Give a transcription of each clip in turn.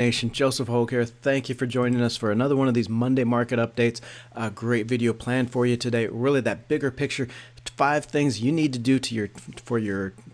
Nation, Joseph Hogue here. Thank you for joining us for another one of these Monday market updates. A great video planned for you today. Really, that bigger picture, 5 things you need to do to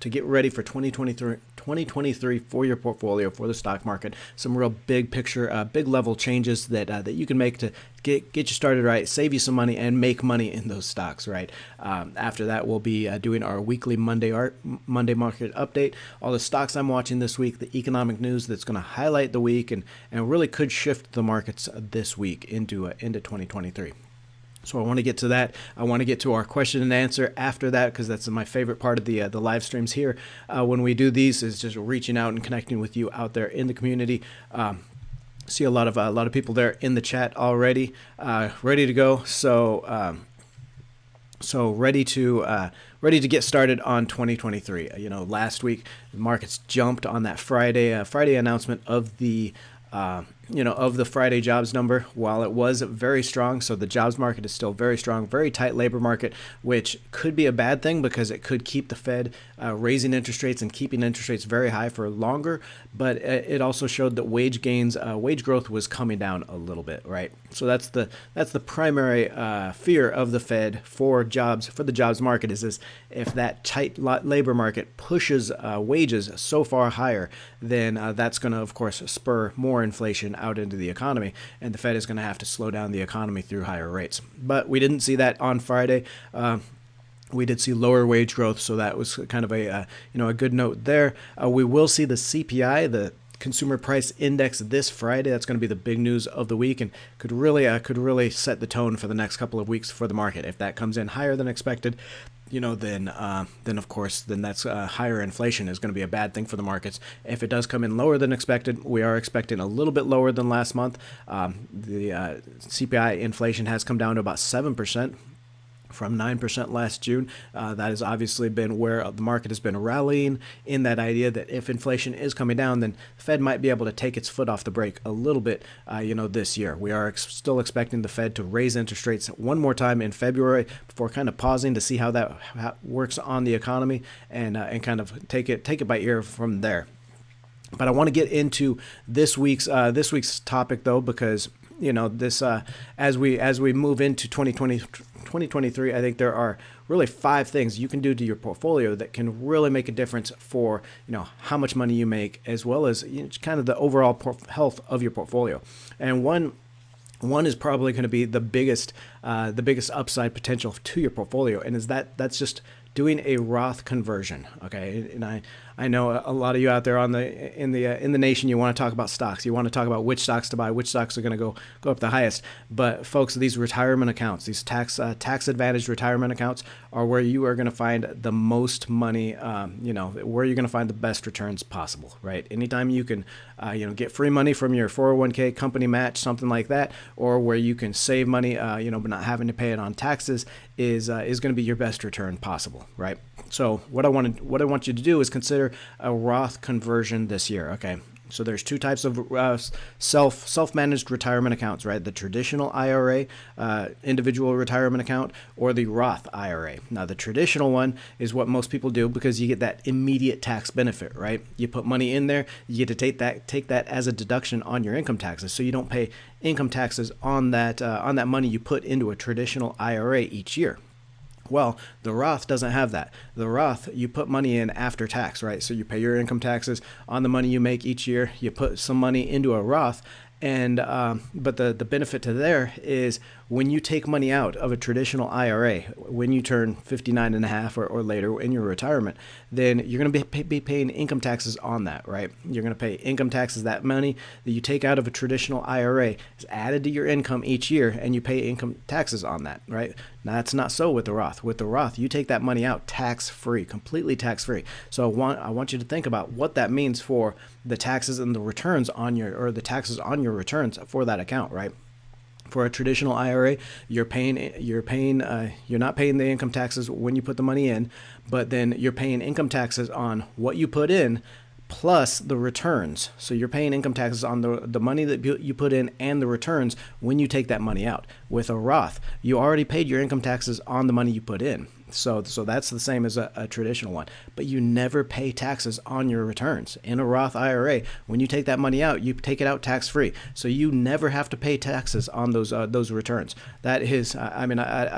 get ready for 2023 for your portfolio, for the stock market. Some real big picture, big level changes that you can make to get you started right, save you some money, and make money in those stocks. Right. After that, we'll be doing our weekly Monday market update. All the stocks I'm watching this week, the economic news that's going to highlight the week and really could shift the markets this week into 2023. So I want to get to that. I want to get to our question and answer after that, because that's my favorite part of the live streams here. When we do these, is just reaching out and connecting with you out there in the community. See a lot of people there in the chat already, ready to go. So ready to get started on 2023. Last week the markets jumped on that Friday announcement of the Friday jobs number. While it was very strong, so the jobs market is still very strong, very tight labor market, which could be a bad thing because it could keep the Fed raising interest rates and keeping interest rates very high for longer. But it also showed that wage growth was coming down a little bit, right? So that's the primary fear of the Fed for the jobs market is if that tight labor market pushes wages so far higher, then that's going to, of course, spur more inflation out into the economy, and the Fed is going to have to slow down the economy through higher rates. But we didn't see that on Friday. We did see lower wage growth, so that was kind of a good note there. We will see the CPI, the Consumer Price Index, this Friday. That's going to be the big news of the week, and could really set the tone for the next couple of weeks for the market. If that comes in higher than expected, then of course, that's higher inflation is going to be a bad thing for the markets. If it does come in lower than expected, we are expecting a little bit lower than last month. The CPI inflation has come down to about 7%. From 9% last June. That has obviously been where the market has been rallying, in that idea that if inflation is coming down, then the Fed might be able to take its foot off the brake a little bit, this year. We are still expecting the Fed to raise interest rates one more time in February before kind of pausing to see how that works on the economy and kind of take it by ear from there. But I want to get into this week's topic, though, because this as we move into 2023, I think there are really 5 things you can do to your portfolio that can really make a difference for how much money you make, as well as kind of the overall health of your portfolio. And one is probably going to be the biggest upside potential to your portfolio, and that's just doing a Roth conversion. Okay, and I know a lot of you out there in the nation, you want to talk about stocks. You want to talk about which stocks to buy, which stocks are going to go up the highest. But folks, these retirement accounts, these tax advantaged retirement accounts, are where you are going to find the most money. Where you're going to find the best returns possible. Right? Anytime you can, get free money from your 401k company match, something like that, or where you can save money, but not having to pay it on taxes, is going to be your best return possible. Right? So what I want you to do is consider a Roth conversion this year. Okay. So there's 2 types of self-managed retirement accounts, right? The traditional IRA, individual retirement account, or the Roth IRA. Now, the traditional one is what most people do because you get that immediate tax benefit, right? You put money in there, you get to take that as a deduction on your income taxes, so you don't pay income taxes on that money you put into a traditional IRA each year. Well, the Roth doesn't have that. The Roth, you put money in after tax, right? So you pay your income taxes on the money you make each year. You put some money into a Roth, and but the benefit to there is when you take money out of a traditional IRA, when you turn 59 and a half or later in your retirement, then you're going to be paying income taxes on that, right? You're going to pay income taxes. That money that you take out of a traditional IRA is added to your income each year, and you pay income taxes on that, right? Now, that's not so with the Roth. With the Roth, you take that money out tax-free, completely tax-free. So I want you to think about what that means for the taxes and the returns on your returns for that account, right? For a traditional IRA, you're not paying the income taxes when you put the money in, but then you're paying income taxes on what you put in plus the returns. So you're paying income taxes on the money that you put in and the returns when you take that money out. With a Roth, you already paid your income taxes on the money you put in. So that's the same as a traditional one. But you never pay taxes on your returns. In a Roth IRA, when you take that money out, you take it out tax-free. So you never have to pay taxes on those returns. That is, I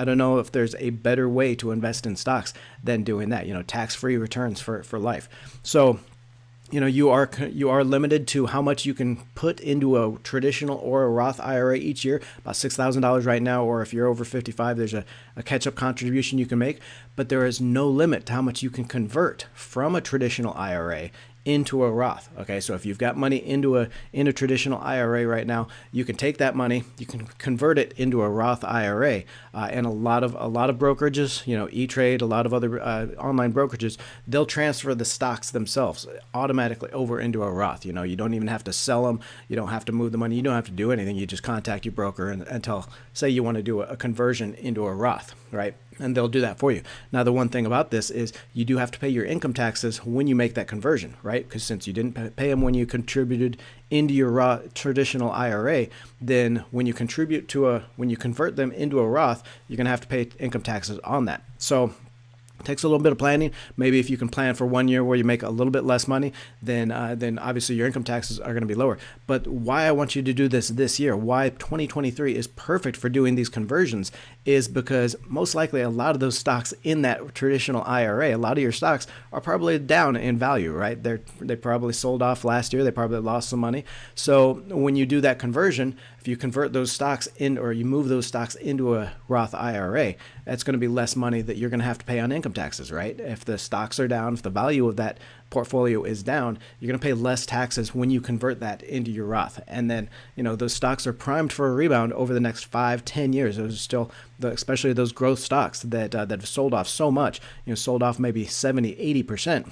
don't know if there's a better way to invest in stocks than doing that. Tax-free returns for life. So you are limited to how much you can put into a traditional or a Roth IRA each year, about $6,000 right now, or if you're over 55, there's a catch-up contribution you can make, but there is no limit to how much you can convert from a traditional IRA into a Roth. Okay, so if you've got money in a traditional IRA right now, you can take that money, you can convert it into a Roth IRA, and a lot of brokerages, E-Trade, a lot of other online brokerages, they'll transfer the stocks themselves automatically over into a Roth. You don't even have to sell them, you don't have to move the money, you don't have to do anything. You just contact your broker and say you want to do a conversion into a Roth, right? And they'll do that for you. Now, the one thing about this is you do have to pay your income taxes when you make that conversion, right? Because since you didn't pay them when you contributed into your traditional IRA, then when you convert them into a Roth, you're going to have to pay income taxes on that. So it takes a little bit of planning. Maybe if you can plan for 1 year where you make a little bit less money, then obviously your income taxes are going to be lower. But why I want you to do this year, why 2023 is perfect for doing these conversions, is because most likely a lot of those stocks in that traditional IRA, a lot of your stocks are probably down in value, right? They probably sold off last year. They probably lost some money. So when you do that conversion, if you convert those stocks or you move those stocks into a Roth IRA, that's going to be less money that you're going to have to pay on income taxes, right? If the stocks are down, if the value of that portfolio is down, you're going to pay less taxes when you convert that into your Roth. And then, those stocks are primed for a rebound over the next 5-10 years. Those are still, especially those growth stocks that have sold off so much, sold off maybe 70-80%.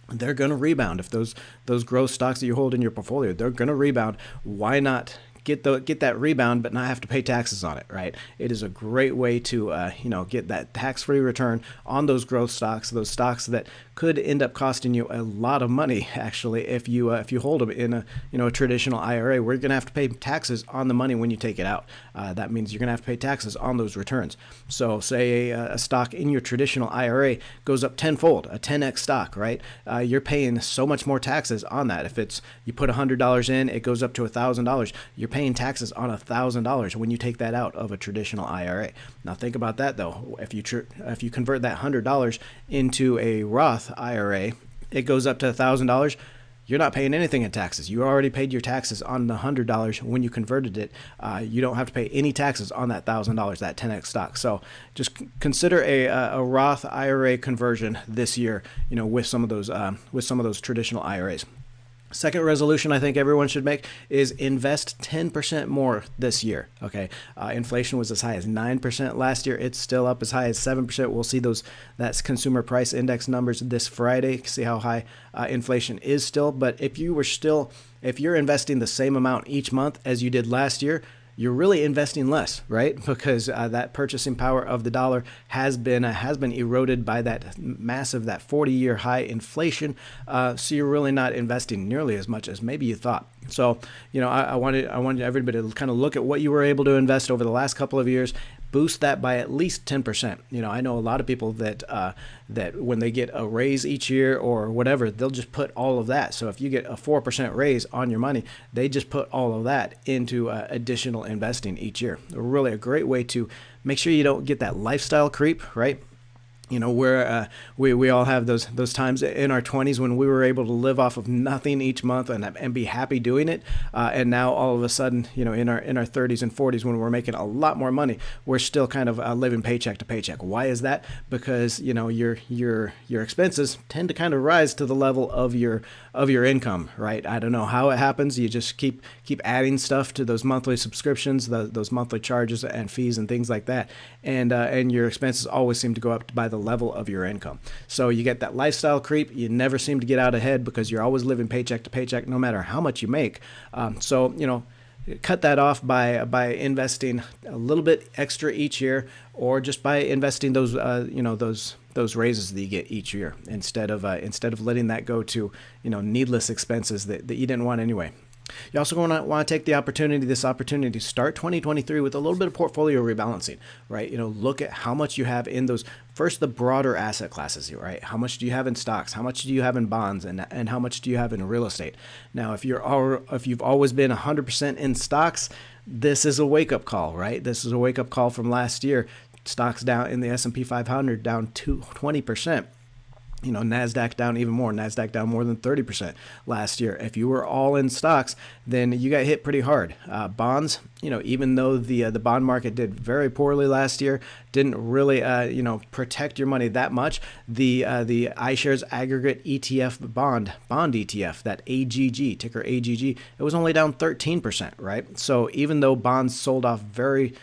They're going to rebound. If those growth stocks that you hold in your portfolio, they're going to rebound. Why not get that rebound but not have to pay taxes on it, right? It is a great way to get that tax-free return on those growth stocks, those stocks that could end up costing you a lot of money actually if you hold them in a traditional IRA, where you're going to have to pay taxes on the money when you take it out. That means you're going to have to pay taxes on those returns. So say a stock in your traditional IRA goes up tenfold, a 10x stock, right? You're paying so much more taxes on that. If you put $100 in, it goes up to $1,000. You're paying taxes on $1,000 when you take that out of a traditional IRA. Now think about that though. If you convert that $100 into a Roth IRA, it goes up to $1,000. You're not paying anything in taxes. You already paid your taxes on the $100 when you converted it. You don't have to pay any taxes on that $1,000, that 10x stock. So just consider a Roth IRA conversion this year, with some of those traditional IRAs. Second resolution I think everyone should make is invest 10% more this year. Okay, inflation was as high as 9% last year. It's still up as high as 7%. We'll see that's consumer price index numbers this Friday. See how high inflation is still. But if you're investing the same amount each month as you did last year, you're really investing less, right? Because that purchasing power of the dollar has been eroded by that 40-year high inflation. So you're really not investing nearly as much as maybe you thought. So, I wanted everybody to kind of look at what you were able to invest over the last couple of years. Boost that by at least 10%. I know a lot of people that when they get a raise each year or whatever, they'll just put all of that. So if you get a 4% raise on your money, they just put all of that into additional investing each year. Really a great way to make sure you don't get that lifestyle creep, right? Where we all have those times in our 20s when we were able to live off of nothing each month and be happy doing it, and now all of a sudden, in our 30s and 40s when we're making a lot more money, we're still kind of living paycheck to paycheck. Why is that? Because your expenses tend to kind of rise to the level of your income, right? I don't know how it happens. You just keep adding stuff to those monthly subscriptions, those monthly charges and fees and things like that, and your expenses always seem to go up by the level of your income. So you get that lifestyle creep. You never seem to get out ahead because you're always living paycheck to paycheck, no matter how much you make. Cut that off by investing a little bit extra each year, or just by investing those raises that you get each year instead of letting that go to needless expenses that you didn't want anyway. You also want to take this opportunity to start 2023 with a little bit of portfolio rebalancing, right? Look at how much you have in those, first, the broader asset classes, right? How much do you have in stocks? How much do you have in bonds? And how much do you have in real estate? Now, if you've always been 100% in stocks, this is a wake-up call, right? This is a wake-up call from last year. Stocks down in the S&P 500 down 20%. NASDAQ down even more. NASDAQ down more than 30% last year. If you were all in stocks, then you got hit pretty hard. Bonds, even though the bond market did very poorly last year, didn't really, protect your money that much. The iShares Aggregate ETF bond ETF, that AGG, ticker AGG, it was only down 13%, right? So even though bonds sold off very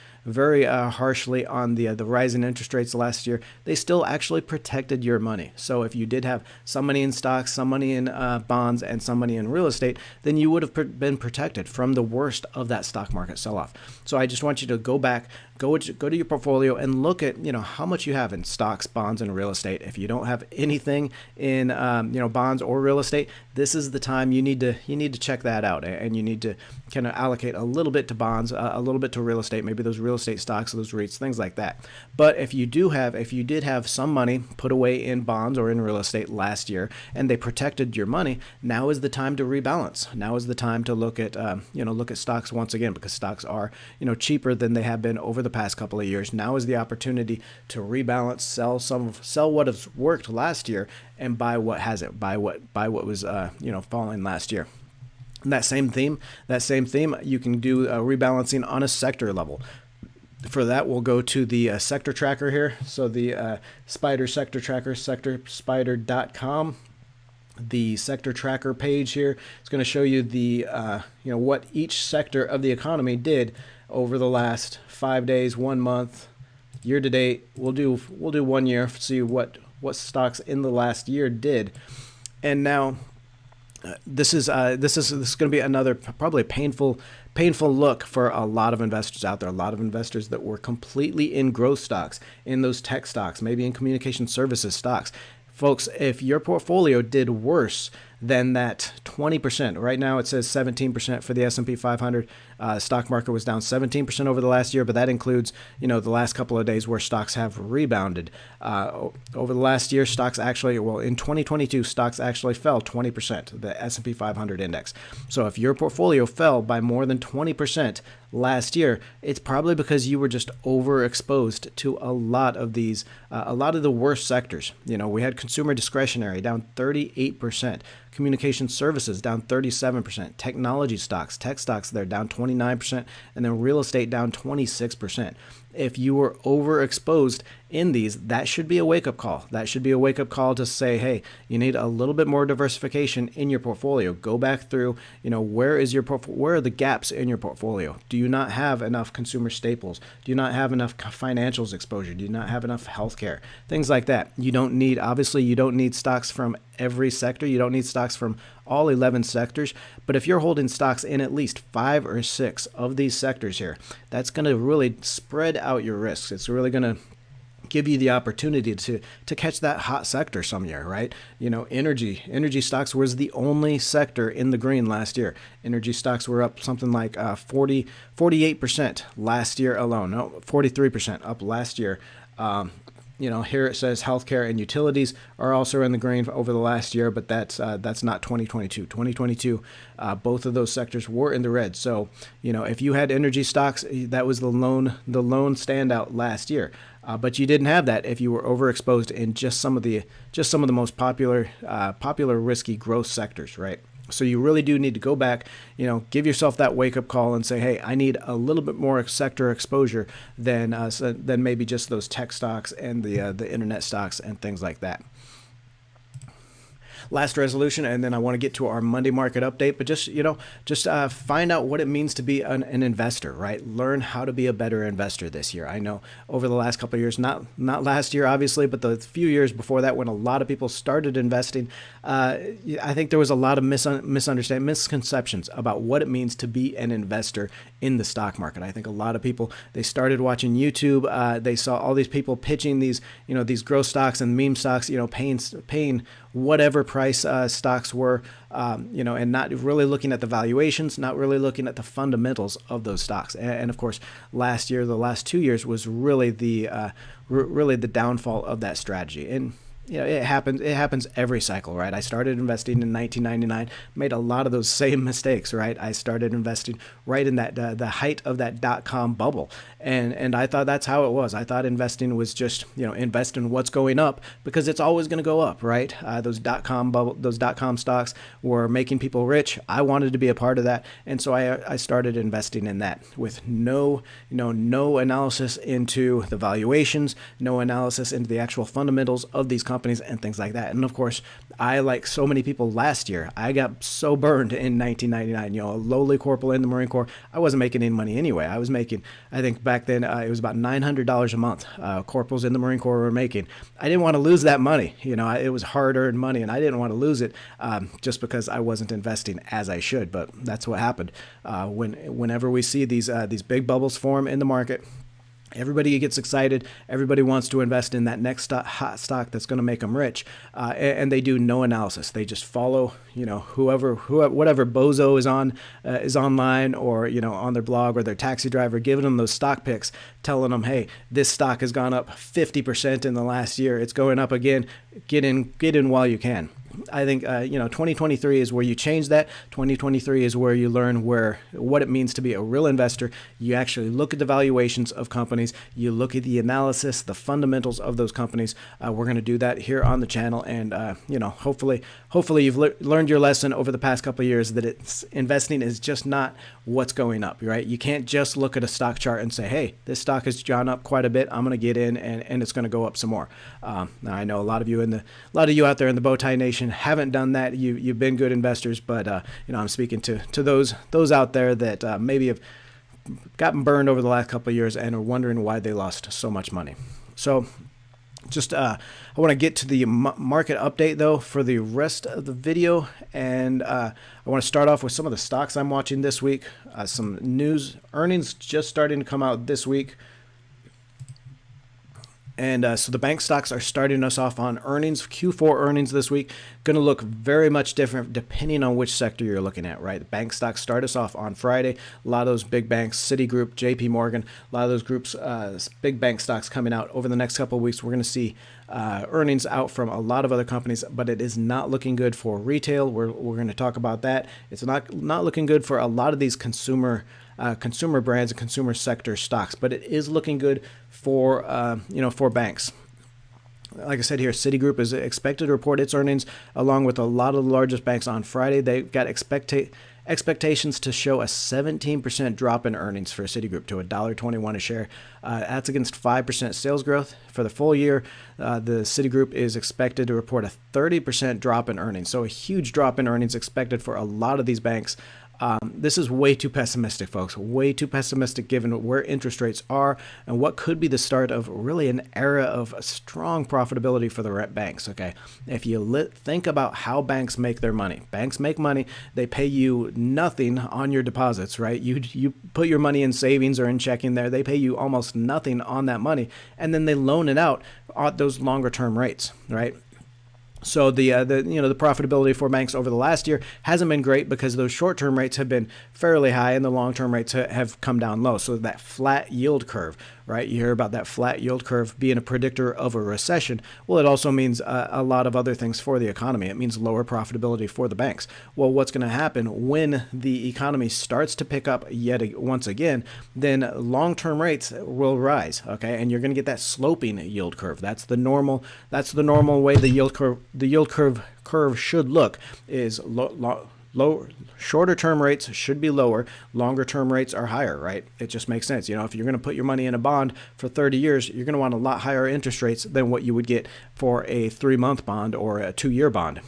harshly on the rising interest rates last year, they still actually protected your money. So if you did have some money in stocks, some money in bonds, and some money in real estate, then you would have been protected from the worst of that stock market sell-off. So I just want you to go back, go to your portfolio and look at how much you have in stocks, bonds, and real estate. If you don't have anything in bonds or real estate, this is the time you need to check that out, and you need to kind of allocate a little bit to bonds, a little bit to real estate, maybe those real estate stocks, those REITs, things like that. But if you did have some money put away in bonds or in real estate last year, and they protected your money, now is the time to rebalance. Now is the time to look at stocks once again, because stocks are cheaper than they have been over the past couple of years. Now is the opportunity to rebalance, sell what has worked last year, and buy what hasn't, buy what was falling last year. And that same theme, you can do rebalancing on a sector level. For that, we'll go to the sector tracker here. So the Spider sector tracker, sectorspider.com. The sector tracker page here is going to show you the what each sector of the economy did over the last 5 days, 1 month, year to date. We'll do 1 year, see what stocks in the last year did. And now this is going to be another probably painful look for a lot of investors out there. A lot of investors that were completely in growth stocks, in those tech stocks, maybe in communication services stocks. Folks, if your portfolio did worse than that 20%, right now it says 17% for the S&P 500. Stock market was down 17% over the last year, but that includes, the last couple of days where stocks have rebounded. Over the last year, stocks actually, in 2022, stocks actually fell 20%, the S&P 500 index. So if your portfolio fell by more than 20% last year, it's probably because you were just overexposed to a lot of the worst sectors. We had consumer discretionary down 38%. Communication services down 37%, technology stocks, tech stocks, they're down 29%, and then real estate down 26%. If you were overexposed in these, that should be a wake-up call. That should be a wake-up call to say, hey, you need a little bit more diversification in your portfolio. Go back through, where are the gaps in your portfolio? Do you not have enough consumer staples? Do you not have enough financials exposure? Do you not have enough healthcare? Things like that. You don't need stocks from every sector. You don't need stocks from all 11 sectors. But if you're holding stocks in at least 5 or 6 of these sectors here, that's going to really spread out your risks. It's really going to give you the opportunity to catch that hot sector some year, right? Energy stocks was the only sector in the green last year. Energy stocks were up something like 48% last year alone. No, 43% up last year. Here it says healthcare and utilities are also in the green over the last year, but that's not 2022. 2022, both of those sectors were in the red. So, if you had energy stocks, that was the lone standout last year. But you didn't have that if you were overexposed in just some of the most popular risky growth sectors, right? So you really do need to go back, give yourself that wake-up call and say, hey, I need a little bit more sector exposure than maybe just those tech stocks and the internet stocks and things like that. Last resolution, and then I want to get to our Monday market update, but just find out what it means to be an investor, right? Learn how to be a better investor this year. I know over the last couple of years, not last year, obviously, but the few years before that, when a lot of people started investing, I think there was a lot of misconceptions about what it means to be an investor in the stock market. I think a lot of people, they started watching YouTube. They saw all these people pitching these growth stocks and meme stocks, paying whatever price price stocks were, and not really looking at the valuations, not really looking at the fundamentals of those stocks. And of course, last year, the last 2 years was really the downfall of that strategy. And it happens. It happens every cycle, right? I started investing in 1999, made a lot of those same mistakes, right? I started investing right in that the height of that .com bubble, and I thought that's how it was. I thought investing was just invest in what's going up because it's always going to go up, right? Those .com bubble, those .com stocks were making people rich. I wanted to be a part of that, and so I started investing in that with no analysis into the valuations, no analysis into the actual fundamentals of these companies and things like that. And of course, I, like so many people last year, I got so burned in 1999. A lowly corporal in the Marine Corps. I wasn't making any money anyway. I was making, I think back then it was about $900 a month. Corporals in the Marine Corps were making. I didn't want to lose that money. It was hard-earned money, and I didn't want to lose it just because I wasn't investing as I should. But that's what happened. Whenever we see these big bubbles form in the market, everybody gets excited. Everybody wants to invest in that next hot stock that's going to make them rich, and they do no analysis. They just follow, whatever bozo is online or on their blog or their taxi driver giving them those stock picks, telling them, hey, this stock has gone up 50% in the last year. It's going up again. Get in while you can. I think 2023 is where you change that. 2023 is where you learn what it means to be a real investor. You actually look at the valuations of companies. You look at the analysis, the fundamentals of those companies. We're going to do that here on the channel, and hopefully you've learned your lesson over the past couple of years that investing is just not what's going up, right? You can't just look at a stock chart and say, hey, this stock has gone up quite a bit. I'm going to get in, and it's going to go up some more. Now I know a lot of you out there in the Bowtie Nation haven't done that. You've been good investors, but I'm speaking to those out there that maybe have gotten burned over the last couple of years and are wondering why they lost so much money. So just I want to get to the market update though for the rest of the video, and I want to start off with some of the stocks I'm watching this week. Some earnings just starting to come out this week. And so the bank stocks are starting us off on earnings. Q4 earnings this week going to look very much different depending on which sector you're looking at, right? The bank stocks start us off on Friday. A lot of those big banks, Citigroup, JP Morgan, a lot of those groups, big bank stocks coming out over the next couple of weeks. We're going to see earnings out from a lot of other companies, but it is not looking good for retail. We're going to talk about that. It's not looking good for a lot of these consumer brands and consumer sector stocks, but it is looking good for banks. Like I said here, Citigroup is expected to report its earnings along with a lot of the largest banks on Friday. They've got expectations to show a 17% drop in earnings for Citigroup to $1.21 a share. That's against 5% sales growth. For the full year, the Citigroup is expected to report a 30% drop in earnings. So a huge drop in earnings expected for a lot of these banks. This is way too pessimistic, folks. Way too pessimistic given where interest rates are and what could be the start of really an era of strong profitability for the banks, okay? If you think about how banks make their money. Banks make money. They pay you nothing on your deposits, right? You put your money in savings or in checking there. They pay you almost nothing on that money, and then they loan it out at those longer term rates, right? So the profitability for banks over the last year hasn't been great because those short-term rates have been fairly high and the long-term rates have come down low. So that flat yield curve, right? You hear about that flat yield curve being a predictor of a recession. Well, it also means a lot of other things for the economy. It means lower profitability for the banks. Well, what's going to happen when the economy starts to pick up once again, then long-term rates will rise, okay? And you're going to get that sloping yield curve. That's the normal way the yield curve should look is shorter term rates should be lower, longer term rates are higher, right? It just makes sense. If you're going to put your money in a bond for 30 years, you're going to want a lot higher interest rates than what you would get for a 3-month bond or a 2-year bond.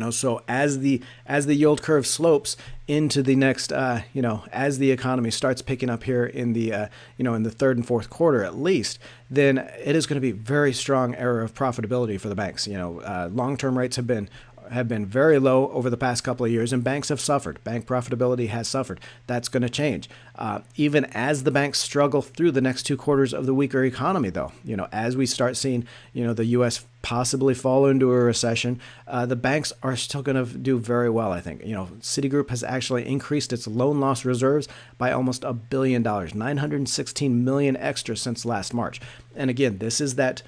So as the yield curve slopes into the next, as the economy starts picking up here in the, in the third and fourth quarter at least, then it is going to be very strong era of profitability for the banks. Long-term rates have been very low over the past couple of years, and banks have suffered. Bank profitability has suffered. That's going to change. Even as the banks struggle through the next 2 quarters of the weaker economy, though, as we start seeing, the U.S. possibly fall into a recession, the banks are still going to do very well, I think. Citigroup has actually increased its loan loss reserves by almost $1 billion, 916 million extra since last March. And again, this is that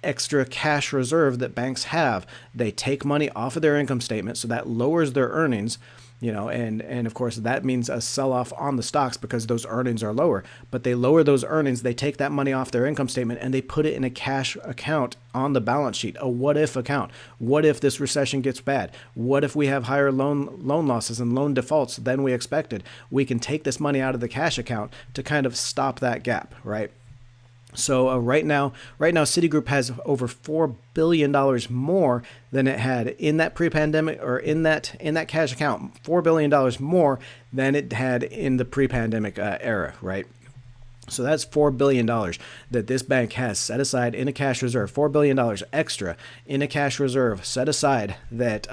extra cash reserve that banks have. They take money off of their income statement, so that lowers their earnings. And of course that means a sell-off on the stocks because those earnings are lower. But they lower those earnings, they take that money off their income statement, and they put it in a cash account on the balance sheet, a what-if account. What if this recession gets bad? What if we have higher loan losses and loan defaults than we expected? We can take this money out of the cash account to kind of stop that gap, right? So right now, Citigroup has over $4 billion more than it had in that pre-pandemic, or in that cash account, $4 billion more than it had in the pre-pandemic era, right? So that's $4 billion that this bank has set aside in a cash reserve, $4 billion extra in a cash reserve set aside that,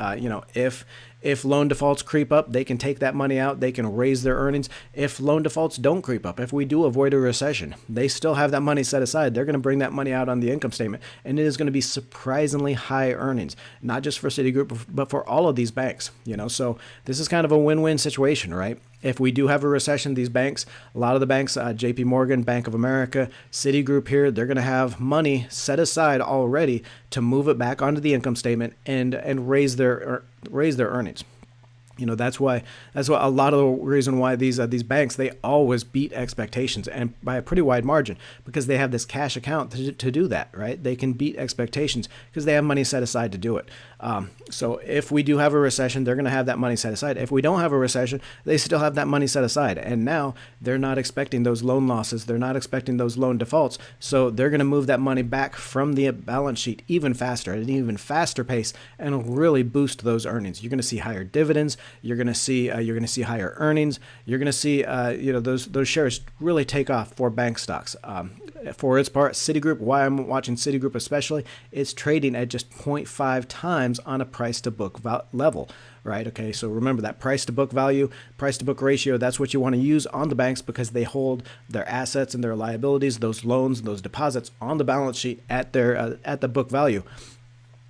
if loan defaults creep up, they can take that money out. They can raise their earnings. If loan defaults don't creep up, if we do avoid a recession, they still have that money set aside. They're going to bring that money out on the income statement, and it is going to be surprisingly high earnings, not just for Citigroup, but for all of these banks. So this is kind of a win-win situation, right? If we do have a recession, these banks, a lot of the banks, JP Morgan, Bank of America, Citigroup here, they're going to have money set aside already to move it back onto the income statement and raise their earnings. That's why a lot of the reason why these banks, they always beat expectations, and by a pretty wide margin, because they have this cash account to do that, right? They can beat expectations because they have money set aside to do it. So if we do have a recession, they're going to have that money set aside. If we don't have a recession, they still have that money set aside. And now they're not expecting those loan losses. They're not expecting those loan defaults. So they're going to move that money back from the balance sheet even faster, at an even faster pace, and really boost those earnings. You're going to see higher dividends. You're going to see higher earnings. You're going to see those shares really take off for bank stocks. For its part, Citigroup, why I'm watching Citigroup especially, it's trading at just 0.5 times on a price to book level, right? Okay, so remember that price to book value, price to book ratio, that's what you want to use on the banks because they hold their assets and their liabilities, those loans, those deposits on the balance sheet at the book value.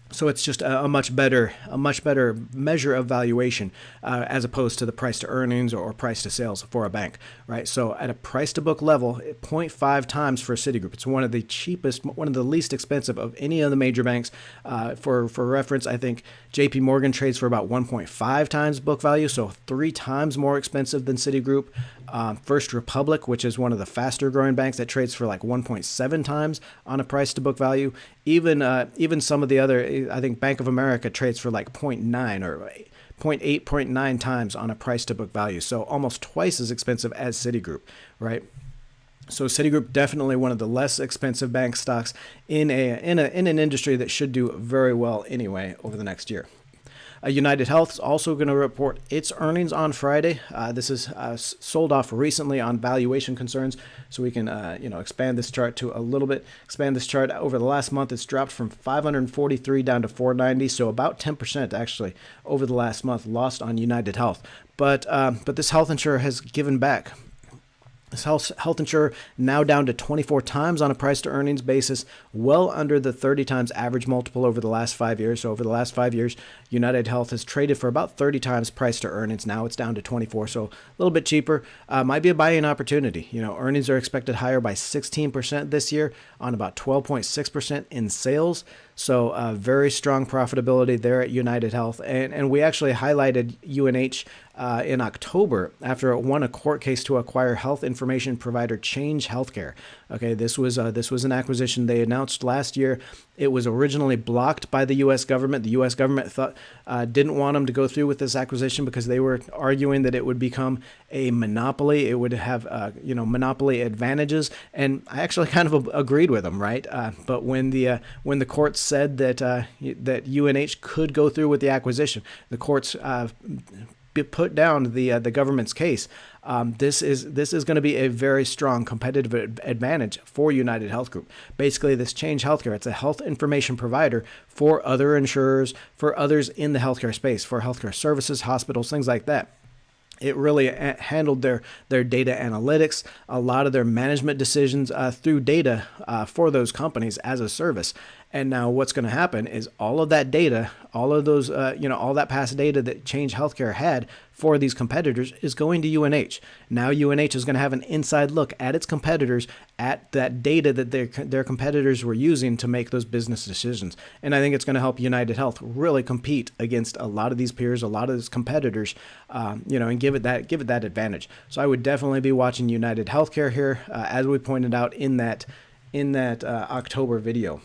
So it's just a much better measure of valuation as opposed to the price to earnings or price to sales for a bank, right? So at a price to book level, 0.5 times for Citigroup. It's one of the cheapest, one of the least expensive of any of the major banks. For reference, I think JP Morgan trades for about 1.5 times book value, so 3 times more expensive than Citigroup. First Republic, which is one of the faster growing banks, that trades for like 1.7 times on a price to book value. Even some of the other, I think Bank of America trades for like 0.9 or 0.8, 0.9 times on a price to book value. So almost twice as expensive as Citigroup, right? So Citigroup, definitely one of the less expensive bank stocks in an industry that should do very well anyway over the next year. United Health is also going to report its earnings on Friday. This is sold off recently on valuation concerns, so we can expand this chart to a little bit. Expand this chart over the last month. It's dropped from 543 down to 490, so about 10% actually over the last month lost on United Health. But this health insurer has given back. This health insurer now down to 24 times on a price to earnings basis, well under the 30 times average multiple over the last 5 years. So over the last 5 years, United Health has traded for about 30 times price to earnings. Now it's down to 24, so a little bit cheaper. Might be a buying opportunity. Earnings are expected higher by 16% this year on about 12.6% in sales. So very strong profitability there at United Health. And we actually highlighted UNH in October after it won a court case to acquire health information provider Change Healthcare. Okay, this was an acquisition they announced last year. It was originally blocked by the U.S. government. The U.S. government didn't want them to go through with this acquisition because they were arguing that it would become a monopoly. It would have monopoly advantages, and I actually kind of agreed with them, right? But when the court said that UNH could go through with the acquisition, the courts put down the government's case. This is going to be a very strong competitive advantage for United Health Group. Basically, this Change Healthcare, it's a health information provider for other insurers, for others in the healthcare space, for healthcare services, hospitals, things like that. It really handled their data analytics, a lot of their management decisions through data for those companies as a service. And now what's going to happen is all of that data, all of those, all that past data that Change Healthcare had for these competitors is going to UNH. Now UNH is going to have an inside look at its competitors, at that data that their competitors were using to make those business decisions. And I think it's going to help United Health really compete against a lot of these peers, a lot of these competitors, and give it that advantage. So I would definitely be watching United Healthcare here, as we pointed out in that October video.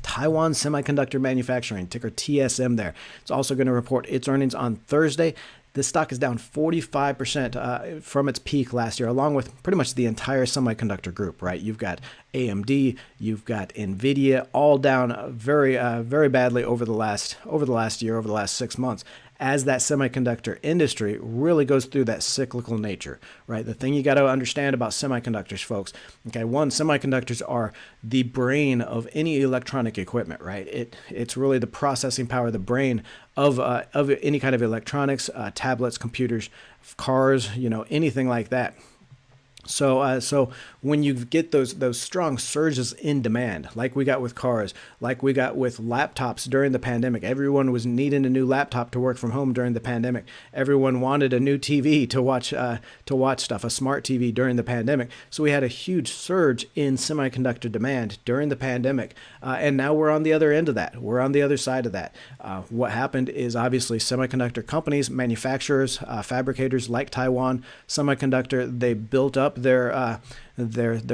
Taiwan Semiconductor Manufacturing, ticker TSM there. It's also going to report its earnings on Thursday. This stock is down 45% from its peak last year, along with pretty much the entire semiconductor group, right? You've got AMD, you've got Nvidia, all down very badly over the last year, over the last 6 months, as that semiconductor industry really goes through that cyclical nature, right? The thing you got to understand about semiconductors, folks, okay, one, semiconductors are the brain of any electronic equipment, right? It's really the processing power, the brain of any kind of electronics, tablets, computers, cars, anything like that. So when you get those strong surges in demand, like we got with cars, like we got with laptops during the pandemic, everyone was needing a new laptop to work from home during the pandemic. Everyone wanted a new TV to watch stuff, a smart TV during the pandemic. So we had a huge surge in semiconductor demand during the pandemic, and now we're on the other end of that. We're on the other side of that. What happened is obviously semiconductor companies, manufacturers, fabricators like Taiwan Semiconductor, they built up their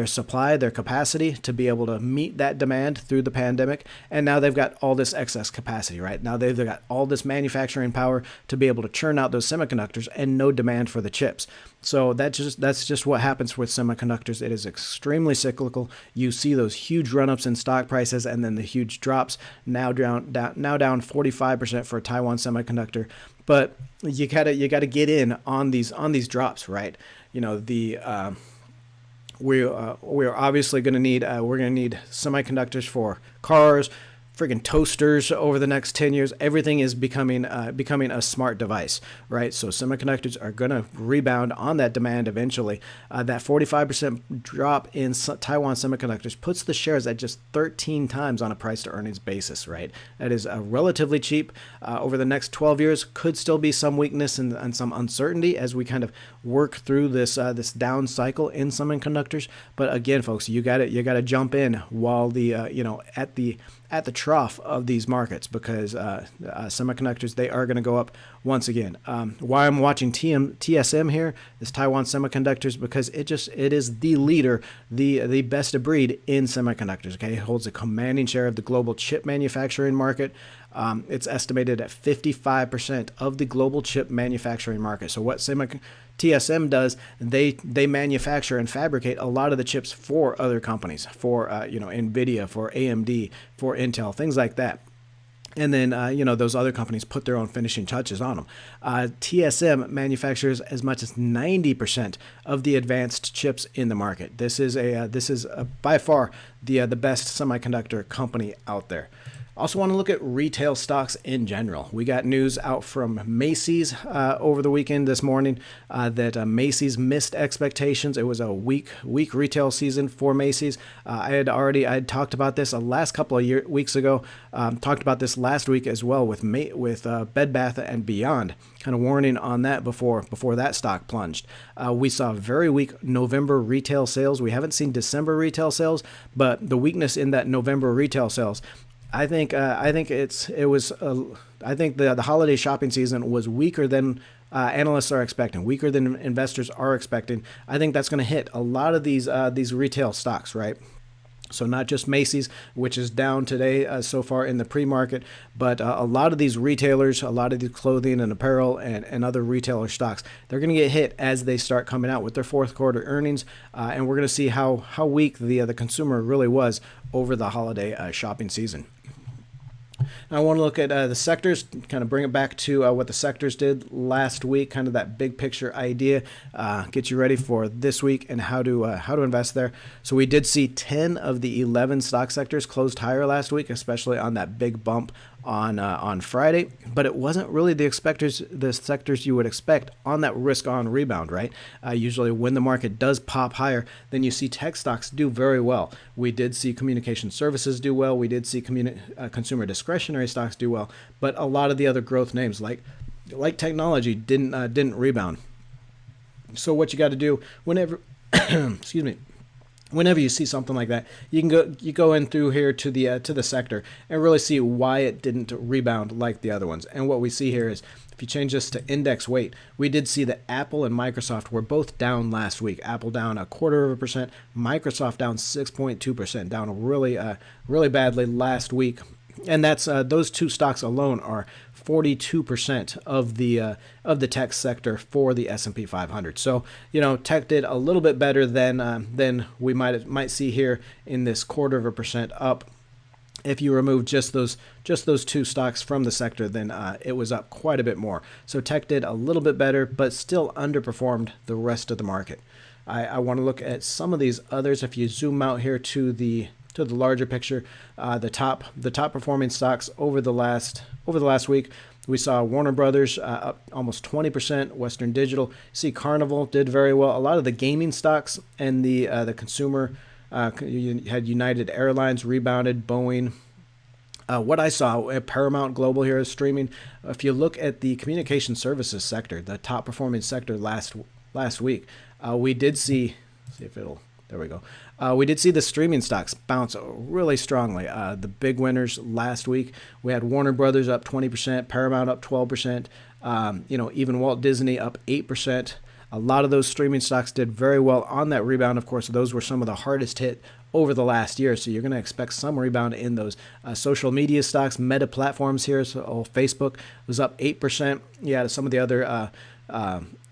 supply, their capacity to be able to meet that demand through the pandemic, and now they've got all this excess capacity, right? Now they've got all this manufacturing power to be able to churn out those semiconductors and no demand for the chips. So that's just what happens with semiconductors. It is extremely cyclical. You see those huge run-ups in stock prices and then the huge drops. Now down 45% for Taiwan Semiconductor, but you gotta get in on these drops, right? We're obviously going to need semiconductors for cars, friggin' toasters over the next 10 years. Everything is becoming a smart device, right? So semiconductors are going to rebound on that demand eventually. That 45% drop in Taiwan Semiconductors puts the shares at just 13 times on a price to earnings basis, right? That is relatively cheap. Over the next 12 years, could still be some weakness and some uncertainty as we kind of work through this down cycle in semiconductors. But again, folks, you got to jump in while at the trough of these markets, because semiconductors, they are going to go up once again. Why I'm watching TSM here, this Taiwan Semiconductors, because it is the leader, the best of breed in semiconductors. Okay, it holds a commanding share of the global chip manufacturing market. It's estimated at 55% of the global chip manufacturing market. So what TSM does, they manufacture and fabricate a lot of the chips for other companies, for Nvidia, for AMD, for Intel, things like that. And then, those other companies put their own finishing touches on them. TSM manufactures as much as 90% of the advanced chips in the market. This is by far the best semiconductor company out there. Also want to look at retail stocks in general. We got news out from Macy's over the weekend this morning that Macy's missed expectations. It was a weak retail season for Macy's. I had talked about this the last couple of weeks ago. Talked about this last week as well with Bed Bath and Beyond. Kind of warning on that before that stock plunged. We saw very weak November retail sales. We haven't seen December retail sales, but the weakness in that November retail sales, I think the holiday shopping season was weaker than analysts are expecting, weaker than investors are expecting. I think that's going to hit a lot of these retail stocks, right? So not just Macy's, which is down today so far in the pre-market, but a lot of these retailers, a lot of these clothing and apparel and other retailer stocks, they're going to get hit as they start coming out with their fourth quarter earnings, and we're going to see how weak the consumer really was over the holiday shopping season. Now I want to look at the sectors, kind of bring it back to what the sectors did last week, kind of that big picture idea, get you ready for this week and how to invest there. So we did see 10 of the 11 stock sectors closed higher last week, especially on that big bump on Friday, but it wasn't really the sectors you would expect on that risk-on rebound, right? Usually when the market does pop higher, then you see tech stocks do very well. We did see communication services do well. We did see consumer discretionary stocks do well, but a lot of the other growth names like technology didn't rebound. So what you got to do whenever, excuse me, whenever you see something like that, you go in through here to the sector and really see why it didn't rebound like the other ones. And what we see here is, if you change this to index weight, we did see that Apple and Microsoft were both down last week. Apple down 0.25%, Microsoft down 6.2%, down really badly last week. And that's those two stocks alone are 42% of the tech sector for the S&P 500. So tech did a little bit better than we might see here in this 0.25% up. If you remove just those two stocks from the sector, then it was up quite a bit more. So tech did a little bit better, but still underperformed the rest of the market. I want to look at some of these others. If you zoom out here to the larger picture, the top performing stocks over the last week, we saw Warner Brothers up almost 20%. Western Digital, see Carnival did very well. A lot of the gaming stocks and the consumer, you had United Airlines rebounded, Boeing. What I saw at Paramount Global here is streaming. If you look at the communication services sector, the top performing sector last week, we did see if it'll. There we go. We did see the streaming stocks bounce really strongly. The big winners last week, we had Warner Brothers up 20%, Paramount up 12%, even Walt Disney up 8%. A lot of those streaming stocks did very well on that rebound. Of course, those were some of the hardest hit over the last year, so you're going to expect some rebound in those social media stocks, meta platforms here. So Facebook was up 8%. Yeah, some of the other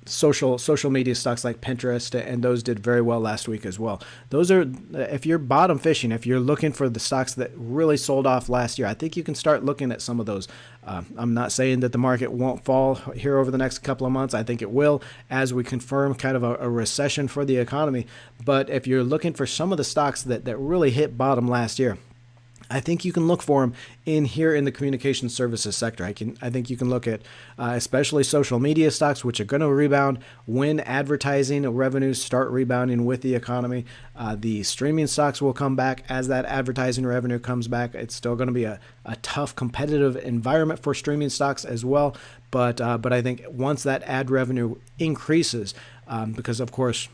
social media stocks like Pinterest, and those did very well last week as well. Those are, if you're bottom fishing, if you're looking for the stocks that really sold off last year, I think you can start looking at some of those. I'm not saying that the market won't fall here over the next couple of months. I think it will, as we confirm kind of a recession for the economy. But if you're looking for some of the stocks that really hit bottom last year, I think you can look for them in here in the communication services sector. I think you can look at especially social media stocks, which are going to rebound when advertising revenues start rebounding with the economy. The streaming stocks will come back as that advertising revenue comes back. It's still going to be a tough competitive environment for streaming stocks as well. But I think once that ad revenue increases, because of course,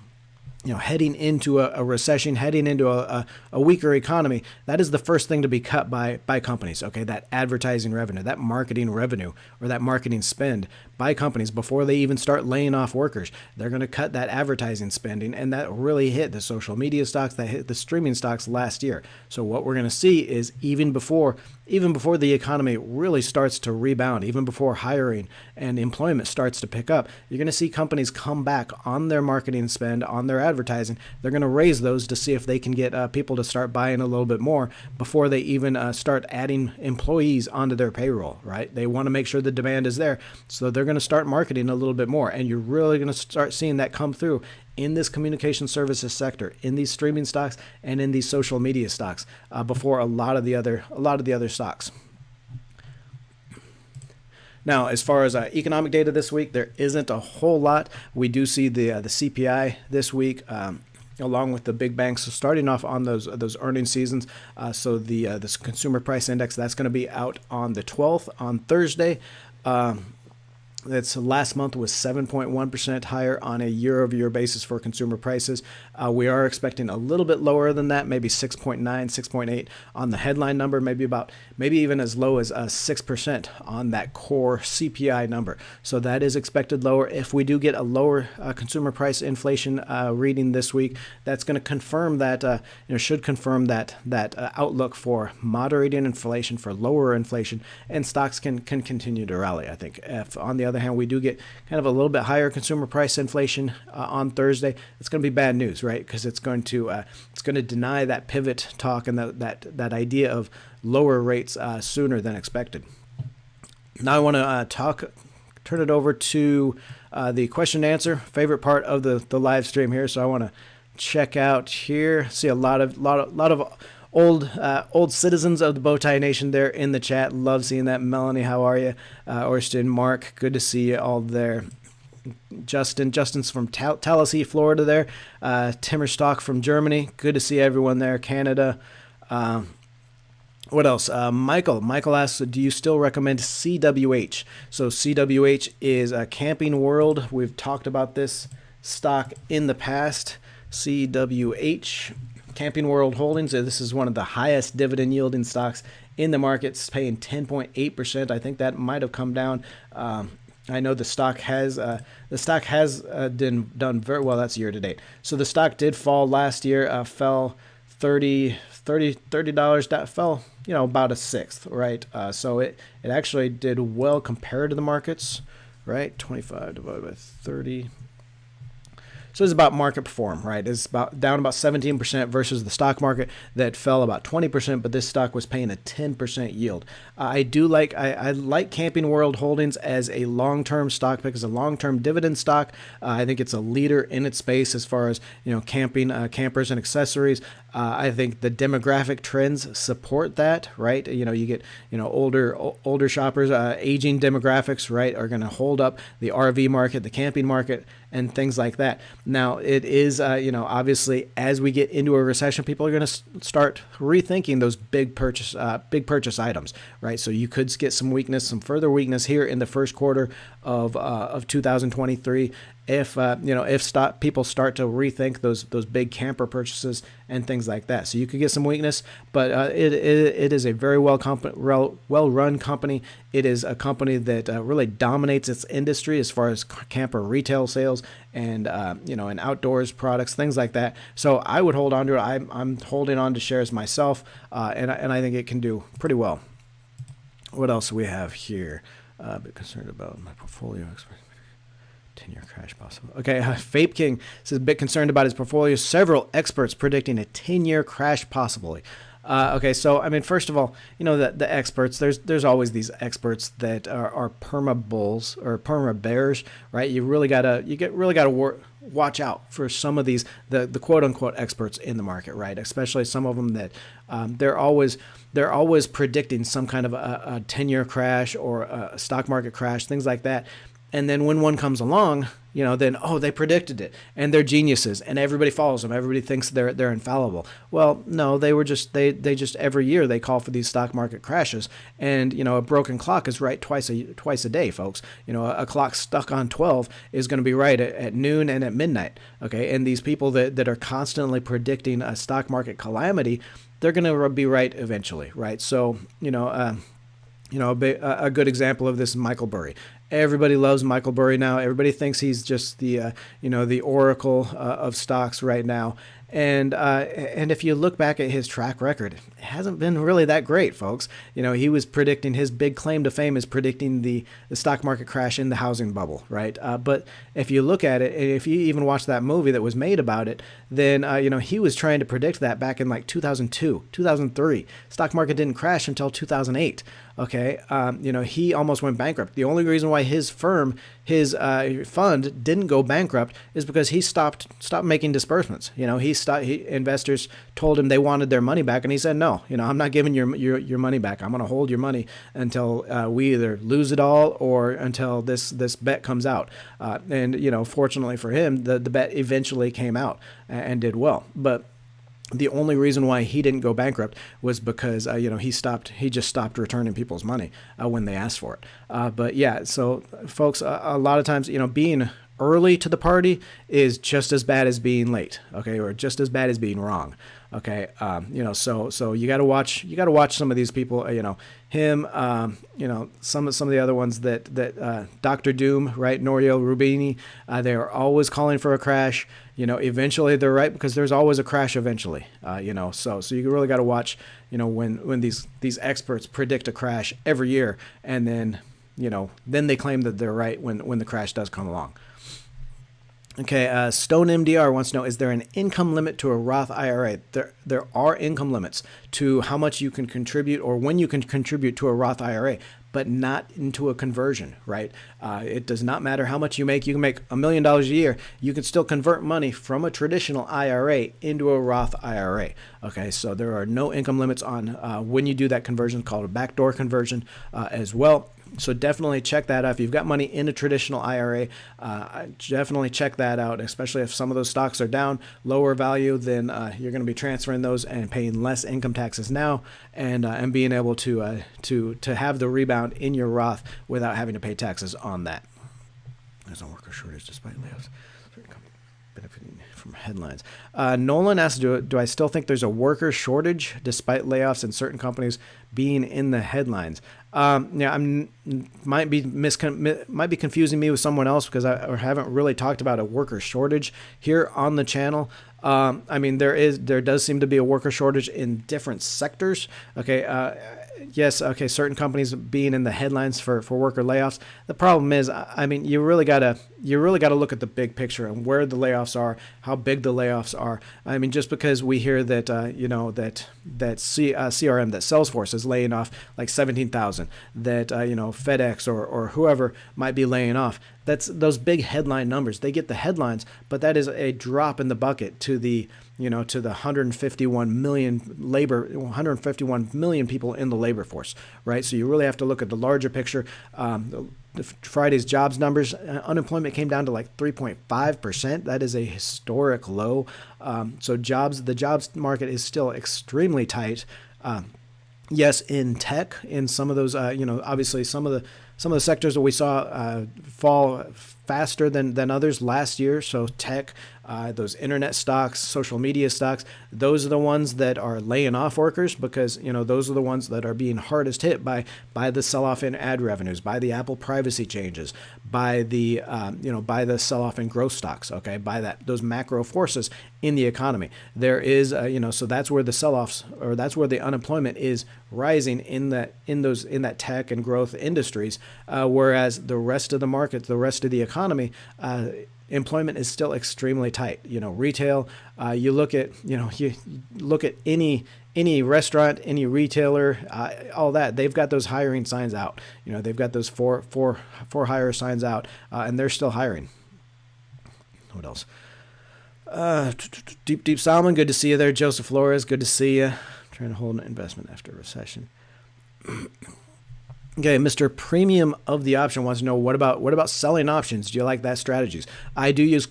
heading into a recession, heading into a weaker economy, that is the first thing to be cut by companies, okay? That advertising revenue, that marketing revenue, or that marketing spend by companies before they even start laying off workers. They're going to cut that advertising spending, and that really hit the social media stocks, that hit the streaming stocks last year. So what we're going to see is even before the economy really starts to rebound, even before hiring and employment starts to pick up, you're going to see companies come back on their marketing spend, on their advertising. They're going to raise those to see if they can get people to start buying a little bit more before they even start adding employees onto their payroll, right? They want to make sure the demand is there. So they're going to start marketing a little bit more. And you're really going to start seeing that come through in this communication services sector, in these streaming stocks, and in these social media stocks before a lot of the other stocks. Now, as far as economic data this week, there isn't a whole lot. We do see the CPI this week, along with the big banks. So starting off on those earnings seasons. So this consumer price index, that's going to be out on the 12th on Thursday. That's last month was 7.1% higher on a year-over-year basis for consumer prices. We are expecting a little bit lower than that, maybe 6.9, 6.8 on the headline number, maybe even as low as 6% on that core CPI number. So that is expected lower. If we do get a lower consumer price inflation reading this week, that's going to confirm that, should confirm that outlook for moderating inflation, for lower inflation, and stocks can continue to rally. I think if on the other hand we do get kind of a little bit higher consumer price inflation on Thursday, it's going to be bad news, right? Because it's going to deny that pivot talk and that idea of lower rates sooner than expected. Now I want to turn it over to the question and answer, favorite part of the live stream here. So I want to check out here, see a lot of old citizens of the Bowtie Nation there in the chat. Love seeing that. Melanie, how are you? Orston, Mark, good to see you all there. Justin's from Tallahassee, Florida there. Timmerstock from Germany. Good to see everyone there. Canada. What else? Michael asks, do you still recommend CWH? So CWH is a Camping World. We've talked about this stock in the past. CWH, Camping World Holdings. This is one of the highest dividend yielding stocks in the market. It's paying 10.8%. I think that might have come down. I know the stock has done very well. That's year to date. So the stock did fall last year. Fell $30. That fell, about a sixth, right? So it actually did well compared to the markets, right? 25 divided by 30. So it's about market perform, right? It's down about 17% versus the stock market that fell about 20%, but this stock was paying a 10% yield. I like Camping World Holdings as a long-term stock pick, as a long-term dividend stock. I think it's a leader in its space as far as camping, campers and accessories. I think the demographic trends support that, right? You get older shoppers, aging demographics, right, are going to hold up the RV market, the camping market, and things like that. Now, it is, obviously, as we get into a recession, people are going to start rethinking those big purchase items, right? So you could get some weakness, some further weakness here in the first quarter of 2023. If people start to rethink those big camper purchases and things like that, so you could get some weakness, but it is a very well run company. It is a company that really dominates its industry as far as camper retail sales and and outdoors products, things like that. So I would hold on to it. I'm holding on to shares myself, and I think it can do pretty well. What else do we have here? A bit concerned about my portfolio. 10-year crash possible. Okay, Vape King says a bit concerned about his portfolio. Several experts predicting a 10-year crash possibly. Okay, so I mean, first of all, the experts. There's always these experts that are perma bulls or perma bears, right? You really gotta watch out for some of these the quote unquote experts in the market, right? Especially some of them that they're always predicting some kind of a 10-year crash or a stock market crash, things like that. And then when one comes along, then, they predicted it and they're geniuses and everybody follows them. Everybody thinks they're infallible. Well, no, they just every year they call for these stock market crashes, and, a broken clock is right twice a day, folks. A clock stuck on 12 is going to be right at noon and at midnight. Okay. And these people that are constantly predicting a stock market calamity, they're going to be right eventually. Right. So, a good example of this is Michael Burry. Everybody loves Michael Burry now. Everybody thinks he's just the oracle of stocks right now. And if you look back at his track record, it hasn't been really that great, folks. He was predicting, his big claim to fame is predicting the stock market crash in the housing bubble, right? But if you look at it, if you even watch that movie that was made about it, then, he was trying to predict that back in like 2002, 2003. Stock market didn't crash until 2008. Okay. He almost went bankrupt. The only reason why his fund didn't go bankrupt is because he stopped making disbursements. Investors told him they wanted their money back, and he said, no, I'm not giving your money back. I'm going to hold your money until we either lose it all or until this bet comes out. And fortunately for him, the bet eventually came out and did well. But the only reason why he didn't go bankrupt was because, he just stopped returning people's money when they asked for it. But yeah, so folks, a lot of times, being early to the party is just as bad as being late. Okay. Or just as bad as being wrong. Okay. So you got to watch some of these people, him, some of the other ones that Dr. Doom, right? Norio Rubini, they are always calling for a crash. Eventually they're right, because there's always a crash eventually. So you really got to watch, when these experts predict a crash every year, and then they claim that they're right when the crash does come along. Okay, Stone MDR wants to know, is there an income limit to a Roth IRA? There are income limits to how much you can contribute or when you can contribute to a Roth IRA. but not into a conversion, right? It does not matter how much you make. You can make $1 million a year. You can still convert money from a traditional IRA into a Roth IRA. Okay, so there are no income limits on when you do that conversion, called a backdoor conversion as well. So definitely check that out. If you've got money in a traditional IRA, definitely check that out, especially if some of those stocks are down, lower value, then you're going to be transferring those and paying less income taxes now, and being able to have the rebound in your Roth without having to pay taxes on that. There's no worker shortage despite layoffs. Benefiting from headlines. Nolan asks, do I still think there's a worker shortage despite layoffs in certain companies being in the headlines? Might be confusing me with someone else, because I haven't really talked about a worker shortage here on the channel. There does seem to be a worker shortage in different sectors. Okay. Yes. Okay. Certain companies being in the headlines for worker layoffs. The problem is, you really gotta look at the big picture and where the layoffs are, how big the layoffs are. Just because we hear that CRM, that Salesforce is laying off like 17,000, that FedEx or whoever might be laying off. That's those big headline numbers. They get the headlines, but that is a drop in the bucket to the 151 million people in the labor force, right? So you really have to look at the larger picture. Friday's jobs numbers, unemployment came down to like 3.5%. That is a historic low. So the jobs market is still extremely tight. Yes, in tech, in some of those, obviously some of the sectors that we saw fall faster than others last year. So tech, those internet stocks, social media stocks, those are the ones that are laying off workers, because those are the ones that are being hardest hit by the sell-off in ad revenues, by the Apple privacy changes, by the by the sell-off in growth stocks. Okay, by those macro forces in the economy. There is so that's where the sell-offs, or that's where the unemployment is rising in that tech and growth industries, whereas the rest of the market, the rest of the economy, employment is still extremely tight. Retail, you look at any restaurant, any retailer, all that, they've got those hiring signs out. They've got those for hire signs out, and they're still hiring. What else? Deep Salmon, good to see you there. Joseph Flores, good to see you. Trying to hold an investment after a recession. Okay, Mr. Premium of the Option wants to know, what about selling options? Do you like that strategies? I do use the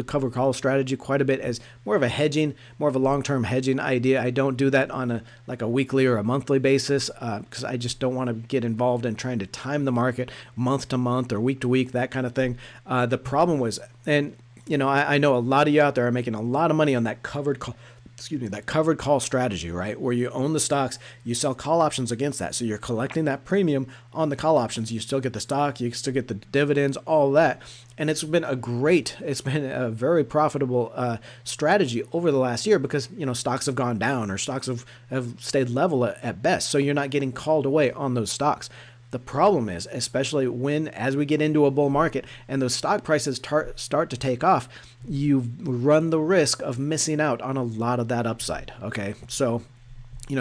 covered call strategy quite a bit as more of a long-term hedging idea. I don't do that on a weekly or a monthly basis, because I just don't want to get involved in trying to time the market month to month or week to week, that kind of thing. The problem was, and I know a lot of you out there are making a lot of money on that covered call strategy, right? Where you own the stocks, you sell call options against that. So you're collecting that premium on the call options. You still get the stock, you still get the dividends, all that. And it's been a very profitable strategy over the last year, because, stocks have gone down, or stocks have stayed level at best. So you're not getting called away on those stocks. The problem is, especially as we get into a bull market and those stock prices start to take off, you run the risk of missing out on a lot of that upside. Okay, so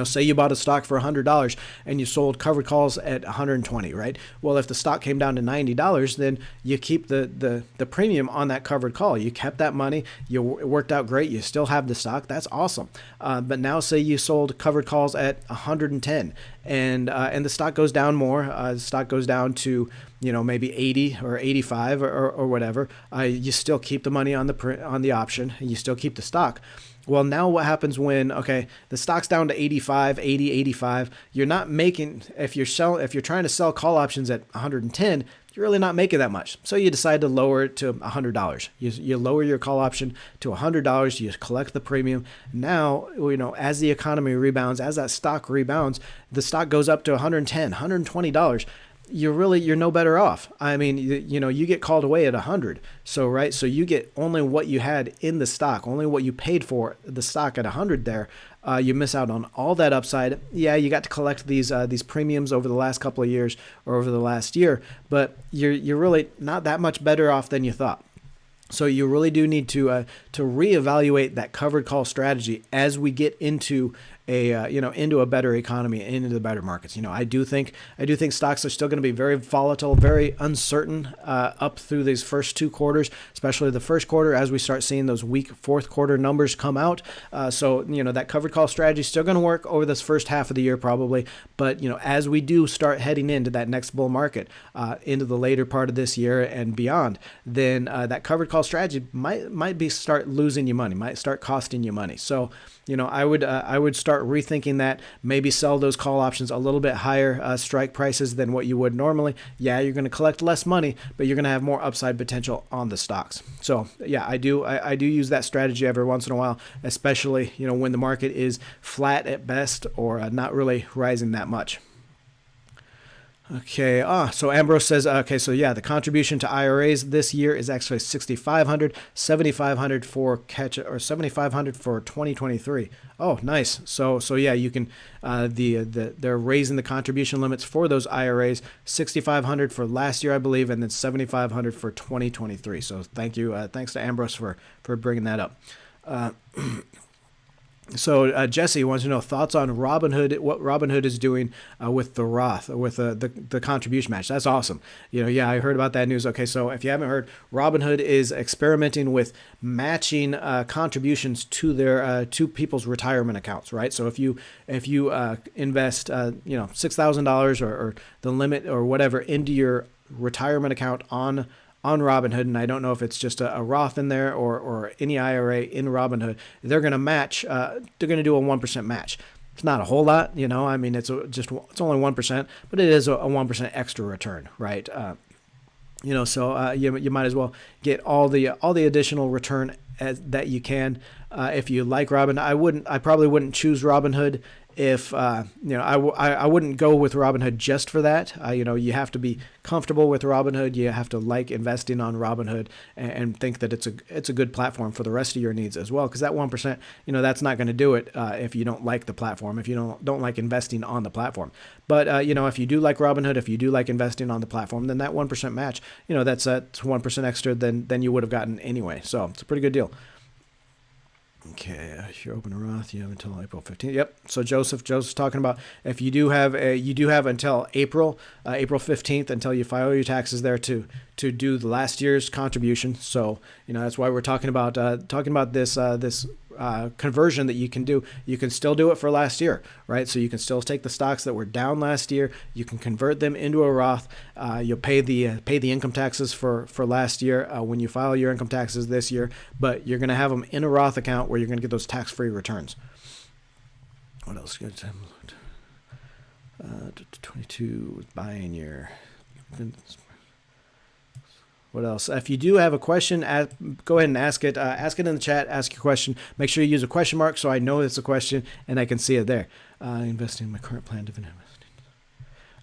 say you bought a stock for $100 and you sold covered calls at $120, right? Well, if the stock came down to $90, then you keep the premium on that covered call. You kept that money. It worked out great. You still have the stock. That's awesome. But now say you sold covered calls at $110 and the stock goes down more. The stock goes down to maybe 80 or 85 or whatever. You still keep the money on the option, and you still keep the stock. Well, now what happens when, the stock's down to 85, 80, 85, you're not making, if you're trying to sell call options at 110, you're really not making that much. So you decide to lower it to $100. You lower your call option to $100, you collect the premium. Now, as the economy rebounds, as that stock rebounds, the stock goes up to $110, $120. You're no better off. You get called away at 100. So you get only what you had in the stock, only what you paid for the stock at 100 there. You miss out on all that upside. Yeah, you got to collect these premiums over the last couple of years or over the last year, but you're really not that much better off than you thought. So you really do need to reevaluate that covered call strategy as we get into into a better economy, into the better markets. I do think stocks are still going to be very volatile, very uncertain up through these first 2 quarters, especially the first quarter as we start seeing those weak fourth quarter numbers come out. So that covered call strategy is still going to work over this first half of the year probably, but as we do start heading into that next bull market, into the later part of this year and beyond, then that covered call strategy might be start losing you money, might start costing you money. So I would start rethinking that, maybe sell those call options a little bit higher strike prices than what you would normally. Yeah, you're going to collect less money, but you're going to have more upside potential on the stocks. So yeah, I do use that strategy every once in a while, especially when the market is flat at best or not really rising that much. Okay. So Ambrose says, okay, so yeah, the contribution to IRAs this year is actually $6,500, $7,500 for $7,500 for 2023. Oh, nice. So yeah, you can, they're raising the contribution limits for those IRAs, $6,500 for last year, I believe, and then $7,500 for 2023. So thank you. Thanks to Ambrose for bringing that up. So Jesse wants to know thoughts on Robinhood, what Robinhood is doing with the Roth, with the contribution match. That's awesome. Yeah, I heard about that news. Okay, so if you haven't heard, Robinhood is experimenting with matching contributions to their to people's retirement accounts, right? So if you invest $6,000 or the limit or whatever into your retirement account on Robinhood, and I don't know if it's just a Roth in there or any IRA in Robinhood, they're going to match. They're going to do a 1% match. It's not a whole lot, I mean, it's only 1%, but it is a 1% extra return, right? So you might as well get all the additional return that you can. If you like Robinhood, I probably wouldn't choose Robinhood if I wouldn't go with Robinhood just for that. You have to be comfortable with Robinhood. You have to like investing on Robinhood and think that it's a good platform for the rest of your needs as well. Because that 1%, that's not going to do it if you don't like the platform, if you don't like investing on the platform. But if you do like Robinhood, if you do like investing on the platform, then that 1% match, that's 1% extra than you would have gotten anyway. So it's a pretty good deal. Okay, if you're open to Roth, you have until April 15th. Yep. So Joseph's talking about if you do have until April 15th until you file your taxes there to do the last year's contribution. So that's why we're talking about this conversion that you can do. You can still do it for last year, right? So you can still take the stocks that were down last year. You can convert them into a Roth. You'll pay the income taxes for last year when you file your income taxes this year, but you're going to have them in a Roth account where you're going to get those tax-free returns. What else? 22 buying year. What else? If you do have a question, go ahead and ask it. Ask it in the chat. Ask your question. Make sure you use a question mark so I know it's a question and I can see it there. Investing in my current plan, dividend investing.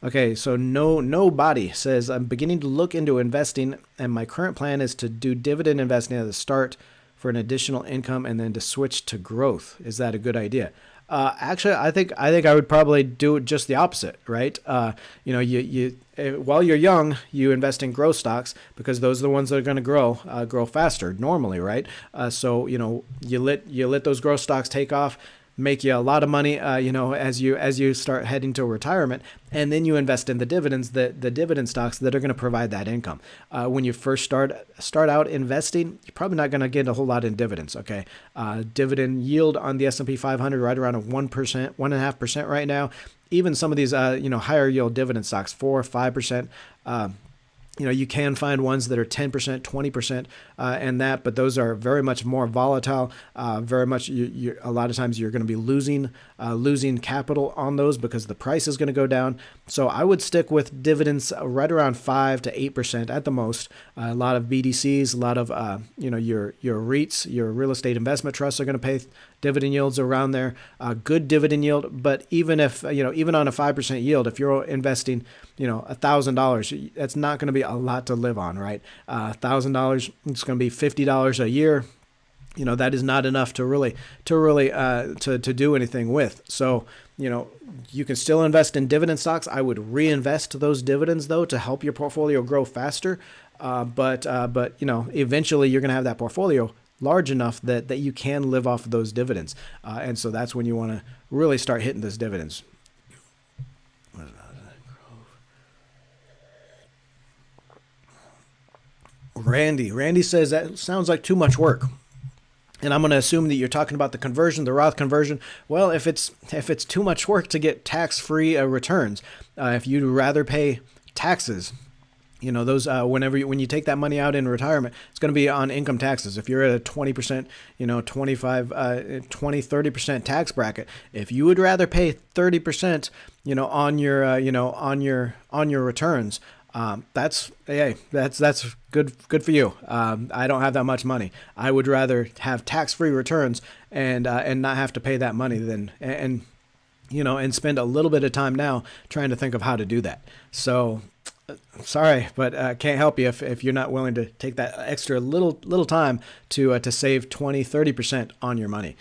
Okay, so nobody says I'm beginning to look into investing, and my current plan is to do dividend investing at the start for an additional income, and then to switch to growth. Is that a good idea? Actually, I think I would probably do just the opposite, right? You while you're young, you invest in growth stocks because those are the ones that are going to grow faster normally, right? So you let those growth stocks take off, make you a lot of money, as you start heading to retirement, and then you invest in the dividends, the dividend stocks that are going to provide that income. When you first start out investing, you're probably not going to get a whole lot in dividends. Okay, dividend yield on the S&P 500 right around a 1%, 1.5% right now. Even some of these higher yield dividend stocks, 4 or 5%. You can find ones that are 10%, 20%, and that, but those are very much more volatile. Very much, a lot of times you're going to be losing capital on those because the price is going to go down. So I would stick with dividends right around 5 to 8% at the most. A lot of BDCs, a lot of your REITs, your real estate investment trusts are going to pay dividend yields around there. Good dividend yield, but even if even on a 5% yield, if you're investing $1,000, that's not going to be a lot to live on, right? $1,000, it's going to be $50 a year. That is not enough to really do anything with. So you can still invest in dividend stocks. I would reinvest those dividends though to help your portfolio grow faster. But eventually you're going to have that portfolio large enough that you can live off of those dividends. And so that's when you want to really start hitting those dividends. Randy says that sounds like too much work. And I'm going to assume that you're talking about the conversion, the Roth conversion. Well, if it's too much work to get tax-free returns, if you'd rather pay taxes, those when you take that money out in retirement, it's going to be on income taxes. If you're at a 20%, 30% tax bracket, if you would rather pay 30%, on your returns, that's good for you. I don't have that much money. I would rather have tax-free returns and not have to pay that money than and spend a little bit of time now trying to think of how to do that. So sorry, but can't help you if you're not willing to take that extra little time to save 20-30% on your money.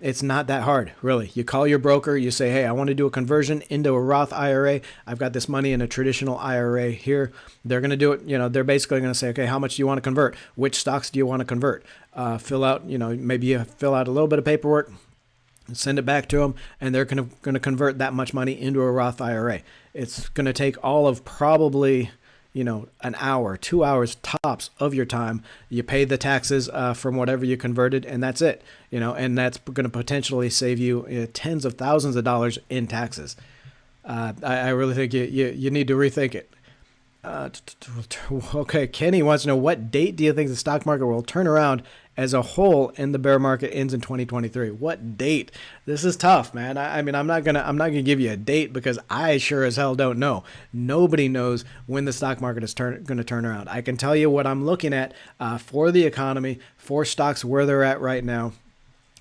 It's not that hard, really. You call your broker, you say, hey, I want to do a conversion into a Roth IRA. I've got this money in a traditional IRA here. They're going to do it. They're basically going to say, okay, how much do you want to convert? Which stocks do you want to convert? Fill out, maybe you fill out a little bit of paperwork, send it back to them, and they're going to convert that much money into a Roth IRA. It's going to take all of probably an hour, 2 hours tops of your time. You pay the taxes from whatever you converted, and that's it. And that's going to potentially save you tens of thousands of dollars in taxes. I really think you need to rethink it. Okay, Kenny wants to know, what date do you think the stock market will turn around as a whole and the bear market ends in 2023? What date? This is tough, man. I mean, I'm not gonna give you a date because I sure as hell don't know. Nobody knows when the stock market is going to turn around. I can tell you what I'm looking at for the economy, for stocks where they're at right now.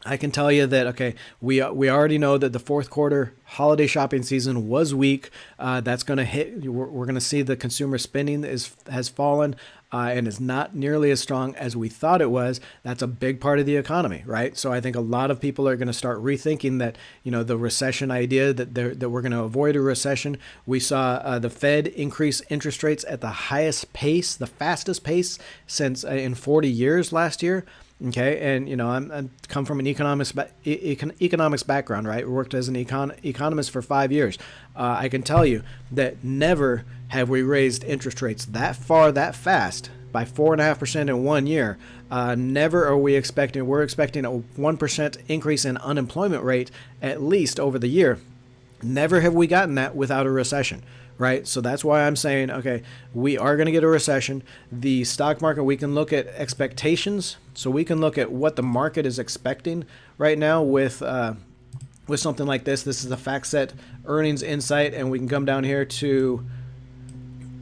I can tell you that, okay, we already know that the fourth quarter holiday shopping season was weak. That's going to hit. We're going to see the consumer spending has fallen and is not nearly as strong as we thought it was. That's a big part of the economy, right? So I think a lot of people are going to start rethinking that, the recession idea that we're going to avoid a recession. We saw the Fed increase interest rates at the highest pace, the fastest pace since in 40 years last year. Okay, and I'm come from an economics background, right? Worked as an economist for 5 years. I can tell you that never have we raised interest rates that far, that fast, by 4.5% in 1 year. Never are we're expecting a 1% increase in unemployment rate at least over the year. Never have we gotten that without a recession. Right. So that's why I'm saying, okay, we are going to get a recession. The stock market, we can look at expectations. So we can look at what the market is expecting right now with something like this. This is the FactSet earnings insight. And we can come down here to,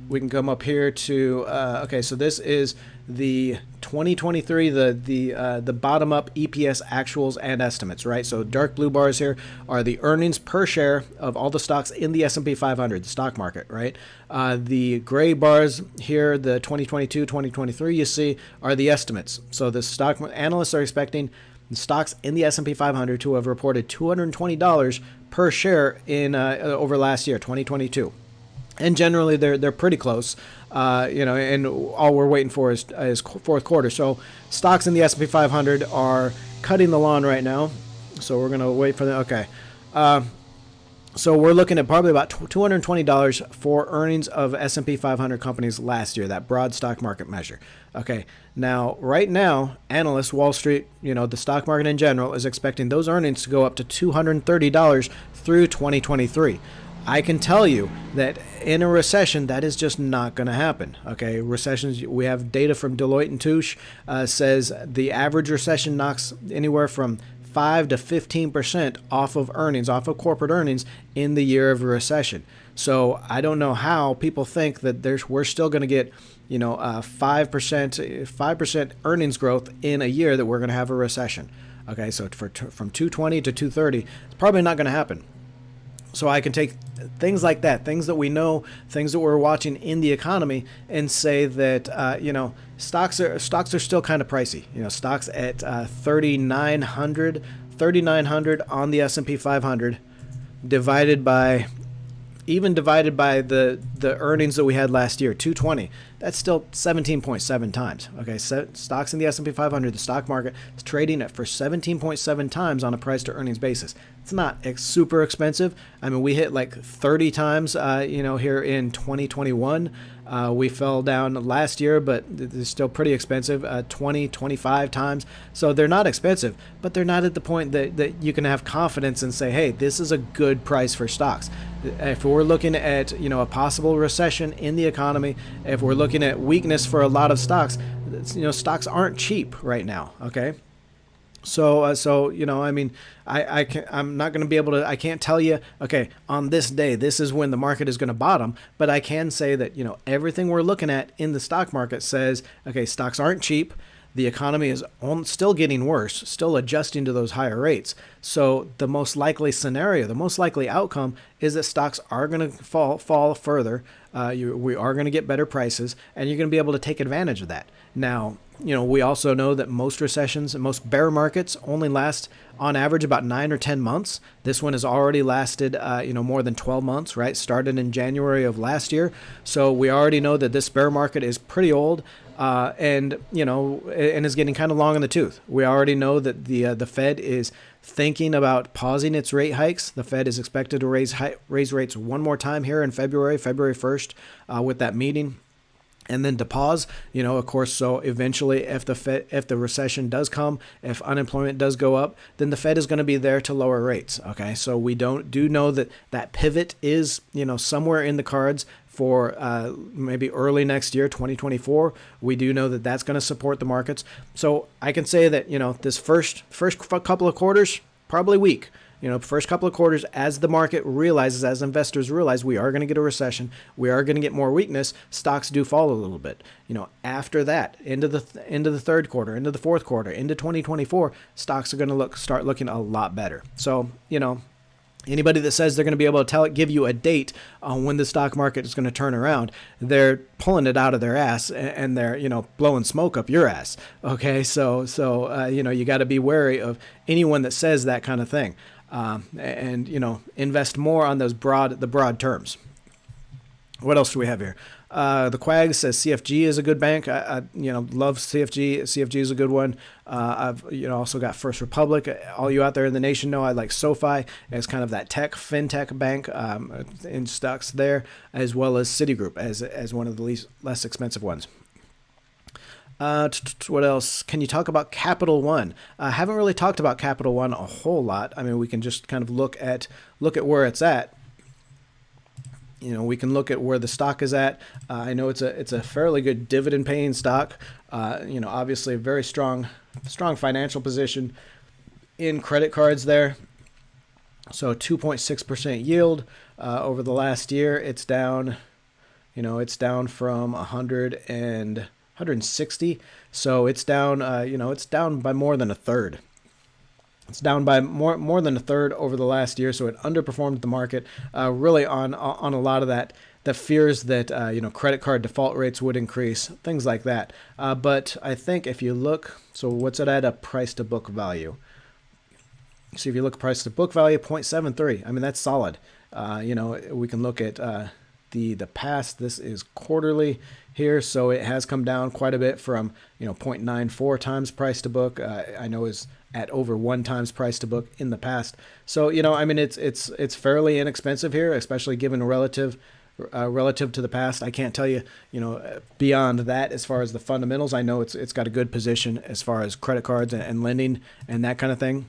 okay, so this is the 2023, the bottom up EPS actuals and estimates, right? So dark blue bars here are the earnings per share of all the stocks in the S&P 500, the stock market, right? The gray bars here, the 2022, 2023, you see are the estimates. So the stock analysts are expecting the stocks in the S&P 500 to have reported $220 per share in over last year, 2022. And generally, they're pretty close, and all we're waiting for is fourth quarter. So stocks in the S&P 500 are cutting the lawn right now. So we're going to wait for them. Okay. So we're looking at probably about $220 for earnings of S&P 500 companies last year, that broad stock market measure. Okay. Now, right now, analysts, Wall Street, the stock market in general, is expecting those earnings to go up to $230 through 2023. I can tell you that in a recession, that is just not going to happen. Okay, recessions, we have data from Deloitte and Touche says the average recession knocks anywhere from 5 to 15% off of earnings, off of corporate earnings in the year of a recession. So I don't know how people think that we're still going to get 5% earnings growth in a year that we're going to have a recession. Okay, so from 220 to 230, it's probably not going to happen. So I can take things like that, things that we know, things that we're watching in the economy, and say that stocks are still kind of pricey. Stocks at 3,900 on the S&P 500, divided by the earnings that we had last year, 220. that's still 17.7 times. Okay, so stocks in the S&P 500, the stock market is trading at for 17.7 times on a price to earnings basis. It's not super expensive. I mean, we hit like 30 times, here in 2021. We fell down last year, but they're still pretty expensive, 20, 25 times. So they're not expensive, but they're not at the point that you can have confidence and say, hey, this is a good price for stocks. If we're looking at, a possible recession in the economy, if we're looking at weakness for a lot of stocks, stocks aren't cheap right now. Okay. So, I'm not going to be able to, I can't tell you, okay, on this day, this is when the market is going to bottom, but I can say that, everything we're looking at in the stock market says, okay, stocks aren't cheap. The economy is still getting worse, still adjusting to those higher rates. So the most likely scenario, the most likely outcome is that stocks are going to fall further. We are going to get better prices, and you're going to be able to take advantage of that. Now, we also know that most recessions and most bear markets only last on average about 9 or 10 months. This one has already lasted, more than 12 months, right? Started in January of last year. So we already know that this bear market is pretty old. And is getting kind of long in the tooth. We already know that the Fed is thinking about pausing its rate hikes. The Fed is expected to raise rates one more time here in February 1st, with that meeting. And then to pause, of course, so eventually if the recession does come, if unemployment does go up, then the Fed is going to be there to lower rates. Okay, so we do know that pivot is, somewhere in the cards for maybe early next year, 2024. We do know that that's going to support the markets. So I can say that, this first couple of quarters, probably weak. First couple of quarters, as the market realizes, as investors realize we are going to get a recession, we are going to get more weakness, stocks do fall a little bit. After that, into the third quarter, into the fourth quarter, into 2024, stocks are going to start looking a lot better. So, anybody that says they're going to be able to give you a date on when the stock market is going to turn around, they're pulling it out of their ass and they're, blowing smoke up your ass. Okay, so you got to be wary of anyone that says that kind of thing. And invest more on the broad terms. What else do we have here? The Quag says CFG is a good bank. I love CFG. CFG is a good one. I've also got First Republic. All you out there in the nation know I like SoFi as kind of that Fintech bank in stocks there, as well as Citigroup as one of the less expensive ones. What else? Can you talk about Capital One? I haven't really talked about Capital One a whole lot. I mean, we can just kind of look at where it's at. We can look at where the stock is at. I know it's a fairly good dividend paying stock. Obviously a very strong financial position in credit cards there. So 2.6% yield over the last year. It's down, it's down from 160. So it's down, it's down by more than a third. It's down by more than a third over the last year. So it underperformed the market, really on a lot of that, the fears that, credit card default rates would increase, things like that. But I think if you look, so what's it at a price to book value? So if you look at price to book value, 0.73. I mean, that's solid. We can look at the past. This is quarterly here, so it has come down quite a bit from 0.94 times price to book. I know is at over 1 times price to book in the past. So it's fairly inexpensive here, especially given relative to the past. I can't tell you beyond that as far as the fundamentals. I know it's got a good position as far as credit cards and lending and that kind of thing.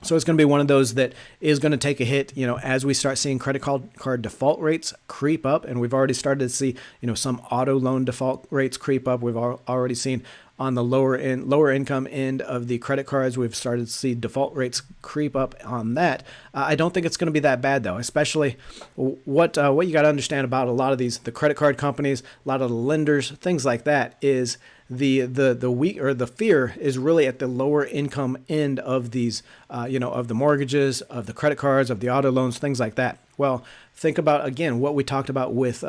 So it's going to be one of those that is going to take a hit, as we start seeing credit card default rates creep up. And we've already started to see, some auto loan default rates creep up. We've already seen on the lower income end of the credit cards, we've started to see default rates creep up on that. I don't think it's going to be that bad, though, especially what you got to understand about a lot of the credit card companies, a lot of the lenders, things like that is the fear is really at the lower income end of these, of the mortgages, of the credit cards, of the auto loans, things like that. Well, think about, again, what we talked about with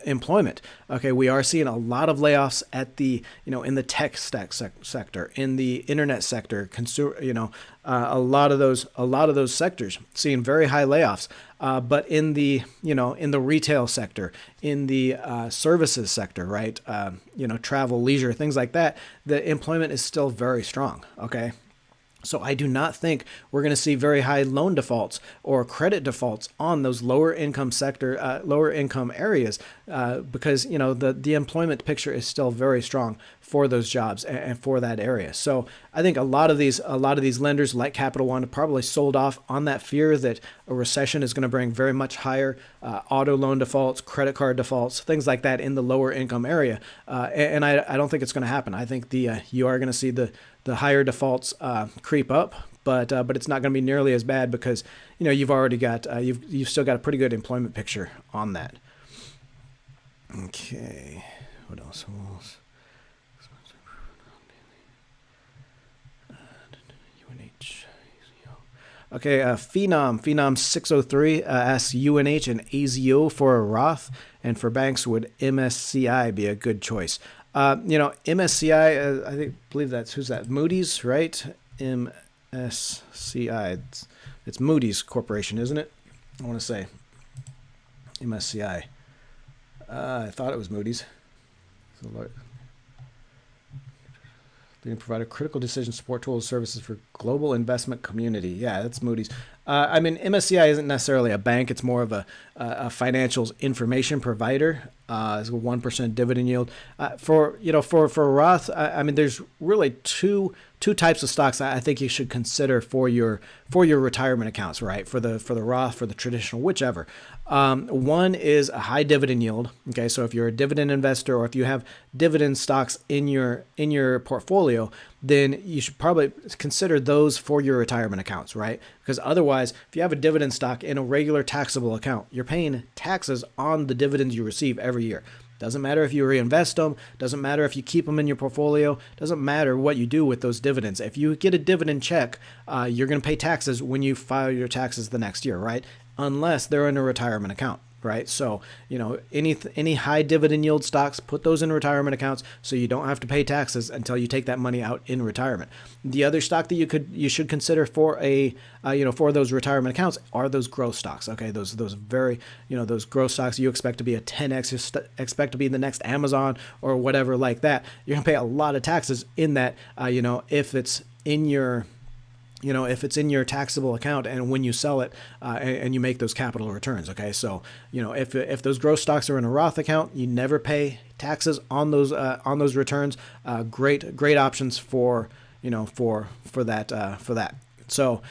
employment. Okay, we are seeing a lot of layoffs at the, in the tech sector, in the internet sector, consumer, a lot of those sectors seeing very high layoffs. But in the, in the retail sector, in the services sector, right? Travel, leisure, things like that, the employment is still very strong. Okay. So I do not think we're going to see very high loan defaults or credit defaults on those lower income areas, because the employment picture is still very strong for those jobs and for that area. So I think a lot of these lenders like Capital One probably sold off on that fear that a recession is going to bring very much higher auto loan defaults, credit card defaults, things like that in the lower income area. And I don't think it's going to happen. I think you are going to see the higher defaults creep up, but it's not going to be nearly as bad because you've already got you've still got a pretty good employment picture on that. Okay, what else? UNH. Okay, Phenom 603 asks UNH and AZO for a Roth, and for banks, would MSCI be a good choice? MSCI, believe that's, who's that? Moody's, right? MSCI. It's Moody's Corporation, isn't it? I want to say MSCI. I thought it was Moody's. Leading provider critical decision support tools and services for global investment community. Yeah, that's Moody's. MSCI isn't necessarily a bank. It's more of a financials information provider. It's a 1% dividend yield. For Roth, there's really two types of stocks I think you should consider for your retirement accounts, right? For the Roth, for the traditional, whichever. One is a high dividend yield. Okay, so if you're a dividend investor or if you have dividend stocks in your portfolio, then you should probably consider those for your retirement accounts, right? Because otherwise, if you have a dividend stock in a regular taxable account, you're paying taxes on the dividends you receive every year. Doesn't matter if you reinvest them, doesn't matter if you keep them in your portfolio, doesn't matter what you do with those dividends. If you get a dividend check, you're going to pay taxes when you file your taxes the next year, right? Unless they're in a retirement account, right? So, any high dividend yield stocks, put those in retirement accounts so you don't have to pay taxes until you take that money out in retirement. The other stock that you should consider for for those retirement accounts are those growth stocks. Okay, those very, those growth stocks you expect to be a 10x, expect to be the next Amazon or whatever like that. You're gonna pay a lot of taxes in that, if it's in your if it's in your taxable account and when you sell it and you make those capital returns. Okay, so if those growth stocks are in a Roth account, you never pay taxes on those returns. Great options for that. So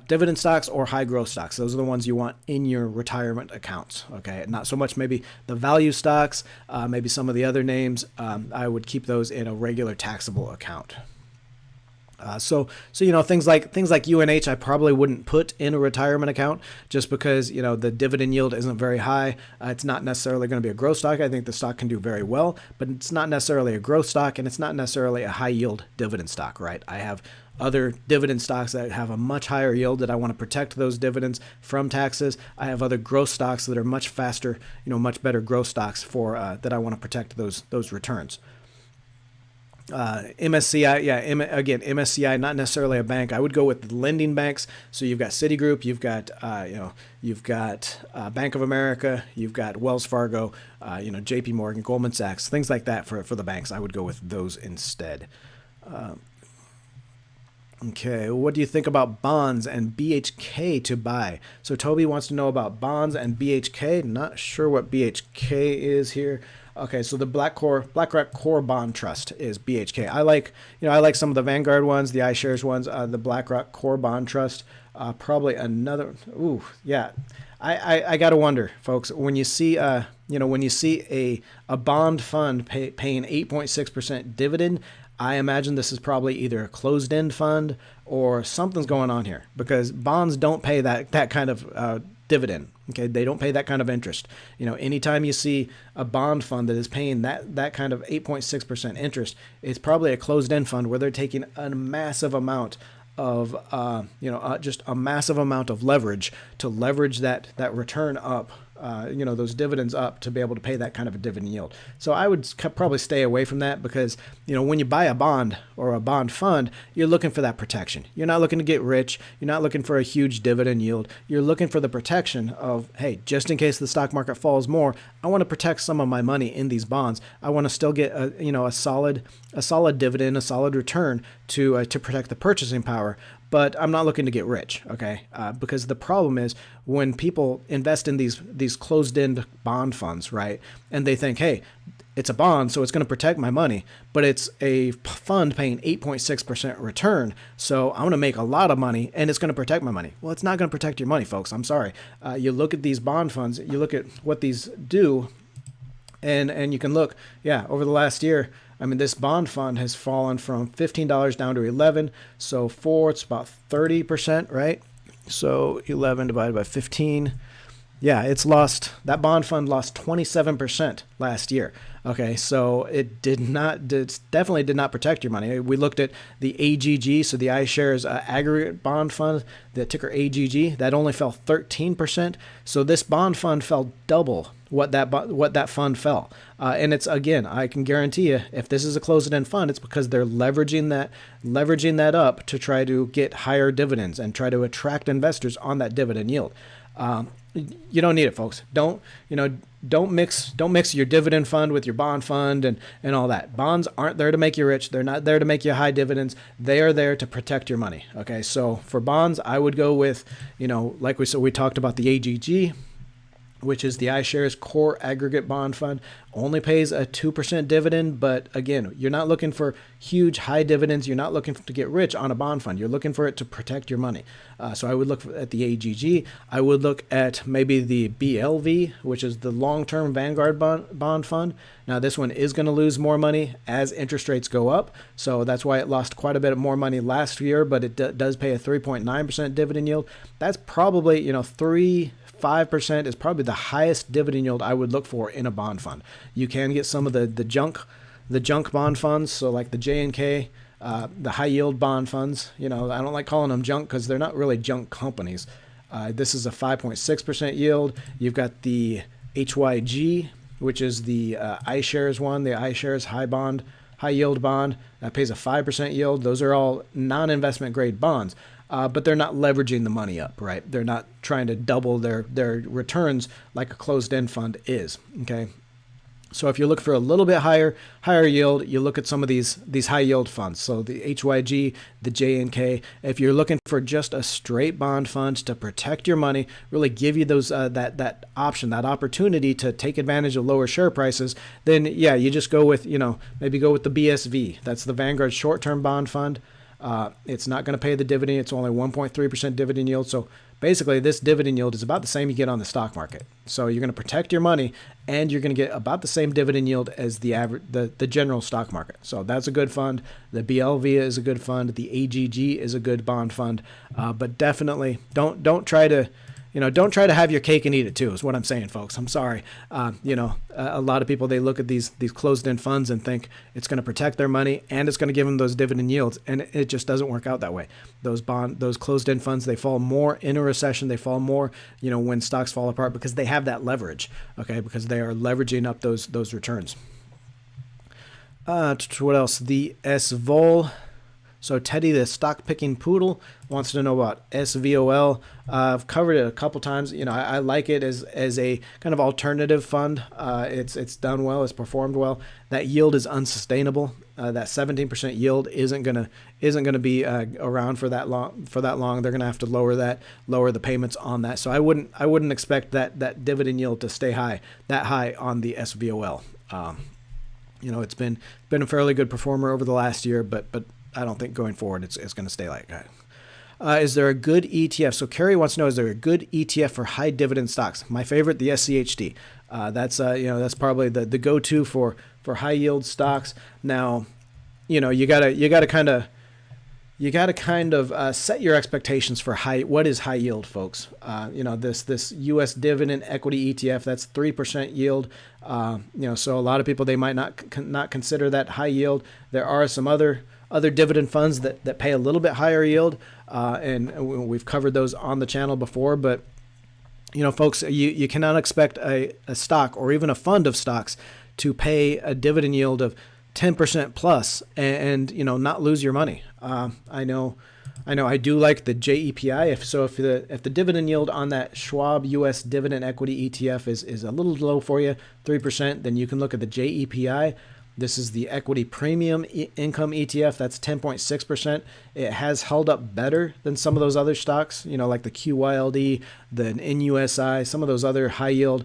dividend stocks or high growth stocks, those are the ones you want in your retirement accounts. Okay, not so much maybe the value stocks, maybe some of the other names. I would keep those in a regular taxable account. So things like UNH I probably wouldn't put in a retirement account just because the dividend yield isn't very high. It's not necessarily going to be a growth stock. I think the stock can do very well, but it's not necessarily a growth stock and it's not necessarily a high yield dividend stock, right? I have other dividend stocks that have a much higher yield that I want to protect those dividends from taxes. I have other growth stocks that are much faster, much better growth stocks for that I want to protect those returns. MSCI, MSCI, not necessarily a bank. I would go with the lending banks. So you've got Citigroup, you've got Bank of America, you've got Wells Fargo, JP Morgan, Goldman Sachs, things like that for the banks. I would go with those instead. Okay, what do you think about bonds and BHK to buy? So Toby wants to know about bonds and BHK. Not sure what BHK is here. Okay, so the BlackRock Core Bond Trust is BHK. I like some of the Vanguard ones, the iShares ones, the BlackRock Core Bond Trust. Probably another. Ooh, yeah. I gotta wonder, folks, when you see a bond fund paying 8.6% dividend. I imagine this is probably either a closed-end fund or something's going on here because bonds don't pay that kind of dividend. Okay, they don't pay that kind of interest. Anytime you see a bond fund that is paying that kind of 8.6% interest, it's probably a closed-end fund where they're taking a massive amount of just a massive amount of leverage to leverage that return up, those dividends up to be able to pay that kind of a dividend yield. So I would probably stay away from that because, when you buy a bond or a bond fund, you're looking for that protection. You're not looking to get rich. You're not looking for a huge dividend yield. You're looking for the protection of, hey, just in case the stock market falls more, I want to protect some of my money in these bonds. I want to still get a solid dividend, a solid return to protect the purchasing power. But I'm not looking to get rich, okay? Because the problem is when people invest in these closed-end bond funds, right? And they think, hey, it's a bond, so it's going to protect my money, but it's a fund paying 8.6% return, so I'm going to make a lot of money, and it's going to protect my money. Well, it's not going to protect your money, folks. I'm sorry. You look at these bond funds, you look at what these do, and you can look, over the last year, this bond fund has fallen from $15 down to $11. So it's about 30%, right? So 11 divided by 15. Yeah, that bond fund lost 27% last year. Okay, so it definitely did not protect your money. We looked at the AGG, so the iShares aggregate bond fund, the ticker AGG, that only fell 13%. So this bond fund fell double what that fund fell. And it's, again, I can guarantee you, if this is a closed-end fund, it's because they're leveraging that up to try to get higher dividends and try to attract investors on that dividend yield. You don't need it, folks. Don't mix your dividend fund with your bond fund and all that. Bonds aren't there to make you rich. They're not there to make you high dividends. They are there to protect your money. Okay, so for bonds, I would go with, like we talked about the AGG, which is the iShares Core Aggregate Bond Fund, only pays a 2% dividend. But again, you're not looking for huge high dividends. You're not looking to get rich on a bond fund. You're looking for it to protect your money. So I would look at the AGG. I would look at maybe the BLV, which is the long-term Vanguard bond fund. Now, this one is going to lose more money as interest rates go up. So that's why it lost quite a bit more money last year, but it does pay a 3.9% dividend yield. That's probably, 5% is probably the highest dividend yield I would look for in a bond fund. You can get some of the junk bond funds, so like the J&K, the high yield bond funds. I don't like calling them junk because they're not really junk companies. This is a 5.6% yield. You've got the HYG, which is the iShares one, the iShares high yield bond that pays a 5% yield. Those are all non-investment grade bonds. But they're not leveraging the money up, right? They're not trying to double their returns like a closed-end fund is, okay? So if you're looking for a little bit higher yield, you look at some of these high yield funds. So the HYG, the J&K. If you're looking for just a straight bond fund to protect your money, really give you those that option, that opportunity to take advantage of lower share prices, then you just go with maybe go with the BSV. That's the Vanguard short-term bond fund. It's not going to pay the dividend. It's only 1.3% dividend yield. So basically, this dividend yield is about the same you get on the stock market. So you're going to protect your money, and you're going to get about the same dividend yield as the average, the general stock market. So that's a good fund. The BLV is a good fund. The AGG is a good bond fund. But definitely don't try to. Don't try to have your cake and eat it too, is what I'm saying, folks. I'm sorry. A lot of people, they look at these closed-end funds and think it's going to protect their money and it's going to give them those dividend yields, and it just doesn't work out that way. Those closed-end funds, they fall more in a recession. They fall more, when stocks fall apart because they have that leverage, okay, because they are leveraging up those returns. What else? The SVOL. So Teddy, the stock picking poodle, wants to know about SVOL. I've covered it a couple times. I like it as a kind of alternative fund. It's done well. It's performed well. That yield is unsustainable. That 17% yield isn't gonna be around for that long. They're gonna have to lower the payments on that. So I wouldn't expect that dividend yield to stay that high on the SVOL. It's been a fairly good performer over the last year, but I don't think going forward it's going to stay like that. Is there a good ETF? So Kerry wants to know, is there a good ETF for high dividend stocks? My favorite, the SCHD. That's probably the go-to for high yield stocks. Now, you gotta kind of set your expectations for what is high yield, folks. This U.S. dividend equity ETF, that's 3% yield. So a lot of people, they might not consider that high yield. There are some other other dividend funds that pay a little bit higher yield, and we've covered those on the channel before. But folks, you cannot expect a stock or even a fund of stocks to pay a dividend yield of 10% plus and not lose your money. I know I do like the JEPI. If the dividend yield on that Schwab US dividend equity ETF is a little low for you, 3%, then you can look at the JEPI. This is the equity premium income ETF. That's 10.6%. It has held up better than some of those other stocks, like the QYLD, the NUSI, some of those other high yield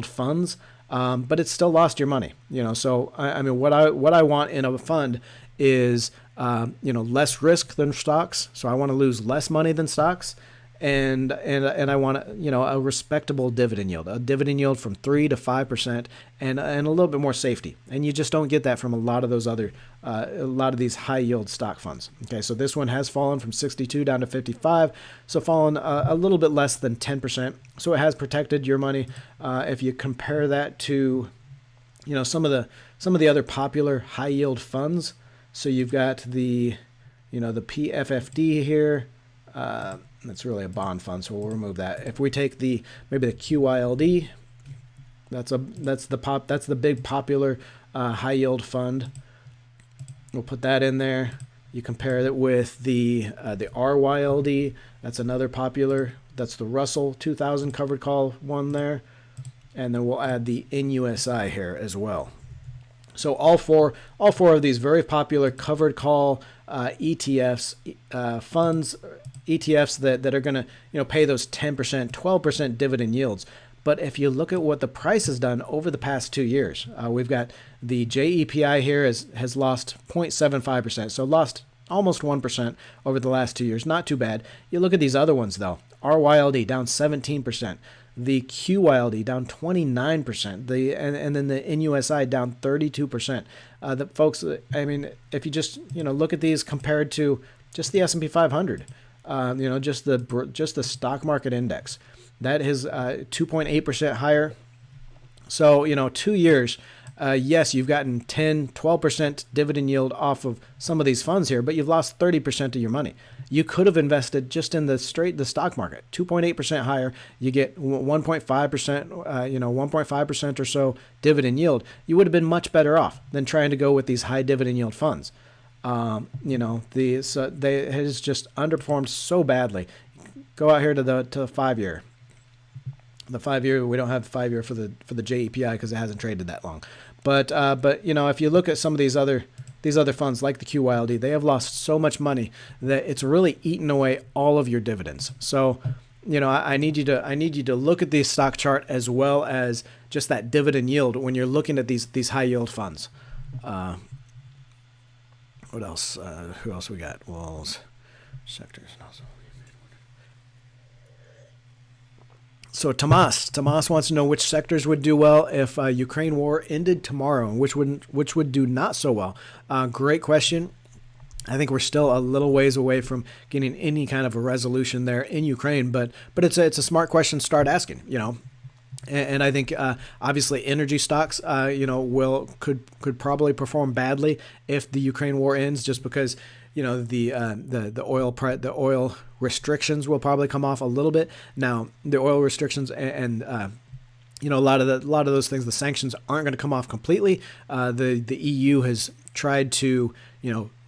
funds. But it's still lost your money. So I mean, what I want in a fund is less risk than stocks. So I want to lose less money than stocks. And I want a respectable dividend yield from 3 to 5%, and a little bit more safety. And you just don't get that from a lot of these high yield stock funds. Okay, so this one has fallen from 62 down to 55, so fallen a little bit less than 10%. So it has protected your money. If you compare that to some of the other popular high yield funds, so you've got the the PFFD here. That's really a bond fund, so we'll remove that. If we take maybe the QYLD, that's the big popular high yield fund. We'll put that in there. You compare it with the RYLD. That's another popular. That's the Russell 2000 covered call one there, and then we'll add the NUSI here as well. So all four of these very popular covered call ETFs funds. ETFs that are going to pay those 10%, 12% dividend yields. But if you look at what the price has done over the past 2 years, we've got the JEPI here has lost 0.75%, so lost almost 1% over the last 2 years. Not too bad. You look at these other ones though. RYLD down 17%, the QYLD down 29%, and then the NUSI down 32%. The folks, I mean, if you just look at these compared to just the S&P 500. Just the stock market index, that is 2.8% higher. So 2 years, yes, you've gotten 10, 12% dividend yield off of some of these funds here, but you've lost 30% of your money. You could have invested just in the stock market, 2.8% higher. You get 1.5%, 1.5% or so dividend yield. You would have been much better off than trying to go with these high dividend yield funds. They has just underperformed so badly. Go out here to the 5 year. The 5 year, we don't have the 5 year for the JEPI because it hasn't traded that long. But if you look at some of these other funds like the QYLD, they have lost so much money that it's really eaten away all of your dividends. So I need you to look at the stock chart as well as just that dividend yield when you're looking at these high yield funds. What else? Who else we got? Walls, sectors. So Tomas wants to know which sectors would do well if Ukraine war ended tomorrow, and which would do not so well. Great question. I think we're still a little ways away from getting any kind of a resolution there in Ukraine, but it's a smart question to start asking. And I think obviously energy stocks, could probably perform badly if the Ukraine war ends, just because the oil restrictions will probably come off a little bit. Now the oil restrictions and a lot of those things, the sanctions aren't going to come off completely. The EU has tried to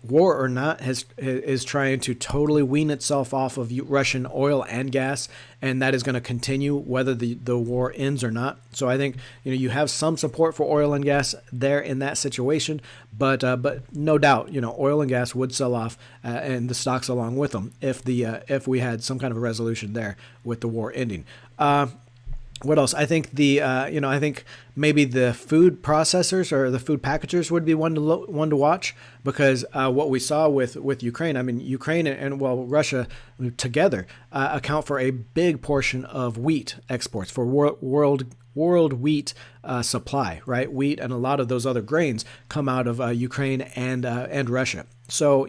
war or not, is trying to totally wean itself off of Russian oil and gas, and that is going to continue whether the war ends or not. So I think you have some support for oil and gas there in that situation, but no doubt oil and gas would sell off and the stocks along with them if we had some kind of a resolution there with the war ending. What else? I think I think maybe the food processors or the food packagers would be one to watch, because what we saw with Ukraine, I mean, Ukraine and Russia together account for a big portion of wheat exports for world wheat supply, right? Wheat and a lot of those other grains come out of Ukraine and Russia. So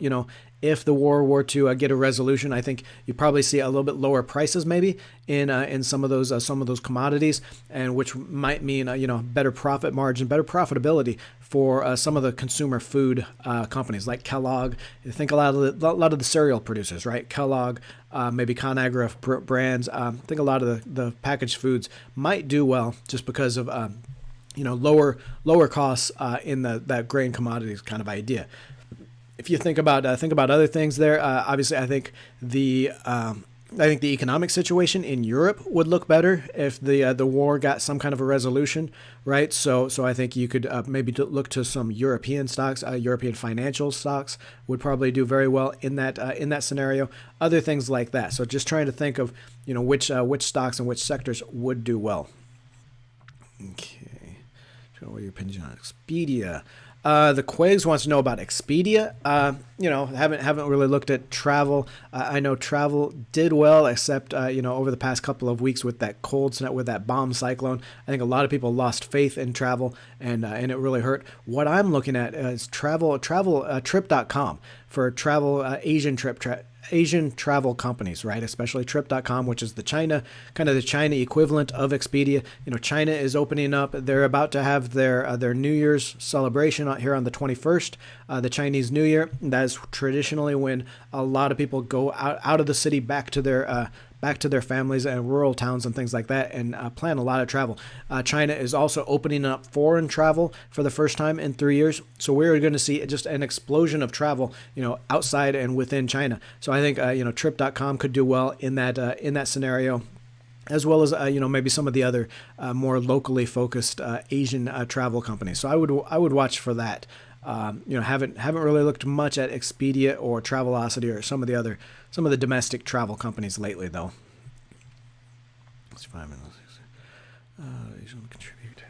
if the war were to get a resolution, I think you probably see a little bit lower prices maybe in some of those commodities, and which might mean better profit margin, better profitability for some of the consumer food companies like Kellogg. I think a lot of the cereal producers, right? Kellogg, maybe ConAgra brands. I think a lot of the packaged foods might do well just because of lower costs in that grain commodities kind of idea. If you think about other things there, obviously I think the economic situation in Europe would look better if the war got some kind of a resolution, right? So I think you could maybe look to some European stocks. European financial stocks would probably do very well in that scenario. Other things like that. So just trying to think of which stocks and which sectors would do well. Okay, what are your opinions on Expedia? The Quiggs wants to know about Expedia. Haven't really looked at travel. I know travel did well, except over the past couple of weeks with that cold snap, with that bomb cyclone. I think a lot of people lost faith in travel, and it really hurt. What I'm looking at is trip.com for travel, Asian travel companies, right? Especially Trip.com, which is the China equivalent of Expedia. China is opening up. They're about to have their New Year's celebration out here on the 21st, the Chinese New Year. That is traditionally when a lot of people go out of the city back to their families and rural towns and things like that, and plan a lot of travel. China is also opening up foreign travel for the first time in 3 years. So we're going to see just an explosion of travel, outside and within China. So I think, Trip.com could do well in that scenario, as well as maybe some of the other more locally focused Asian travel companies. So I would watch for that. Haven't really looked much at Expedia or Travelocity or some of the domestic travel companies lately, though. Let's 5 minutes. Contribute.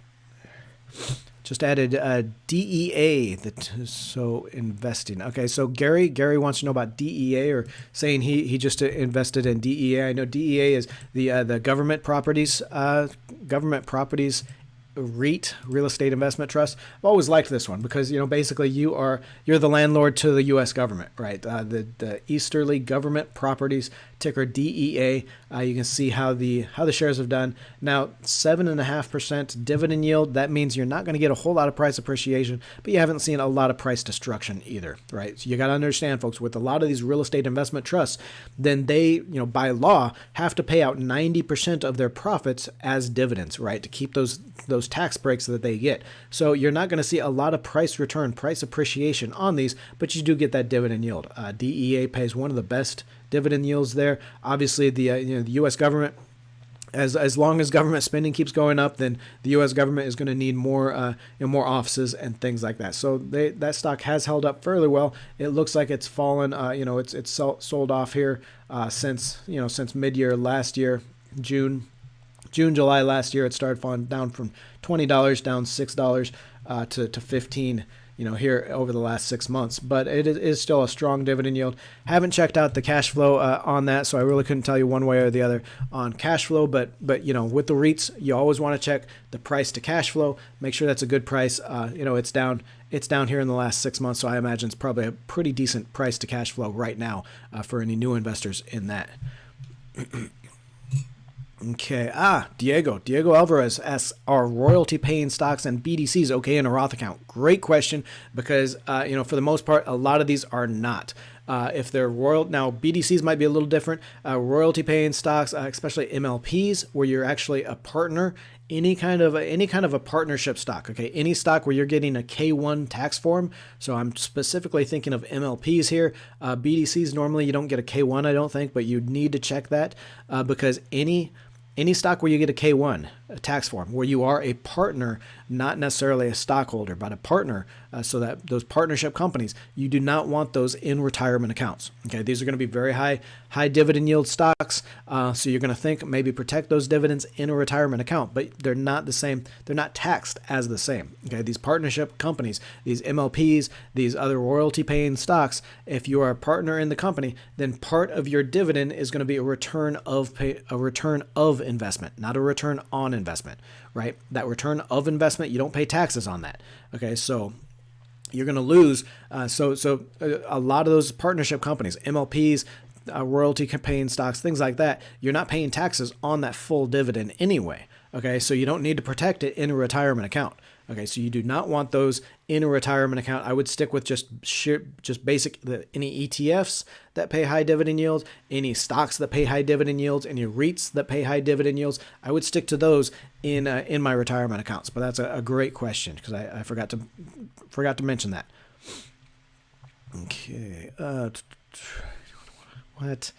Just added DEA, so investing. Okay, so Gary wants to know about DEA, or saying he just invested in DEA. I know DEA is the government properties REIT, real estate investment trust. I've always liked this one because basically you're the landlord to the U.S. government, right? The Easterly Government Properties, ticker DEA. You can see how the shares have done. Now 7.5% dividend yield. That means you're not going to get a whole lot of price appreciation, but you haven't seen a lot of price destruction either, right? So you got to understand, folks, with a lot of these real estate investment trusts, then they by law have to pay out 90% of their profits as dividends, right? To keep those tax breaks that they get. So you're not going to see a lot of price appreciation on these, but you do get that dividend yield. DEA pays one of the best dividend yields there. Obviously, the U.S. government, as long as government spending keeps going up, then the U.S. government is going to need more offices and things like that. So that stock has held up fairly well. It looks like it's fallen. It's sold off here since mid-year last year, June, July last year. It started falling down from $20 down $6 to $15. Here over the last 6 months, but it is still a strong dividend yield. Haven't checked out the cash flow on that, so I really couldn't tell you one way or the other on cash flow. But with the REITs, you always want to check the price to cash flow. Make sure that's a good price. It's down here in the last 6 months, so I imagine it's probably a pretty decent price to cash flow right now for any new investors in that. Okay. Diego Alvarez asks, are royalty-paying stocks and BDCs okay in a Roth account? Great question, because for the most part, a lot of these are not. If they're now BDCs might be a little different. Royalty-paying stocks, especially MLPs, where you're actually a partner, any kind of a partnership stock. Okay, any stock where you're getting a K1 tax form. So I'm specifically thinking of MLPs here. BDCs normally you don't get a K1, I don't think, but you need to check that because any stock where you get a K1, a tax form, where you are a partner, not necessarily a stockholder, but a partner, so that those partnership companies, you do not want those in retirement accounts. Okay, these are going to be very high dividend yield stocks, so you're going to think maybe protect those dividends in a retirement account, but they're not the same. They're not taxed as the same. Okay, these partnership companies, these MLPs, these other royalty-paying stocks, if you are a partner in the company, then part of your dividend is going to be a return of investment, not a return on investment, right? That return of investment, you don't pay taxes on that. Okay, so you're going to lose. A lot of those partnership companies, MLPs, royalty paying stocks, things like that, you're not paying taxes on that full dividend anyway. Okay, so you don't need to protect it in a retirement account. Okay, so you do not want those in a retirement account. I would stick with just basic any ETFs that pay high dividend yields, any stocks that pay high dividend yields, any REITs that pay high dividend yields. I would stick to those in my retirement accounts. But that's a great question because I forgot to mention that. Okay. What?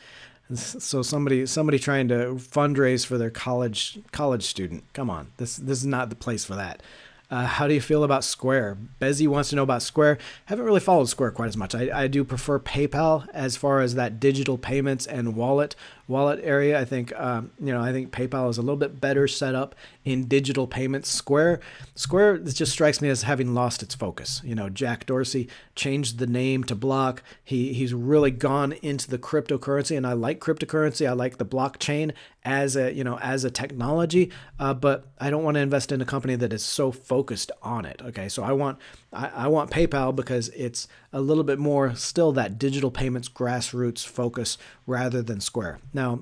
So somebody trying to fundraise for their college student. Come on, this is not the place for that. How do you feel about Square? Bezzy wants to know about Square. Haven't really followed Square quite as much. I do prefer PayPal as far as that digital payments and wallet area. I think I think PayPal is a little bit better set up in digital payments. Square just strikes me as having lost its focus. Jack Dorsey changed the name to Block. He's really gone into the cryptocurrency, and I like cryptocurrency. I like the blockchain as a technology, but I don't want to invest in a company that is so focused on it. Okay, so I want PayPal because it's a little bit more still that digital payments grassroots focus rather than Square. Now,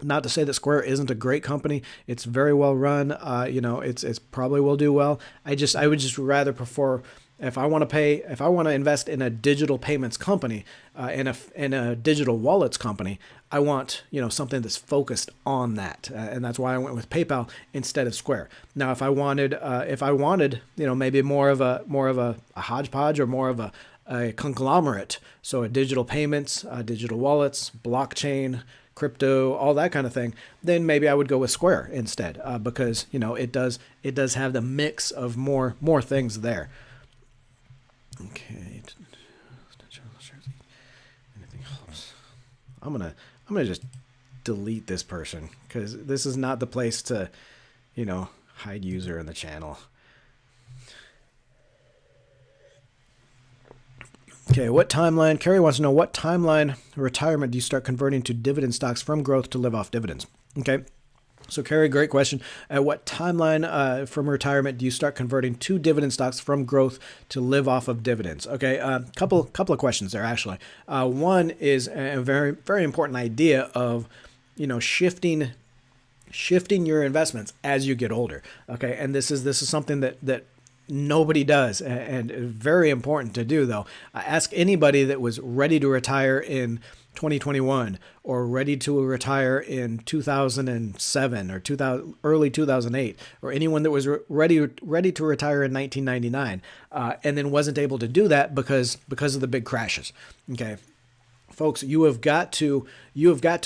not to say that Square isn't a great company. It's very well run. It's probably will do well. I would just rather prefer, if I want to invest in a digital payments company, in a digital wallets company, I want something that's focused on that, and that's why I went with PayPal instead of Square. Now, if I wanted maybe more of a hodgepodge or more of a conglomerate, so a digital payments, digital wallets, blockchain, crypto, all that kind of thing, then maybe I would go with Square instead, because it does have the mix of more things there. Okay. Anything helps. I'm gonna just delete this person because this is not the place to, hide user in the channel. Okay, what timeline? Kerry wants to know what timeline retirement do you start converting to dividend stocks from growth to live off dividends? Okay. So, Kerry, great question. At what timeline from retirement do you start converting to dividend stocks from growth to live off of dividends? Okay, couple of questions there actually. One is a very very important idea of shifting your investments as you get older. Okay, and this is something that nobody does, and very important to do though. Ask anybody that was ready to retire in 2021 or ready to retire in 2007 or early 2008, or anyone that was ready to retire in 1999 and then wasn't able to do that because of the big crashes. Okay, folks, you have got to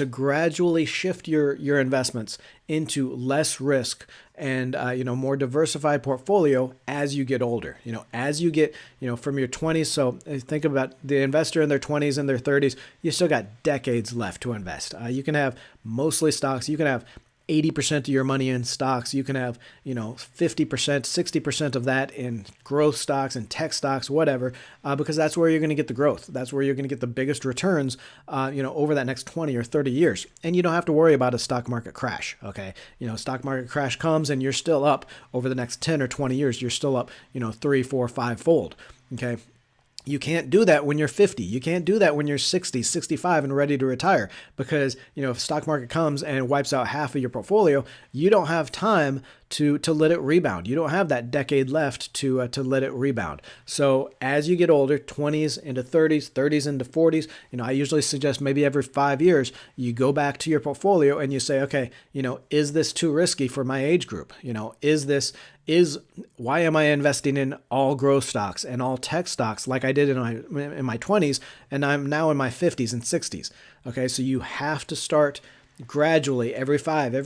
gradually shift your investments into less risk and more diversified portfolio as you get older. As you get from your 20s. So think about the investor in their 20s and their 30s. You still got decades left to invest. You can have mostly stocks. You can have 80% of your money in stocks. You can have 50%, 60% of that in growth stocks and tech stocks, whatever, because that's where you're going to get the growth. That's where you're going to get the biggest returns, over that next 20 or 30 years. And you don't have to worry about a stock market crash. Okay, stock market crash comes and you're still up over the next 10 or 20 years. You're still up, 3, 4, 5-fold. Okay. You can't do that when you're 50. You can't do that when you're 60, 65 and ready to retire, because, if stock market comes and wipes out half of your portfolio, you don't have time to let it rebound. You don't have that decade left to let it rebound. So as you get older, 20s into 30s, 30s into 40s, I usually suggest maybe every 5 years, you go back to your portfolio and you say, okay, is this too risky for my age group? Why am I investing in all growth stocks and all tech stocks like I did in my 20s, and I'm now in my 50s and 60s? Okay, so you have to start gradually every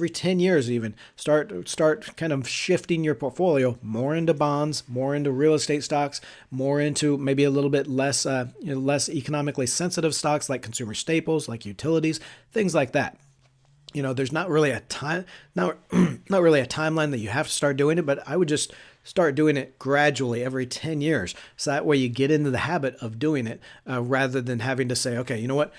10 years even start kind of shifting your portfolio more into bonds, more into real estate stocks, more into maybe a little bit less economically sensitive stocks like consumer staples, like utilities, things like that. There's not really a timeline that you have to start doing it, but I would just start doing it gradually every 10 years. So that way you get into the habit of doing it rather than having to say, okay, you know what,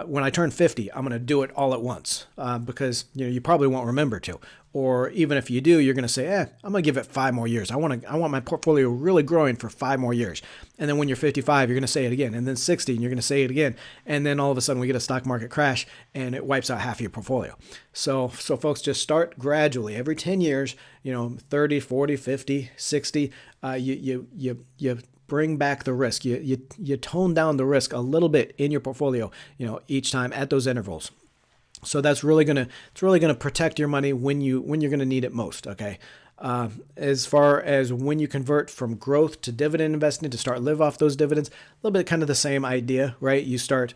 when I turn 50, I'm going to do it all at once because you probably won't remember to. Or even if you do, you're going to say, I'm going to give it 5 more years. I want my portfolio really growing for 5 more years. And then when you're 55, you're going to say it again. And then 60, and you're going to say it again. And then all of a sudden we get a stock market crash and it wipes out half of your portfolio. So folks, just start gradually. Every 10 years, 30, 40, 50, 60, you bring back the risk. You tone down the risk a little bit in your portfolio, each time at those intervals. So that's really gonna protect your money when you're gonna need it most. Okay. As far as when you convert from growth to dividend investing to start live off those dividends, a little bit kind of the same idea, right? You start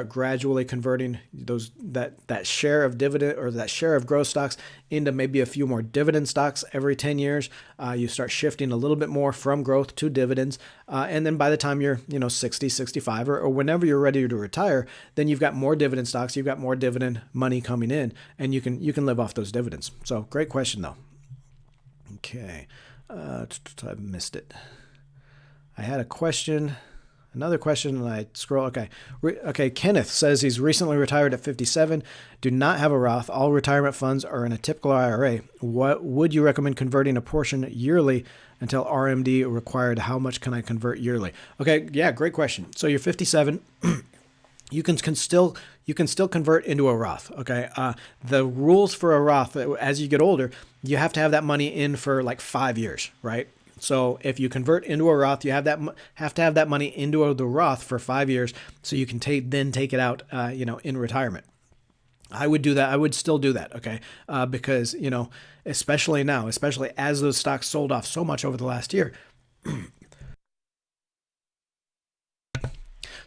gradually converting that share of dividend or that share of growth stocks into maybe a few more dividend stocks every 10 years. You start shifting a little bit more from growth to dividends. And then by the time you're, 60, 65 or whenever you're ready to retire, then you've got more dividend stocks, you've got more dividend money coming in, and you can live off those dividends. So great question though. Okay, I missed it. I had another question, and I scroll. Okay. Kenneth says he's recently retired at 57. Do not have a Roth. All retirement funds are in a typical IRA. What would you recommend converting a portion yearly until RMD required? How much can I convert yearly? Okay, yeah, great question. So you're 57. You can still convert into a Roth. Okay. The rules for a Roth, as you get older, you have to have that money in for like 5 years, right? So if you convert into a Roth, you have to have that money into the Roth for 5 years, so you can then take it out, in retirement. I would do that. I would still do that. Okay. Because, especially now, especially as those stocks sold off so much over the last year.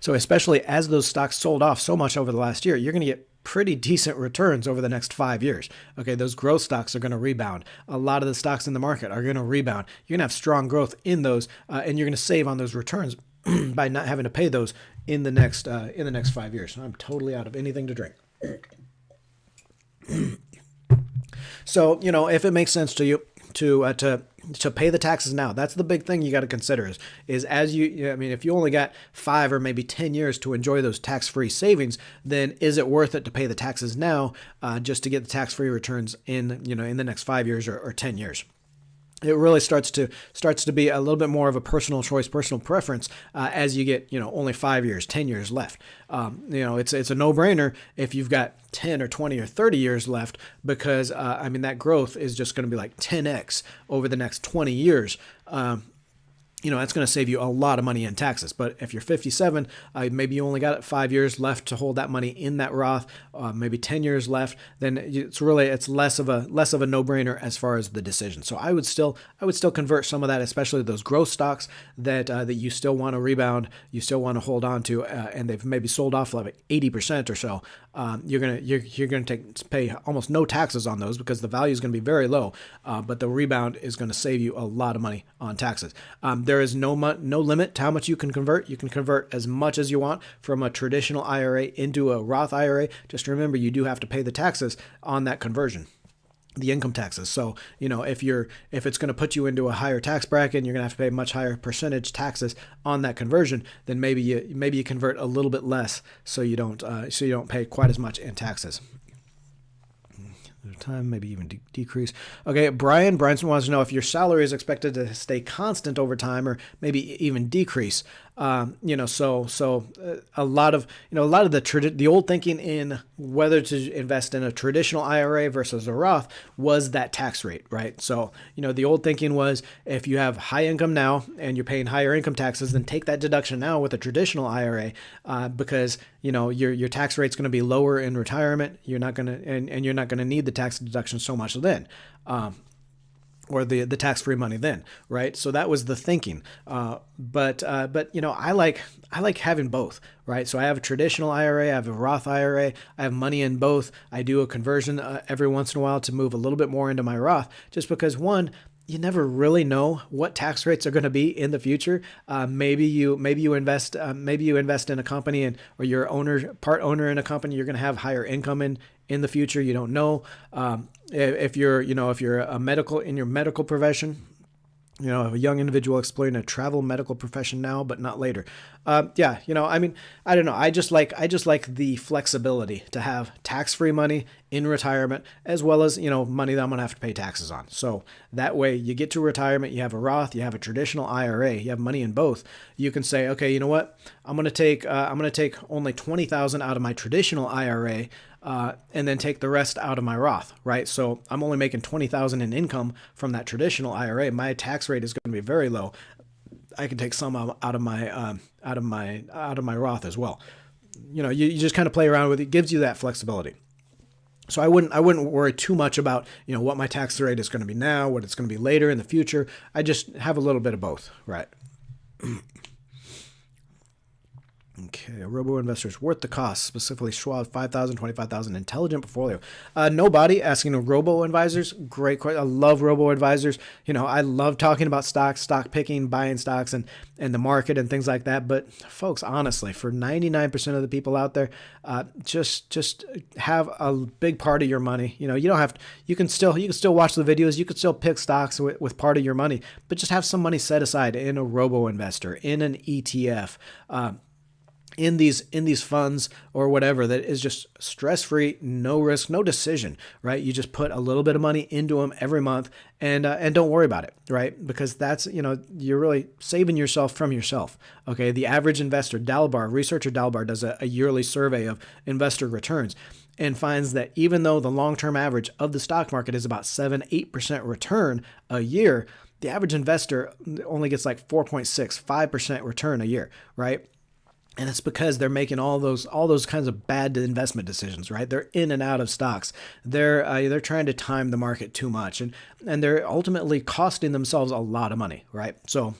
So especially as those stocks sold off so much over the last year, you're going to get pretty decent returns over the next 5 years. Okay, those growth stocks are going to rebound. A lot of the stocks in the market are going to rebound. You're going to have strong growth in those, and you're going to save on those returns by not having to pay those in the next 5 years. I'm totally out of anything to drink. So if it makes sense to you to pay the taxes now, that's the big thing you got to consider is as if you only got 5 or maybe 10 years to enjoy those tax-free savings, then is it worth it to pay the taxes now just to get the tax-free returns in the next 5 years or 10 years? It really starts to be a little bit more of a personal choice, personal preference as you get only 5 years, 10 years left. It's a no-brainer if you've got 10 or 20 or 30 years left, because that growth is just going to be like 10x over the next 20 years. That's going to save you a lot of money in taxes. But if you're 57, maybe you only got 5 years left to hold that money in that Roth, maybe 10 years left, then it's less of a no-brainer as far as the decision. So I would still convert some of that, especially those growth stocks that you still want to rebound, you still want to hold on to, and they've maybe sold off like 80% or so. You're gonna pay almost no taxes on those because the value is going to be very low, but the rebound is going to save you a lot of money on taxes. There is no limit to how much you can convert. You can convert as much as you want from a traditional IRA into a Roth IRA. Just remember, you do have to pay the taxes on that conversion, the income taxes. So, if it's going to put you into a higher tax bracket and you're going to have to pay much higher percentage taxes on that conversion, then maybe you convert a little bit less so you don't pay quite as much in taxes. Time, maybe even decrease. Okay, Brian wants to know if your salary is expected to stay constant over time or maybe even decrease. A lot of the old thinking in whether to invest in a traditional IRA versus a Roth was that tax rate, right? So, the old thinking was if you have high income now and you're paying higher income taxes, then take that deduction now with a traditional IRA, because your tax rate's going to be lower in retirement. You're not going to and you're not going to need the tax deduction so much then. Or the tax-free money then, right? So that was the thinking. But I like having both, right? So I have a traditional IRA, I have a Roth IRA, I have money in both. I do a conversion every once in a while to move a little bit more into my Roth, just because one, you never really know what tax rates are going to be in the future. Maybe you invest in a company or you're part owner in a company, you're going to have higher income in the future. You don't know. If you're a medical in your medical profession, A young individual exploring a travel medical profession now, but not later. Yeah, I mean, I don't know. I just like the flexibility to have tax-free money in retirement, as well as, money that I'm going to have to pay taxes on. So that way you get to retirement, you have a Roth, you have a traditional IRA, you have money in both. You can say, okay, you know what? I'm going to take only 20,000 out of my traditional IRA, and then take the rest out of my Roth, right? So I'm only making 20,000 in income from that traditional IRA. My tax rate is going to be very low. I can take some out of my Roth as well. You just kind of play around with it. It gives you that flexibility. So I wouldn't worry too much about, what my tax rate is going to be now, what it's going to be later in the future. I just have a little bit of both, right? Okay, robo-investors worth the cost, specifically Schwab, 5,000, 25,000, intelligent portfolio. Nobody asking robo-advisors, great question. I love robo-advisors. I love talking about stocks, stock picking, buying stocks and the market and things like that. But folks, honestly, for 99% of the people out there, just have a big part of your money. You don't have to, you can still watch the videos, you can still pick stocks with part of your money, but just have some money set aside in a robo-investor, in an ETF, in these funds or whatever that is just stress-free, no risk, no decision, right? You just put a little bit of money into them every month and don't worry about it, right? Because that's, you're really saving yourself from yourself. Okay. The average investor, researcher Dalbar does a yearly survey of investor returns and finds that even though the long-term average of the stock market is about 7-8% return a year, the average investor only gets like 4.6-5% return a year, right? And it's because they're making all those kinds of bad investment decisions, right? They're in and out of stocks. They're trying to time the market too much, and they're ultimately costing themselves a lot of money, right? So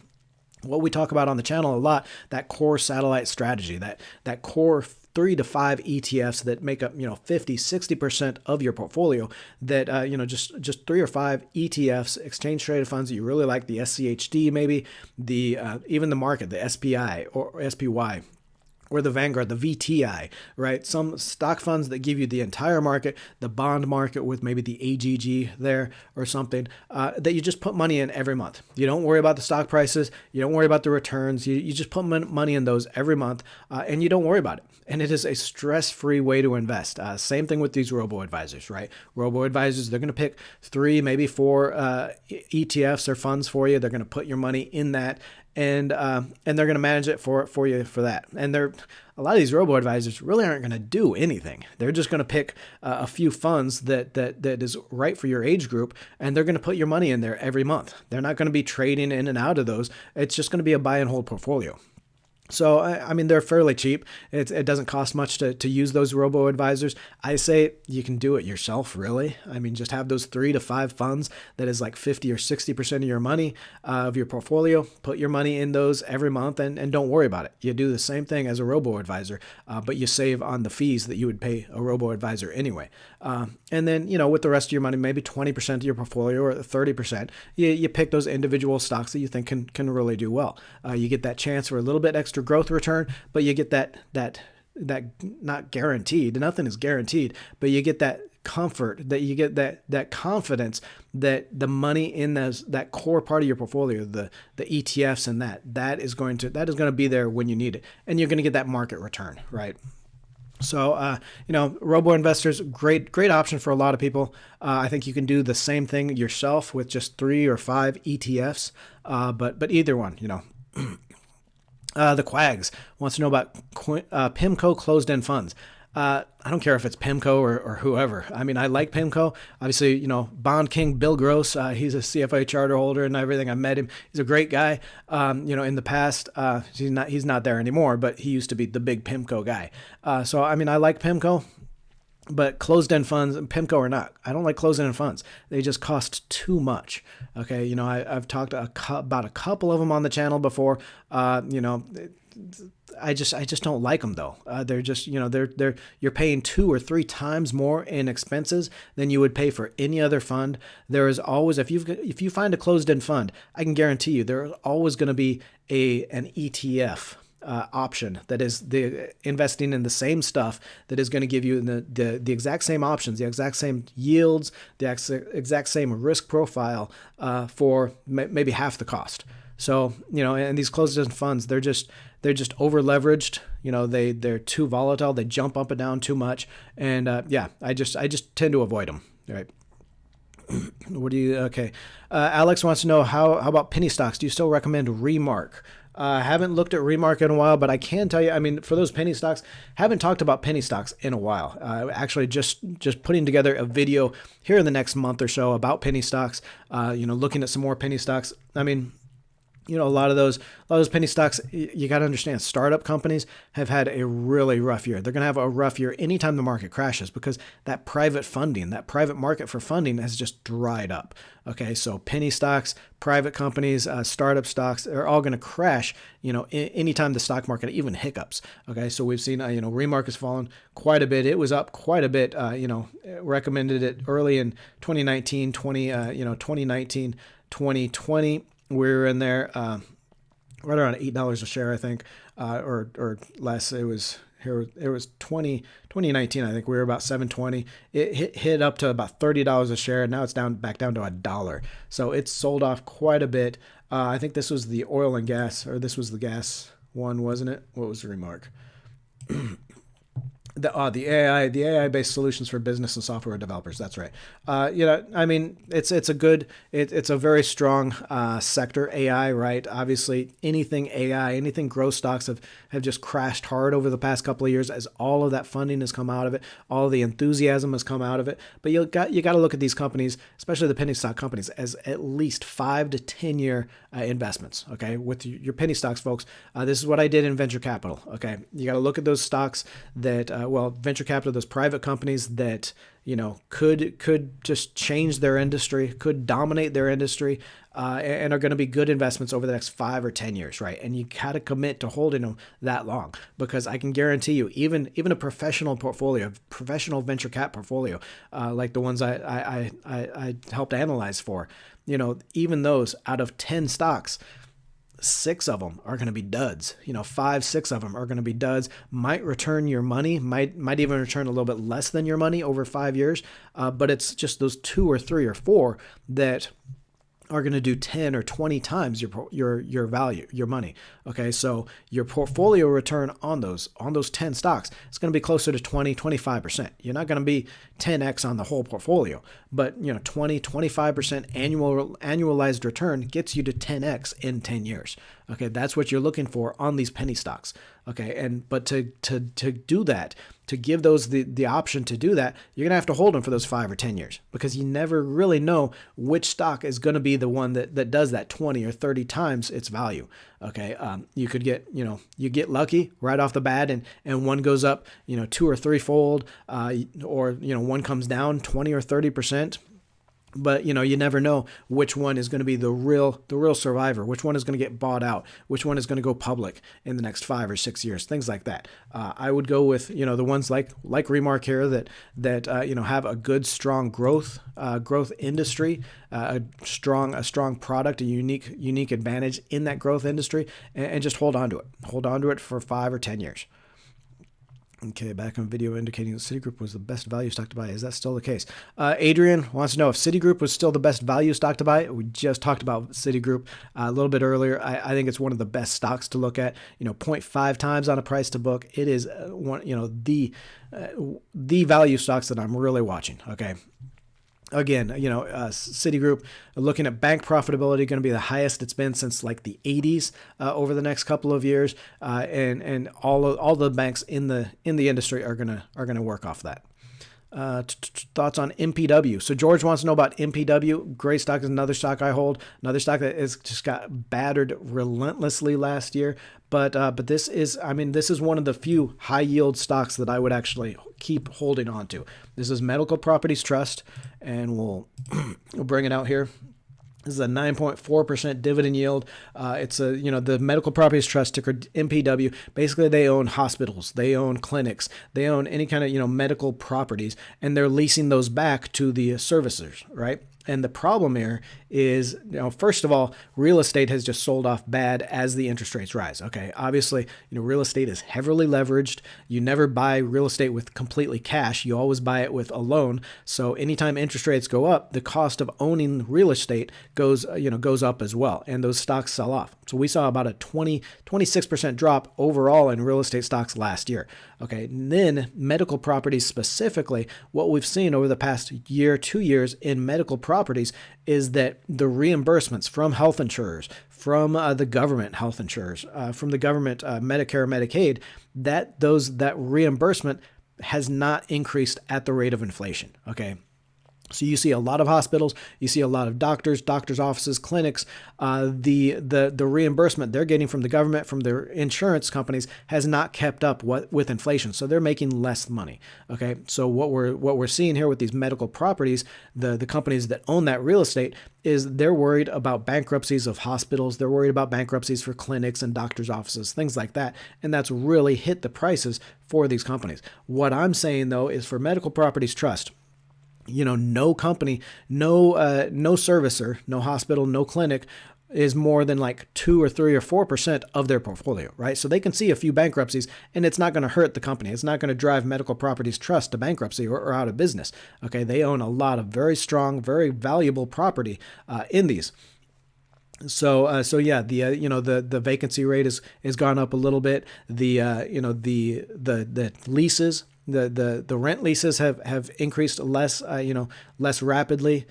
what we talk about on the channel a lot, that core satellite strategy, that core 3 to 5 ETFs that make up 50-60% of your portfolio, that just 3 or 5 ETFs, exchange traded funds that you really like, the SCHD maybe, the even the market, the SPI or SPY, or the Vanguard, the VTI, right? Some stock funds that give you the entire market, the bond market with maybe the AGG there or something, that you just put money in every month. You don't worry about the stock prices. You don't worry about the returns. You just put money in those every month, and you don't worry about it. And it is a stress-free way to invest. Same thing with these robo-advisors, right? Robo-advisors, they're going to pick 3, maybe 4 ETFs or funds for you. They're going to put your money in that, and they're going to manage it for you for that. And a lot of these robo-advisors really aren't going to do anything. They're just going to pick a few funds that is right for your age group, and they're going to put your money in there every month. They're not going to be trading in and out of those. It's just going to be a buy and hold portfolio. So, I mean, they're fairly cheap. It doesn't cost much to use those robo-advisors. I say you can do it yourself, really. I mean, just have those 3 to 5 funds that is like 50 or 60% of your money, of your portfolio. Put your money in those every month and don't worry about it. You do the same thing as a robo-advisor, but you save on the fees that you would pay a robo-advisor anyway. And then, with the rest of your money, maybe 20% of your portfolio or 30%, you pick those individual stocks that you think can really do well. You get that chance for a little bit extra growth return, but you get that not guaranteed. Nothing is guaranteed, but you get that comfort, that you get that confidence that the money in that core part of your portfolio, the ETFs and that is going to be there when you need it, and you're going to get that market return, right? So, robo investors, great option for a lot of people. I think you can do the same thing yourself with just 3 or 5 ETFs. But either one, the Quags wants to know about PIMCO closed-end funds. I don't care if it's PIMCO or whoever. I mean, I like PIMCO. Obviously, Bond King Bill Gross, he's a CFA charter holder and everything. I met him. He's a great guy. In the past, he's not there anymore, but he used to be the big PIMCO guy. So, I mean, I like PIMCO. But closed-end funds, PIMCO or not, I don't like closed-end funds. They just cost too much. Okay, I've talked about a couple of them on the channel before. I just don't like them though. They're just, you're paying 2 or 3 times more in expenses than you would pay for any other fund. There is always, if you find a closed-end fund, I can guarantee you there is always going to be an ETF option that is the investing in the same stuff that is going to give you the exact same options, the exact same yields, the exact same risk profile for maybe half the cost. So, and these closed-end funds, they're just over leveraged. They're too volatile. They jump up and down too much. And I just tend to avoid them. Right. Okay. Alex wants to know how about penny stocks? Do you still recommend Remark? I haven't looked at Remark in a while, but I can tell you, for those penny stocks, haven't talked about penny stocks in a while. Actually, just putting together a video here in the next month or so about penny stocks, looking at some more penny stocks. A lot of those penny stocks, you got to understand, startup companies have had a really rough year. They're going to have a rough year anytime the market crashes because that private funding, that private market for funding has just dried up. Okay, so penny stocks, private companies, startup stocks are all going to crash, anytime the stock market even hiccups. Okay, so we've seen, Remark has fallen quite a bit. It was up quite a bit, recommended it early in 2019, 2020. We were in there right around $8 a share, I think, or less. It was 2019. I think we were about $7.20. It hit up to about $30 a share, and now it's back down to $1. So it's sold off quite a bit. I think this was the oil and gas, or this was the gas one, wasn't it? What was the Remark? The AI-based solutions for business and software developers. That's right. It's a very strong sector, AI, right? Obviously, anything AI, anything growth stocks have just crashed hard over the past couple of years as all of that funding has come out of it, all of the enthusiasm has come out of it. But you got to look at these companies, especially the penny stock companies, as at least 5 to 10 year investments. Okay, with your penny stocks, folks. This is what I did in venture capital. Okay, you got to look at those stocks that. Venture capital, those private companies that, could just change their industry, could dominate their industry, and are going to be good investments over the next 5 or 10 years, right? And you got to commit to holding them that long, because I can guarantee you, even a professional portfolio, professional venture cap portfolio, like the ones I helped analyze for, even those out of 10 stocks, 6 of them are going to be duds. 5, 6 of them are going to be duds. Might return your money, might even return a little bit less than your money over 5 years. But it's just those 2 or 3 or 4 that are going to do 10 or 20 times your value, your money. Okay, so your portfolio return on those 10 stocks is going to be closer to 20-25%. You're not going to be 10x on the whole portfolio, but 20-25% annualized return gets you to 10x in 10 years. Okay, that's what you're looking for on these penny stocks. Okay, but to do that, to give those the option to do that, you're gonna have to hold them for those 5 or 10 years, because you never really know which stock is going to be the one that does that 20 or 30 times its value. Okay, you could get you get lucky right off the bat, and one goes up 2 or 3 fold, or one comes down 20 or 30%. But you never know which one is going to be the real survivor, which one is going to get bought out, which one is going to go public in the next 5 or 6 years, things like that. I would go with the ones like Remark here that have a good, strong growth industry, a strong product, a unique advantage in that growth industry, and just hold on to it for 5 or 10 years. Okay, back on video indicating that Citigroup was the best value stock to buy. Is that still the case? Adrian wants to know if Citigroup was still the best value stock to buy. We just talked about Citigroup a little bit earlier. I think it's one of the best stocks to look at. 0.5 times on a price to book. It is the value stocks that I'm really watching. Okay. Again, Citigroup, looking at bank profitability, going to be the highest it's been since like the 80s over the next couple of years, and all the banks in the industry are gonna work off that. Thoughts on MPW? So George wants to know about MPW. Great stock is another stock I hold. Another stock that is just got battered relentlessly last year. But this is one of the few high yield stocks that I would actually keep holding on to. This is Medical Properties Trust, and we'll bring it out here. This is a 9.4% dividend yield. It's the Medical Properties Trust, ticker MPW. Basically, they own hospitals, they own clinics, they own any kind of medical properties, and they're leasing those back to the servicers, right? And the problem here is, first of all, real estate has just sold off bad as the interest rates rise. Okay, obviously, real estate is heavily leveraged. You never buy real estate with completely cash. You always buy it with a loan. So anytime interest rates go up, the cost of owning real estate goes up as well, and those stocks sell off. So we saw about a 26% drop overall in real estate stocks last year. Okay, and then medical properties specifically, what we've seen over the past year, 2 years in medical properties is that the reimbursements from health insurers, from the government health insurers, from the government Medicare, Medicaid, that reimbursement has not increased at the rate of inflation. Okay. So you see a lot of hospitals, you see a lot of doctors' offices, clinics. The reimbursement they're getting from the government, from their insurance companies, has not kept up with inflation. So they're making less money. Okay, so what we're seeing here with these medical properties, the companies that own that real estate, is they're worried about bankruptcies of hospitals. They're worried about bankruptcies for clinics and doctors' offices, things like that. And that's really hit the prices for these companies. What I'm saying though is for Medical Properties Trust, no company, no servicer, no hospital, no clinic is more than like 2 or 3 or 4% of their portfolio, right? So they can see a few bankruptcies and it's not going to hurt the company. It's not going to drive Medical Properties Trust to bankruptcy or out of business. Okay, they own a lot of very strong, very valuable property in these. So yeah, the vacancy rate is gone up a little bit. The leases, the rent leases have increased less rapidly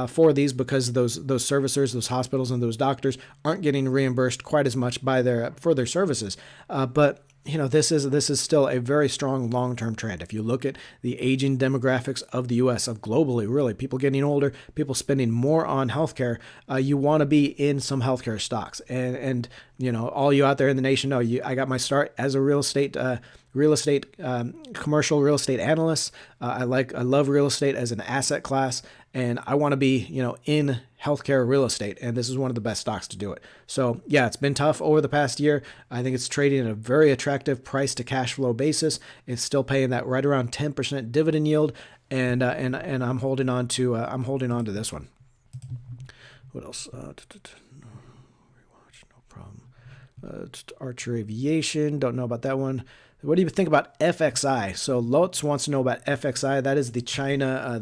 for these, because those servicers, those hospitals, and those doctors aren't getting reimbursed quite as much for their services. But this is still a very strong long-term trend. If you look at the aging demographics of the U.S., of globally, really, people getting older, people spending more on healthcare, you want to be in some healthcare stocks. And all you out there in the nation know, I got my start as a commercial real estate analyst. I love real estate as an asset class, and I want to be, in healthcare real estate, and this is one of the best stocks to do it. So yeah, it's been tough over the past year. I think it's trading at a very attractive price to cash flow basis. It's still paying that right around 10% dividend yield, and I'm holding on to this one. What else? Rewatch, no problem. Archer Aviation, don't know about that one. What do you think about FXI? So Lotz wants to know about FXI. That is the China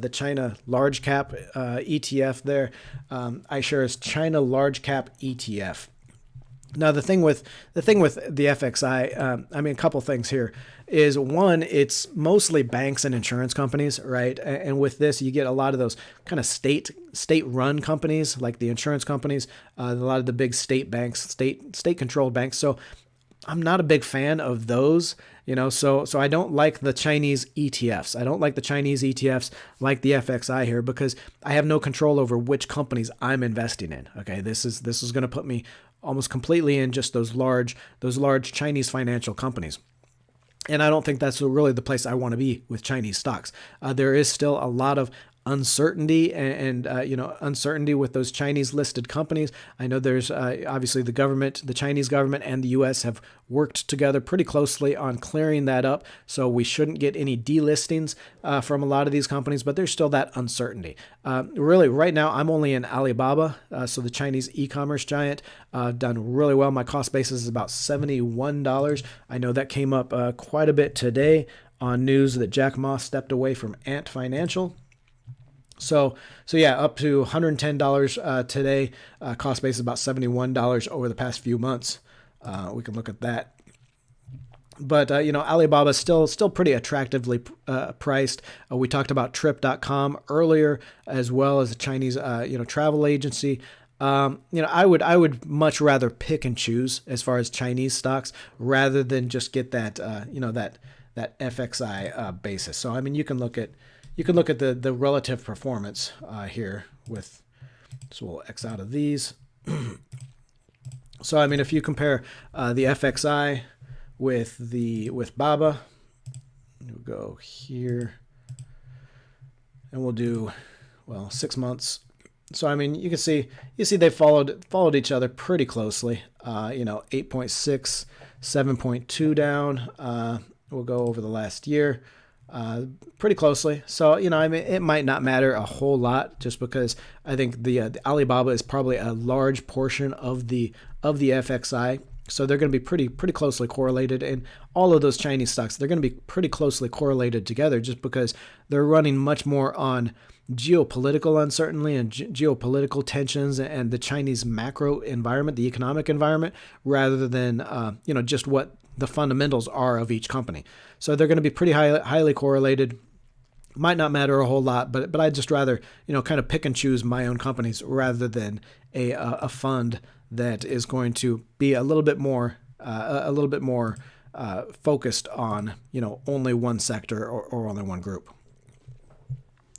large cap ETF there. iShares China large cap ETF. Now the thing with the FXI, a couple things here is, one, it's mostly banks and insurance companies, right? And with this, you get a lot of those kind of state-run companies, like the insurance companies, a lot of the big state banks, state-controlled banks. So I'm not a big fan of those, so I don't like the Chinese ETFs. I don't like the Chinese ETFs like the FXI here, because I have no control over which companies I'm investing in. Okay, this is going to put me almost completely in just those large Chinese financial companies. And I don't think that's really the place I want to be with Chinese stocks. There is still a lot of uncertainty and uncertainty with those Chinese listed companies. I know there's obviously the Chinese government and the U.S. have worked together pretty closely on clearing that up, so we shouldn't get any delistings from a lot of these companies, but there's still that uncertainty. Really, right now, I'm only in Alibaba, so the Chinese e-commerce giant, done really well. My cost basis is about $71. I know that came up quite a bit today on news that Jack Ma stepped away from Ant Financial. So yeah, up to $110 today. Cost base is about $71 over the past few months. We can look at that. But Alibaba is still pretty attractively priced. We talked about Trip.com earlier, as well as a Chinese travel agency. I would much rather pick and choose as far as Chinese stocks rather than just get that that FXI basis. So you can look at the relative performance here with, so we'll X out of these. So if you compare the FXI with BABA, we'll go here and we'll do 6 months. So you can see they followed each other pretty closely. 8.6, 7.2 down. We'll go over the last year. pretty closely. So, I mean, it might not matter a whole lot just because I think the Alibaba is probably a large portion of the FXI. So they're going to be pretty closely correlated, and all of those Chinese stocks, they're going to be pretty closely correlated together just because they're running much more on geopolitical uncertainty and geopolitical tensions and the Chinese macro environment, the economic environment, rather than just what the fundamentals are of each company. So they're going to be pretty highly correlated. Might not matter a whole lot, but I'd just rather kind of pick and choose my own companies rather than a fund that is going to be a little bit more focused on only one sector or only one group.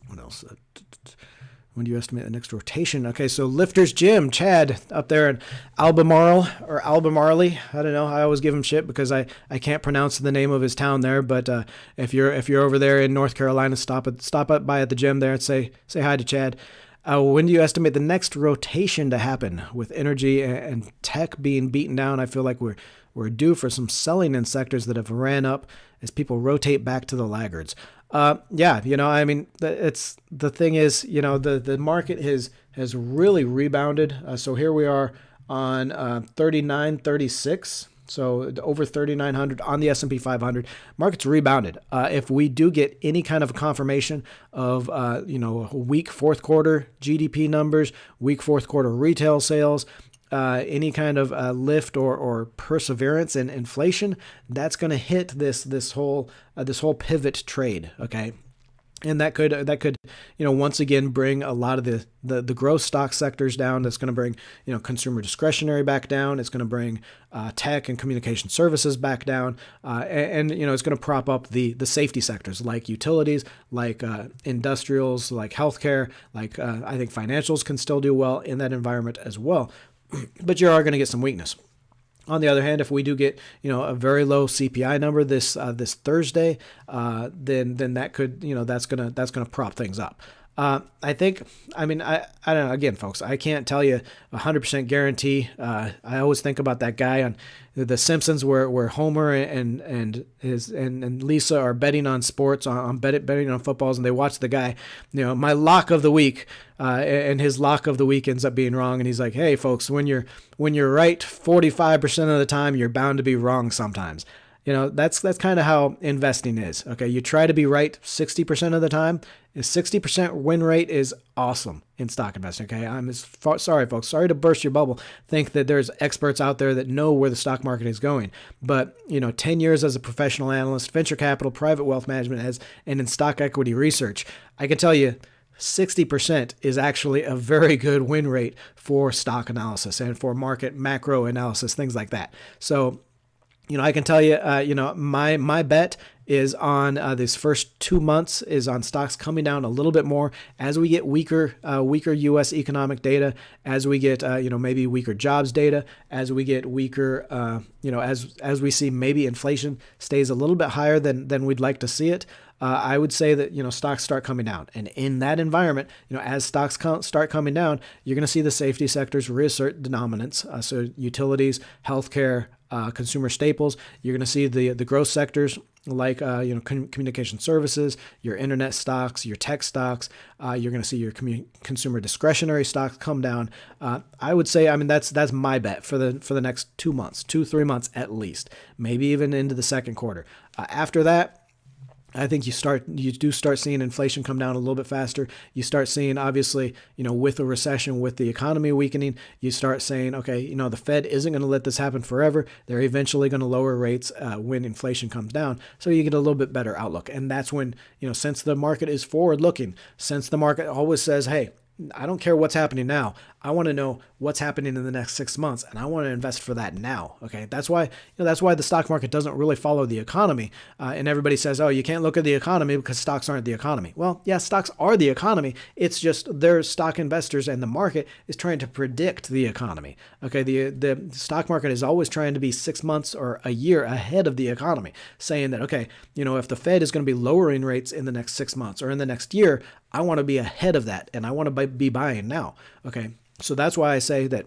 What else? When do you estimate the next rotation? Okay, so Lifters Gym, Chad up there in Albemarle. I don't know. I always give him shit because I can't pronounce the name of his town there. But if you're over there in North Carolina, stop by at the gym there and say hi to Chad. When do you estimate the next rotation to happen? With energy and tech being beaten down, I feel like we're due for some selling in sectors that have ran up as people rotate back to the laggards. I mean, it's the thing is, the market has really rebounded. So here we are on 3936. So over 3,900 on the S&P 500. Market's rebounded. If we do get any kind of confirmation of, weak fourth quarter GDP numbers, weak fourth quarter retail sales, any kind of lift or perseverance in inflation, that's going to hit this whole pivot trade. Okay. And that could once again bring a lot of the growth stock sectors down. That's going to bring consumer discretionary back down. It's going to bring tech and communication services back down, and it's going to prop up the safety sectors like utilities, like industrials, like healthcare, like I think financials can still do well in that environment as well. But you are going to get some weakness. On the other hand, if we do get a very low CPI number this Thursday, then that could that's gonna prop things up. I don't know. Again, folks, I can't tell you 100% guarantee. I always think about that guy on The Simpsons where Homer and Lisa are betting on sports, betting on footballs, and they watch the guy, my lock of the week, and his lock of the week ends up being wrong, and he's like, hey, folks, when you're right 45% of the time, you're bound to be wrong sometimes. That's kind of how investing is. Okay, you try to be right 60% of the time. A 60% win rate is awesome in stock investing. Okay, sorry, folks. Sorry to burst your bubble. Think that there's experts out there that know where the stock market is going. But 10 years as a professional analyst, venture capital, private wealth management, and in stock equity research, I can tell you 60% is actually a very good win rate for stock analysis and for market macro analysis, things like that. So, I can tell you, my bet is on this first 2 months is on stocks coming down a little bit more as we get weaker U.S. economic data, as we get maybe weaker jobs data, as we get weaker as we see maybe inflation stays a little bit higher than we'd like to see it. I would say that stocks start coming down, and in that environment, as stocks start coming down, you're going to see the safety sectors reassert dominance. So utilities, healthcare, consumer staples. You're going to see the growth sectors like communication services, your internet stocks, your tech stocks. You're going to see your consumer discretionary stocks come down. I would say, that's my bet for the next 2 months, 3 months at least, maybe even into the second quarter. After that, I think you do start seeing inflation come down a little bit faster. You start seeing, obviously, with a recession, with the economy weakening, you start saying, okay, the Fed isn't going to let this happen forever. They're eventually going to lower rates when inflation comes down. So you get a little bit better outlook. And that's when, since the market is forward looking, since the market always says, hey, I don't care what's happening now. I want to know what's happening in the next 6 months, and I want to invest for that now. Okay, that's why the stock market doesn't really follow the economy. And everybody says, oh, you can't look at the economy because stocks aren't the economy. Well, yeah, stocks are the economy. It's just they're stock investors, and the market is trying to predict the economy. Okay, the stock market is always trying to be 6 months or a year ahead of the economy, saying that, okay, if the Fed is going to be lowering rates in the next 6 months or in the next year, I want to be ahead of that, and I want to be buying now. Okay, so that's why I say that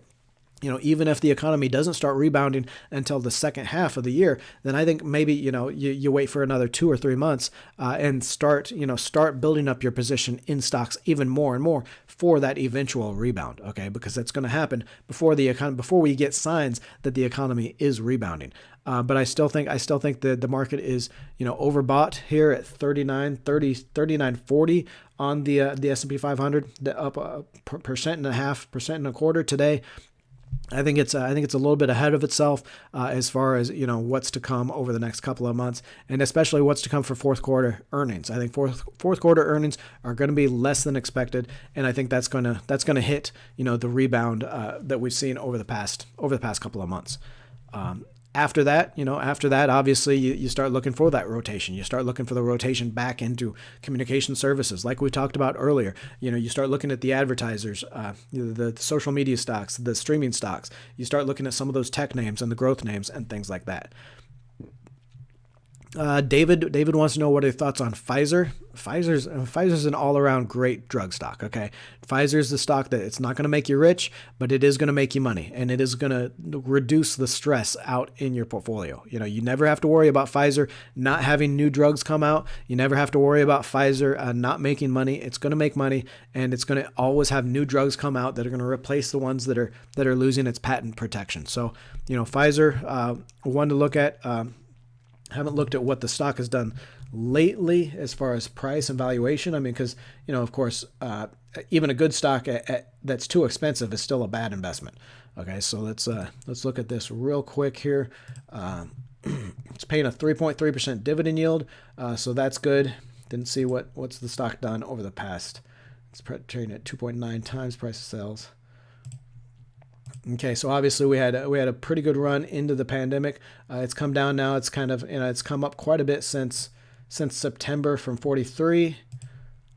even if the economy doesn't start rebounding until the second half of the year, then I think maybe, you wait for another 2 or 3 months and start building up your position in stocks even more and more for that eventual rebound. Okay, because that's going to happen before we get signs that the economy is rebounding. But I still think the market is, overbought here at 39.40 on the S&P 500, up 1.5% today. I think it's a little bit ahead of itself as far as what's to come over the next couple of months, and especially what's to come for fourth quarter earnings. I think fourth quarter earnings are going to be less than expected, and I think that's gonna hit the rebound that we've seen over the past couple of months. After that, obviously you start looking for that rotation. You start looking for the rotation back into communication services, like we talked about earlier. You start looking at the advertisers, the social media stocks, the streaming stocks. You start looking at some of those tech names and the growth names and things like that. David wants to know what are your thoughts on Pfizer. Pfizer's an all-around great drug stock. Okay, Pfizer's the stock that it's not going to make you rich, but it is going to make you money, and it is going to reduce the stress out in your portfolio. You never have to worry about Pfizer not having new drugs come out. You never have to worry about Pfizer not making money. It's going to make money, and it's going to always have new drugs come out that are going to replace the ones that are losing its patent protection. So, Pfizer, one to look at. Haven't looked at what the stock has done lately as far as price and valuation. I mean, because, of course, even a good stock that's too expensive is still a bad investment. Okay, so let's look at this real quick here. It's paying a 3.3% dividend yield, so that's good. Didn't see what's the stock done over the past. It's trading at 2.9 times price to sales. Okay, so obviously we had a pretty good run into the pandemic. It's come down now. It's kind of it's come up quite a bit since September from 43.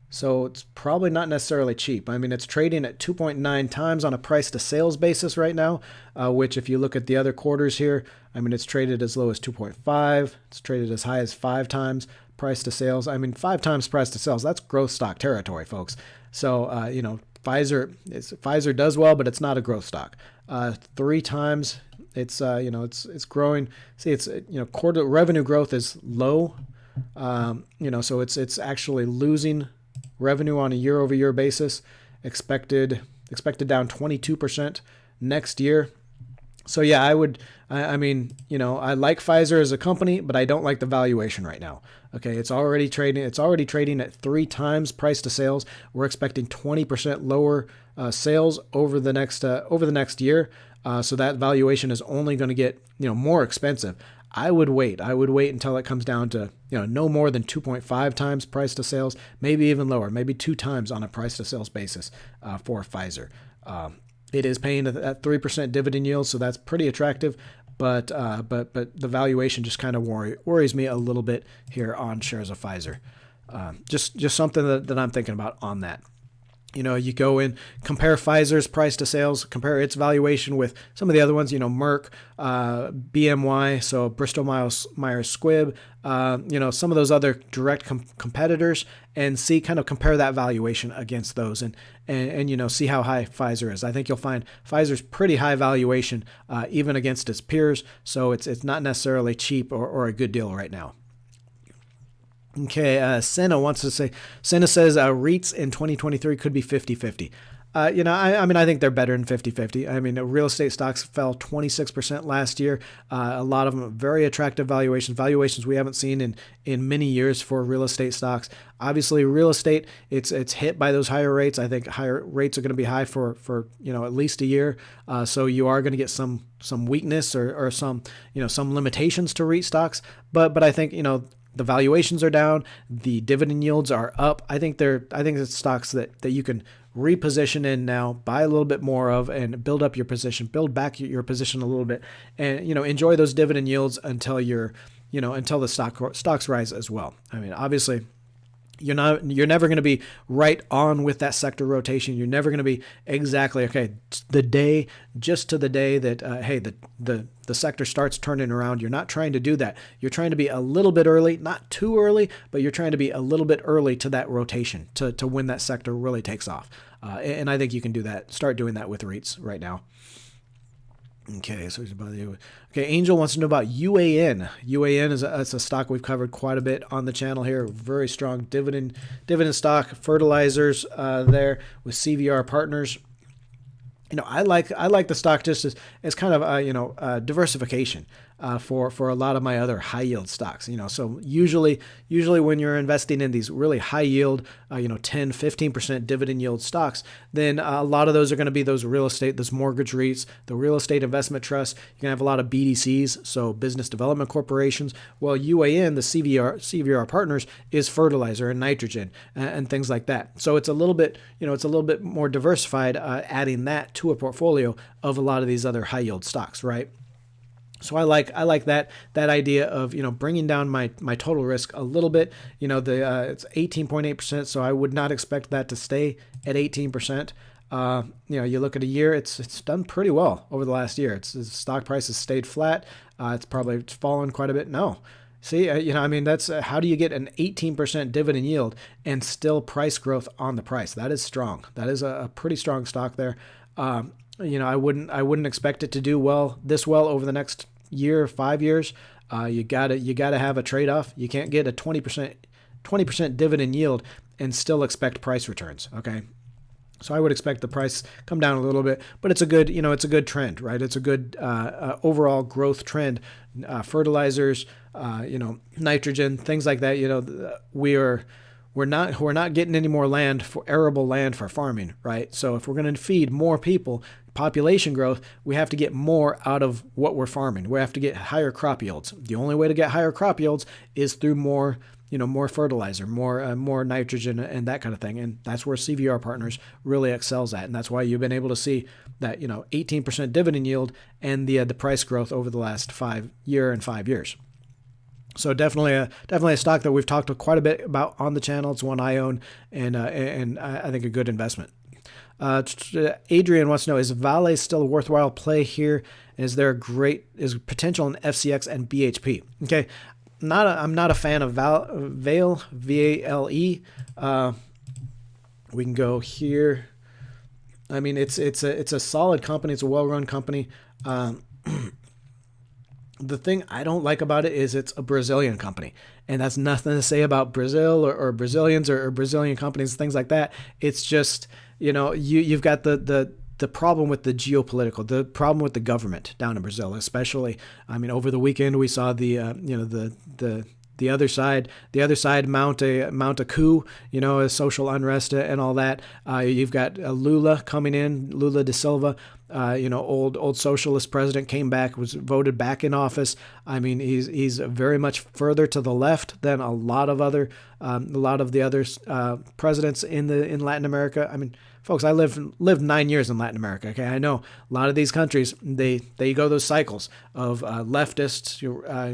So it's probably not necessarily cheap. I mean, it's trading at 2.9 times on a price to sales basis right now, which if you look at the other quarters here, I mean, it's traded as low as 2.5. It's traded as high as 5 times price to sales. I mean, 5 times price to sales, that's growth stock territory, folks. So, Pfizer does well, but it's not a growth stock. 3 times, it's growing. See, it's quarter revenue growth is low. So it's actually losing revenue on a year-over-year basis. Expected down 22% next year. So yeah, I like Pfizer as a company, but I don't like the valuation right now. Okay, it's already trading at 3 times price to sales. We're expecting 20% lower sales over the next year. So that valuation is only going to get more expensive. I would wait until it comes down to no more than 2.5 times price to sales, maybe even lower, maybe 2 times on a price to sales basis for Pfizer. It is paying at 3% dividend yield, so that's pretty attractive. But the valuation just kind of worries me a little bit here on shares of Pfizer. Just something that I'm thinking about on that. You go in, compare Pfizer's price to sales, compare its valuation with some of the other ones, Merck, BMY, so Bristol Myers Squibb, some of those other direct competitors, and compare that valuation against those and see how high Pfizer is. I think you'll find Pfizer's pretty high valuation, even against its peers. So it's not necessarily cheap or a good deal right now. Okay, Senna says REITs in 2023 could be 50-50. I think they're better than 50-50. I mean, real estate stocks fell 26% last year. A lot of them very attractive valuations we haven't seen in many years for real estate stocks. Obviously, real estate, it's hit by those higher rates. I think higher rates are going to be high for at least a year. So you are going to get some weakness or some limitations to REIT stocks. But I think the valuations are down, the dividend yields are up. I think it's stocks that you can reposition in now, buy a little bit more of, and build up your position, build back your position a little bit, and enjoy those dividend yields until until the stocks rise as well. I mean, obviously, you're never going to be right on with that sector rotation. You're never going to be exactly the day that the sector starts turning around. You're not trying to do that. You're trying to be a little bit early, not too early, but you're trying to be a little bit early to that rotation to when that sector really takes off. And I think you can do that. Start doing that with REITs right now. Okay, so he's about the okay. Angel wants to know about UAN. UAN is it's a stock we've covered quite a bit on the channel here. Very strong dividend stock. Fertilizers there with CVR Partners. I like the stock just as kind of diversification for a lot of my other high yield stocks. So usually when you're investing in these really high yield 10-15% dividend yield stocks, then a lot of those are going to be those real estate, those mortgage REITs, the real estate investment trusts. You're going to have a lot of BDCs, so business development corporations. Well, UAN, the CVR Partners, is fertilizer and nitrogen and things like that. So it's a little bit more diversified, adding that to a portfolio of a lot of these other high yield stocks, right? So I like that idea of bringing down my total risk a little bit. It's 18.8%, so I would not expect that to stay at 18%. You look at a year, it's done pretty well over the last year. The stock price has stayed flat. It's fallen quite a bit. No. See, that's how do you get an 18% dividend yield and still price growth on the price? That is strong. That is a pretty strong stock there. I wouldn't expect it to do this well over the next year, 5 years. You gotta have a trade-off. You can't get a 20% dividend yield and still expect price returns. Okay. So I would expect the price come down a little bit, but it's a good trend, right? It's a good overall growth trend. Fertilizers, nitrogen, things like that. We're not getting any more arable land for farming, right? So if we're going to feed more people, population growth, we have to get more out of what we're farming. We have to get higher crop yields. The only way to get higher crop yields is through more fertilizer, more nitrogen, and that kind of thing. And that's where CVR Partners really excels at. And that's why you've been able to see that 18% dividend yield and the price growth over the last 5 years. So definitely a stock that we've talked quite a bit about on the channel. It's one I own, and I think a good investment. Adrian wants to know, is Vale still a worthwhile play here? Is there is potential in FCX and BHP? Okay, I'm not a fan of Vale, VALE. We can go here. I mean, it's a solid company. It's a well-run company. The thing I don't like about it is it's a Brazilian company, and that's nothing to say about Brazil or Brazilians or Brazilian companies, things like that. It's just, you've got the problem with the geopolitical, the problem with the government down in Brazil, especially. I mean, over the weekend we saw the other side mount a coup, a social unrest and all that. You've got Lula coming in, Lula da Silva, old socialist president, came back, was voted back in office. I mean, he's very much further to the left than a lot of the other presidents in Latin America. I mean, folks, I lived 9 years in Latin America. Okay, I know a lot of these countries, they go those cycles of leftist,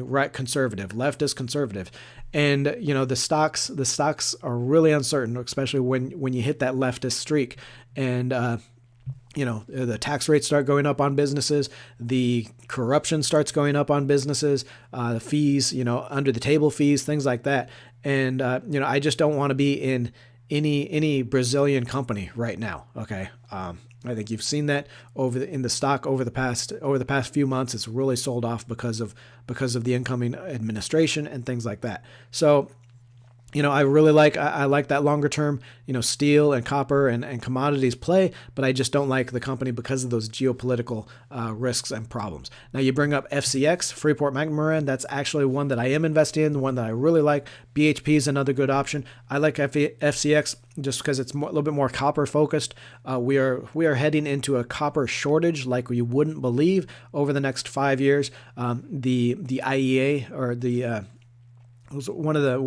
right, conservative, leftist, conservative, and the stocks are really uncertain, especially when you hit that leftist streak, and the tax rates start going up on businesses, the corruption starts going up on businesses, the fees, under the table fees, things like that, and I just don't want to be in any Brazilian company right now. Okay. I think you've seen that in the stock over the past few months. It's really sold off because of the incoming administration and things like that. So, I really like that longer term, steel and copper and commodities play, but I just don't like the company because of those geopolitical risks and problems. Now you bring up FCX, Freeport-McMoRan. That's actually one that I am investing in, the one that I really like. BHP is another good option. I like FCX just because it's a little bit more copper focused. We are heading into a copper shortage like we wouldn't believe over the next 5 years. The IEA, or the one of the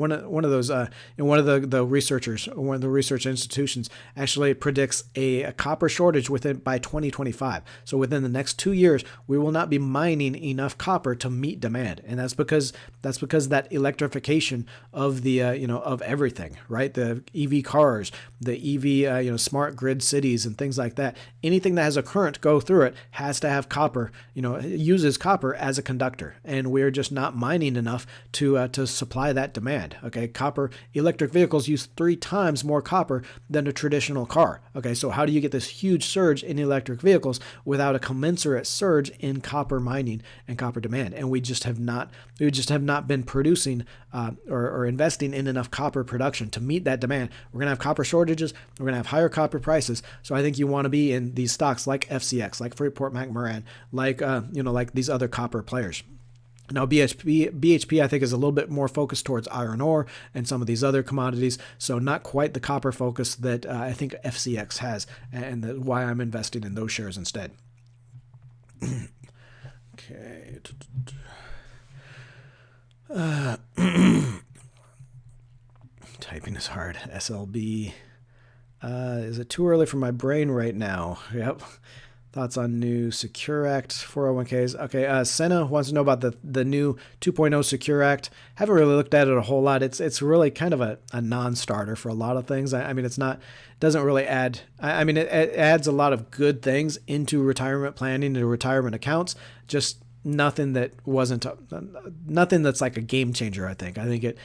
researchers, one of the research institutions, actually predicts a copper shortage by 2025. So within the next 2 years, we will not be mining enough copper to meet demand, and that's because that electrification of the of everything, right? The EV cars, the EV smart grid cities, and things like that. Anything that has a current go through it has to have copper. It uses copper as a conductor, and we're just not mining enough to supply supply that demand. Okay, electric vehicles use 3 times more copper than a traditional car. Okay, so how do you get this huge surge in electric vehicles without a commensurate surge in copper mining and copper demand? And we just have not been producing or investing in enough copper production to meet that demand. We're going to have copper shortages. We're going to have higher copper prices. So I think you want to be in these stocks like FCX, like Freeport-McMoRan, like these other copper players. Now, BHP, I think, is a little bit more focused towards iron ore and some of these other commodities, so not quite the copper focus that I think FCX has, and why I'm investing in those shares instead. Okay. Typing is hard. SLB. Is it too early for my brain right now? Yep. Thoughts on new Secure Act 401ks. Okay, Senna wants to know about the new 2.0 Secure Act. Haven't really looked at it a whole lot. It's really kind of a non-starter for a lot of things. I mean, doesn't really add. It adds a lot of good things into retirement planning and retirement accounts. Just nothing that's like a game changer. I think it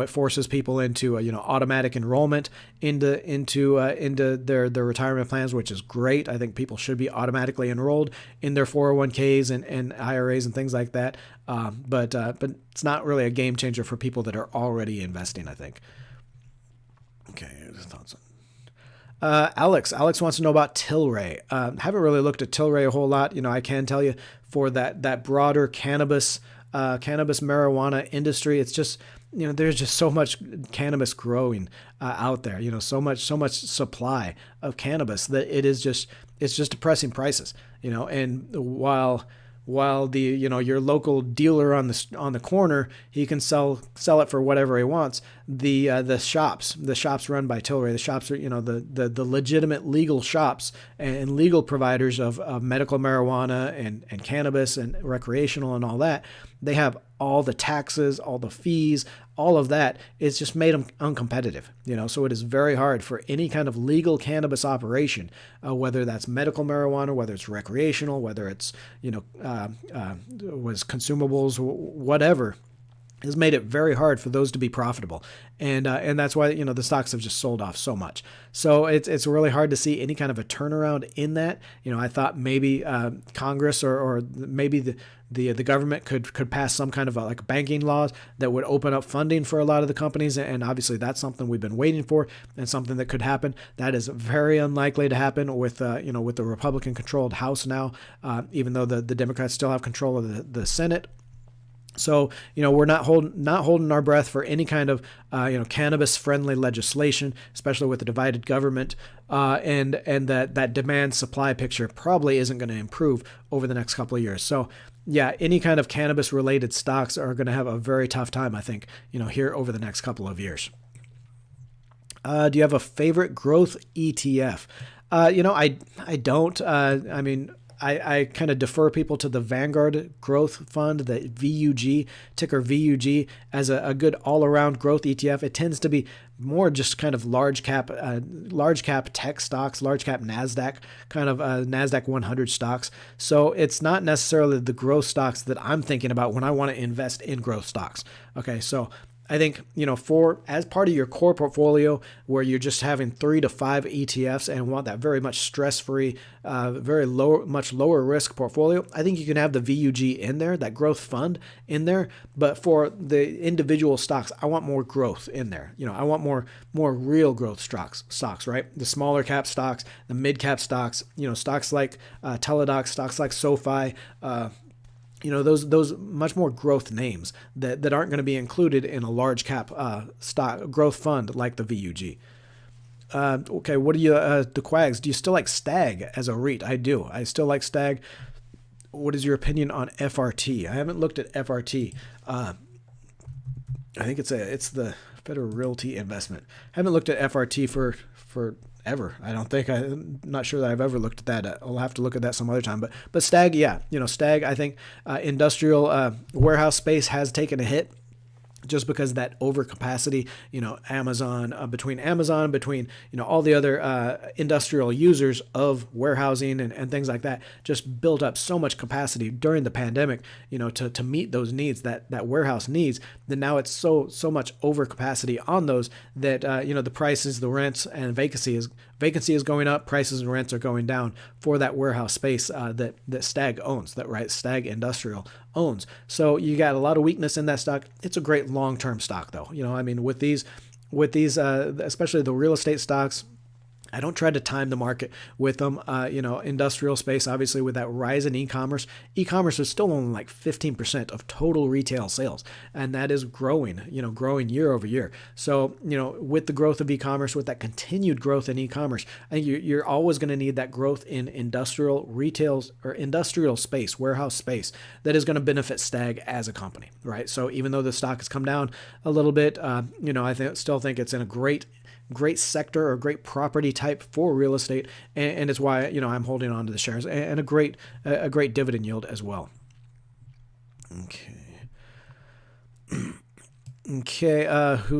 forces people into automatic enrollment into their retirement plans, which is great. I think people should be automatically enrolled in their 401ks and IRAs and things like that. But it's not really a game changer for people that are already investing, I think. Okay, thoughts on Alex wants to know about Tilray. Haven't really looked at Tilray a whole lot. I can tell you for that broader cannabis marijuana industry, it's just there's just so much cannabis growing out there. So much supply of cannabis that it's just depressing prices. And while the your local dealer on the corner, he can sell it for whatever he wants. The shops run by Tilray, the shops are the legitimate legal shops and legal providers of medical marijuana and cannabis and recreational and all that. They have all the taxes, all the fees, all of that. It's just made them uncompetitive. So it is very hard for any kind of legal cannabis operation, whether that's medical marijuana, whether it's recreational, whether it's was consumables, whatever, has made it very hard for those to be profitable, and that's why the stocks have just sold off so much. So it's really hard to see any kind of a turnaround in that. I thought maybe Congress or maybe the government could pass some kind of like banking laws that would open up funding for a lot of the companies, and obviously that's something we've been waiting for and something that could happen. That is very unlikely to happen with the Republican-controlled House now, even though the Democrats still have control of the Senate. So, we're not holding our breath for any kind of, cannabis-friendly legislation, especially with the divided government, and that demand-supply picture probably isn't going to improve over the next couple of years. So, yeah, any kind of cannabis-related stocks are going to have a very tough time, I think, here over the next couple of years. Do you have a favorite growth ETF? I don't. I kind of defer people to the Vanguard Growth Fund, the VUG, ticker VUG, as a good all-around growth ETF. It tends to be more just kind of large cap tech stocks, large cap NASDAQ, kind of NASDAQ 100 stocks. So it's not necessarily the growth stocks that I'm thinking about when I want to invest in growth stocks. Okay, so I think, for as part of your core portfolio where you're just having 3 to 5 ETFs and want that very much stress-free, much lower risk portfolio, I think you can have the VUG in there, that growth fund in there. But for the individual stocks, I want more growth in there. I want more real growth stocks, right? The smaller cap stocks, the mid cap stocks, stocks like Teladoc, stocks like SoFi, those much more growth names that aren't going to be included in a large cap stock growth fund like the VUG. Okay, what do you, the Quags, do you still like Stag as a REIT? I do. I still like Stag. What is your opinion on FRT? I haven't looked at FRT. I think it's the Federal Realty Investment. I haven't looked at FRT for ever. I don't think. I'm not sure that I've ever looked at that. I'll have to look at that some other time. But Stag, yeah, Stag, I think industrial warehouse space has taken a hit. just because that overcapacity, between Amazon, between, all the other industrial users of warehousing and things like that, just built up so much capacity during the pandemic, to meet those needs, that warehouse needs, then now it's so much overcapacity on those that, the prices, the rents, and vacancy is going up, prices and rents are going down for that warehouse space that Stag owns, Stag Industrial owns. So you got a lot of weakness in that stock. It's a great long-term stock though. With these, especially the real estate stocks, I don't try to time the market with them. Industrial space, obviously, with that rise in e-commerce is still only like 15% of total retail sales. And that is growing year over year. So, with the growth of e-commerce, with that continued growth in e-commerce, I think you're always going to need that growth in industrial retails or industrial space, warehouse space that is going to benefit Stag as a company, right? So even though the stock has come down a little bit, I still think it's in a great sector or great property type for real estate, and it's why I'm holding on to the shares, and a great dividend yield as well. Okay, who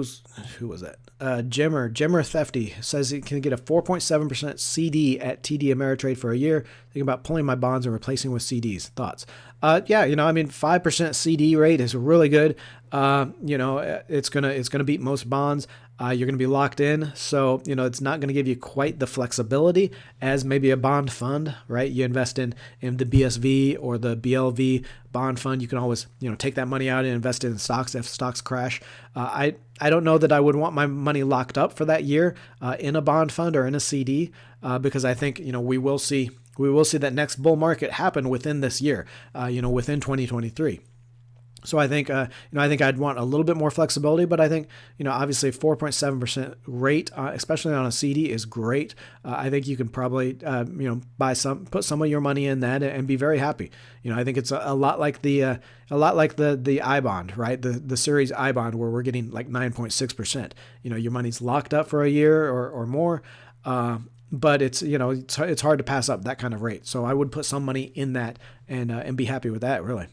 was that? Jimmer Thefty says he can get a 4.7% CD at TD Ameritrade for a year. Thinking about pulling my bonds and replacing with CDs. Thoughts? 5% CD rate is really good. It's gonna beat most bonds. You're gonna be locked in, so it's not gonna give you quite the flexibility as maybe a bond fund, right? You invest in the BSV or the BLV bond fund. You can always take that money out and invest it in stocks if stocks crash. I don't know that I would want my money locked up for that year in a bond fund or in a CD because I think we will see that next bull market happen within this year, within 2023. So I think, I'd want a little bit more flexibility, but I think, obviously 4.7% rate, especially on a CD, is great. I think you can probably, put some of your money in that and be very happy. I think it's a lot like the I bond, right? The series I bond, where we're getting like 9.6%. Your money's locked up for a year or more. But it's hard to pass up that kind of rate. So I would put some money in that and be happy with that, really.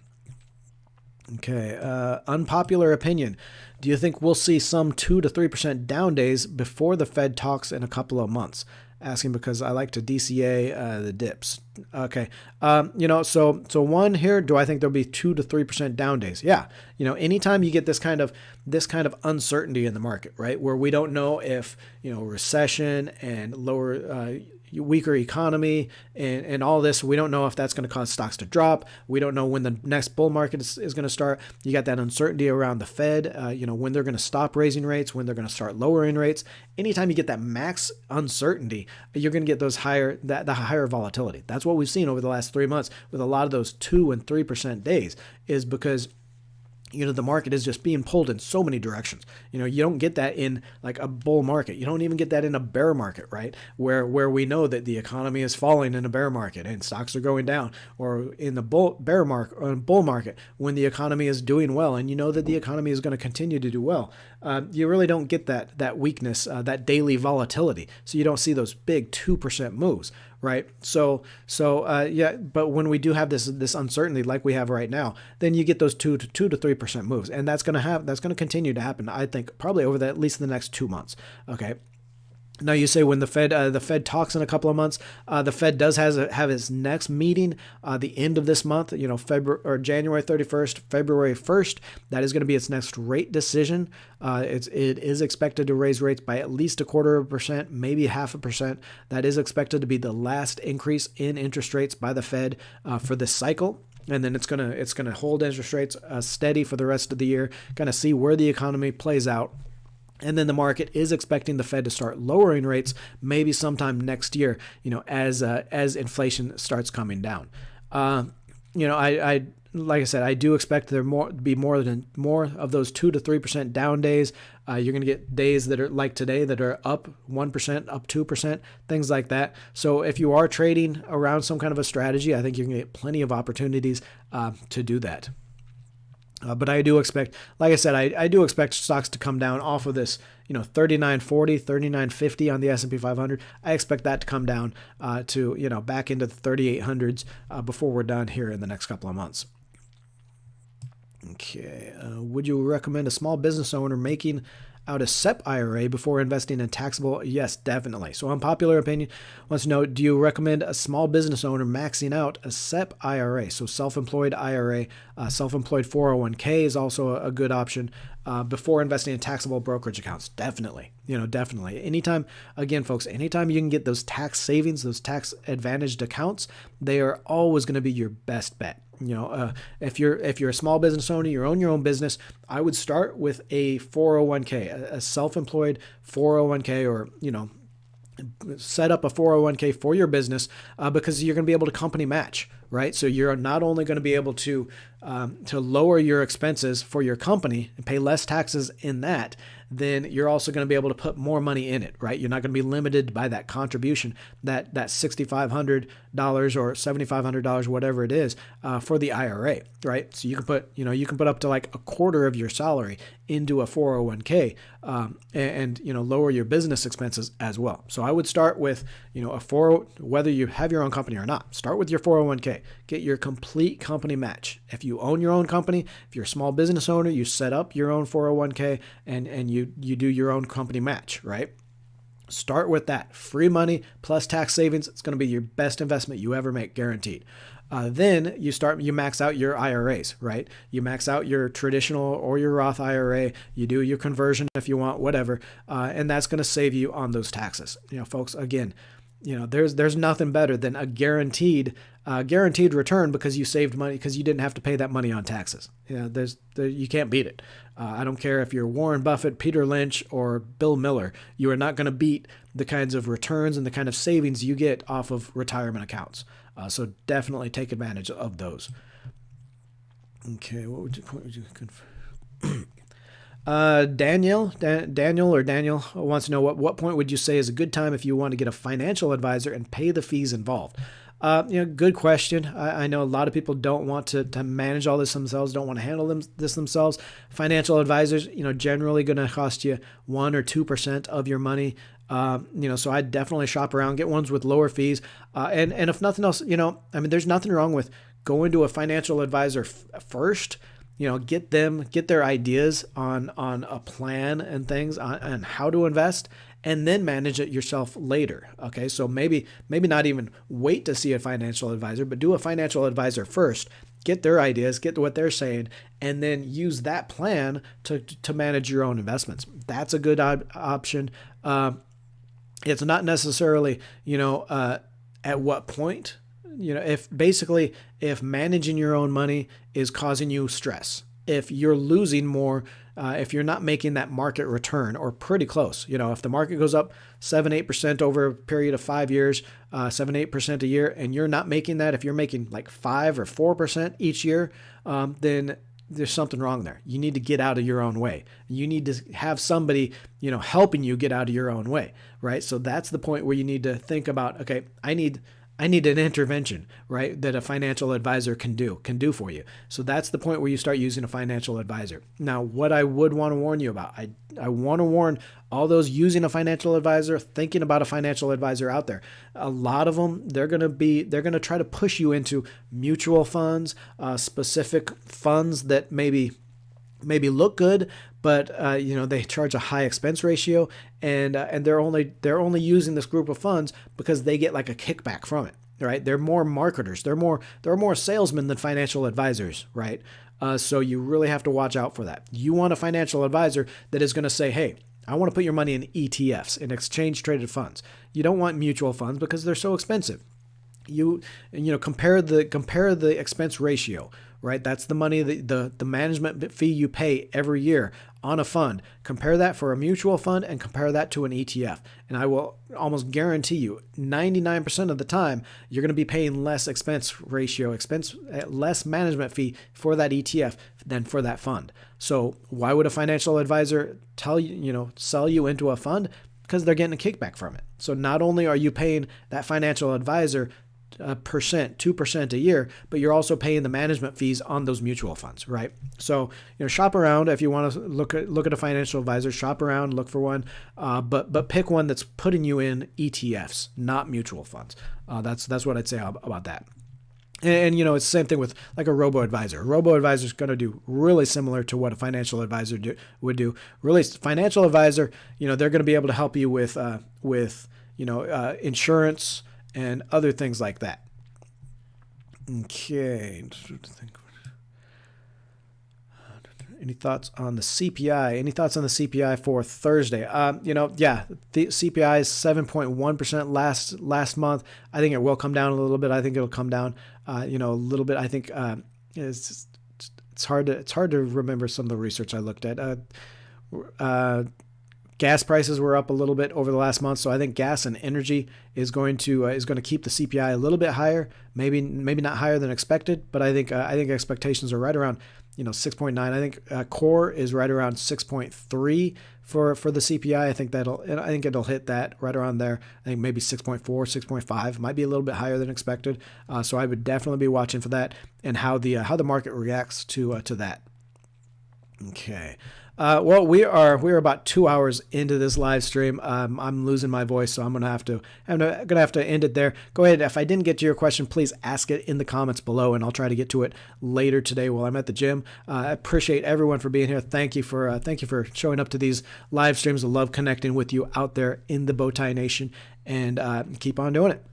Okay, unpopular opinion. Do you think we'll see some 2 to 3% down days before the Fed talks in a couple of months? Asking because I like to DCA the dips. Okay, so one here, do I think there'll be 2 to 3% down days? Yeah, anytime you get this kind of uncertainty in the market, right, where we don't know if recession and lower weaker economy and all this, we don't know if that's going to cause stocks to drop. We don't know when the next bull market is going to start. You got that uncertainty around the Fed, when they're going to stop raising rates, when they're going to start lowering rates. Anytime you get that max uncertainty, you're going to get the higher volatility. That's what we've seen over the last 3 months with a lot of those 2 and 3% days, is because the market is just being pulled in so many directions. You don't get that in like a bull market. You don't even get that in a bear market, right? Where we know that the economy is falling in a bear market and stocks are going down, or in the bull market when the economy is doing well and that the economy is going to continue to do well. You really don't get that weakness, that daily volatility. So you don't see those big 2% moves. Right. So, but when we do have this uncertainty like we have right now, then you get those 2 to 3% moves, and that's going to continue to happen. I think probably over at least the next 2 months. Okay. Now you say when the Fed talks in a couple of months, the Fed does have its next meeting the end of this month, February or January 31st, February 1st. That is going to be its next rate decision. It is expected to raise rates by at least 0.25%, maybe 0.5%. That is expected to be the last increase in interest rates by the Fed for this cycle. And then it's gonna hold interest rates steady for the rest of the year. Kind of see where the economy plays out. And then the market is expecting the Fed to start lowering rates maybe sometime next year, as inflation starts coming down. I like I said, I do expect there to be more of those 2 to 3% down days. You're going to get days that are like today that are up 1%, up 2%, things like that. So if you are trading around some kind of a strategy, I think you're going to get plenty of opportunities to do that. But I do expect, like I said, I do expect stocks to come down off of this, 3940, 3950 on the S&P 500. I expect that to come down to, back into the 3800s before we're done here in the next couple of months. Okay. Would you recommend a small business owner making out a SEP IRA before investing in taxable? Yes, definitely. So unpopular opinion wants to know, do you recommend a small business owner maxing out a SEP IRA? So self-employed IRA, self-employed 401k is also a good option before investing in taxable brokerage accounts. Definitely. Definitely. Anytime, again, folks, anytime you can get those tax savings, those tax advantaged accounts, they are always going to be your best bet. If you're a small business owner, you own your own business, I would start with a 401k, a self-employed 401k, or, set up a 401k for your business because you're going to be able to company match, right? So you're not only going to be able to lower your expenses for your company and pay less taxes in that, then you're also going to be able to put more money in it, right? You're not going to be limited by that contribution, that $6,500 or $7,500, whatever it is, for the IRA, right? So you can put up to like a quarter of your salary into a 401k and lower your business expenses as well. So I would start with whether you have your own company or not, start with your 401k. Get your complete company match. If you own your own company, if you're a small business owner, you set up your own 401k and you do your own company match, right? Start with that. Free money plus tax savings. It's going to be your best investment you ever make, guaranteed. Then you max out your IRAs, right? You max out your traditional or your Roth IRA. You do your conversion if you want, whatever. And that's going to save you on those taxes. Folks, again, there's nothing better than a guaranteed return because you saved money, because you didn't have to pay that money on taxes. You can't beat it. I don't care if you're Warren Buffett, Peter Lynch, or Bill Miller. You are not going to beat the kinds of returns and the kind of savings you get off of retirement accounts. So definitely take advantage of those. Okay, what would you confirm? Daniel wants to know what point would you say is a good time if you want to get a financial advisor and pay the fees involved? Good question. I know a lot of people don't want to manage all this themselves, don't want to handle this themselves. Financial advisors, generally going to cost you 1 or 2% of your money. So I definitely shop around, get ones with lower fees. And if nothing else, there's nothing wrong with going to a financial advisor first. Get their ideas on a plan and things on how to invest, and then manage it yourself later. Okay, so maybe not even wait to see a financial advisor, but do a financial advisor first. Get their ideas, get what they're saying, and then use that plan to manage your own investments. That's a good option. It's not necessarily, at what point. If managing your own money is causing you stress, if you're losing more, if you're not making that market return or pretty close, if the market goes up 7-8% over a period of 5 years, 7-8% a year, and you're not making that, if you're making like 5 or 4% each year, then there's something wrong there. You need to get out of your own way. You need to have somebody, helping you get out of your own way, right? So that's the point where you need to think about, okay, I need an intervention, right, that a financial advisor can do for you. So that's the point where you start using a financial advisor. Now, what I would want to warn you about, I want to warn all those using a financial advisor, thinking about a financial advisor out there. A lot of them, they're going to try to push you into mutual funds, specific funds that maybe look good, but they charge a high expense ratio, and they're only using this group of funds because they get like a kickback from it, right? They're more marketers, they're more salesmen than financial advisors, right? So you really have to watch out for that. You want a financial advisor that is going to say, hey, I want to put your money in ETFs, in exchange traded funds. You don't want mutual funds because they're so expensive. You compare the expense ratio, right? That's the money, the management fee you pay every year on a fund. Compare that for a mutual fund and compare that to an ETF. And I will almost guarantee you 99% of the time, you're going to be paying less less management fee for that ETF than for that fund. So why would a financial advisor sell you into a fund? Because they're getting a kickback from it. So not only are you paying that financial advisor 2% a year, but you're also paying the management fees on those mutual funds, right? So, shop around if you want to look at a financial advisor. Shop around, look for one, but pick one that's putting you in ETFs, not mutual funds. That's what I'd say about that. And it's the same thing with like a robo-advisor. A robo-advisor is going to do really similar to what a financial advisor would do. Really, financial advisor, they're going to be able to help you with insurance and other things like that. Okay. Any thoughts on the CPI? Any thoughts on the CPI for Thursday? The CPI is 7.1% last month. I think it will come down a little bit. I think it'll come down, a little bit. I think it's hard to remember some of the research I looked at. Gas prices were up a little bit over the last month, so I think gas and energy is going to keep the CPI a little bit higher. Maybe not higher than expected, but I think expectations are right around 6.9. I think core is right around 6.3 for the CPI. I think it'll hit that right around there. I think maybe 6.4, 6.5 might be a little bit higher than expected. So I would definitely be watching for that and how the market reacts to that. Okay. Well, we are about 2 hours into this live stream. I'm losing my voice, so I'm gonna have to end it there. Go ahead. If I didn't get to your question, please ask it in the comments below, and I'll try to get to it later today while I'm at the gym. I appreciate everyone for being here. Thank you for showing up to these live streams. I love connecting with you out there in the Bowtie Nation, and keep on doing it.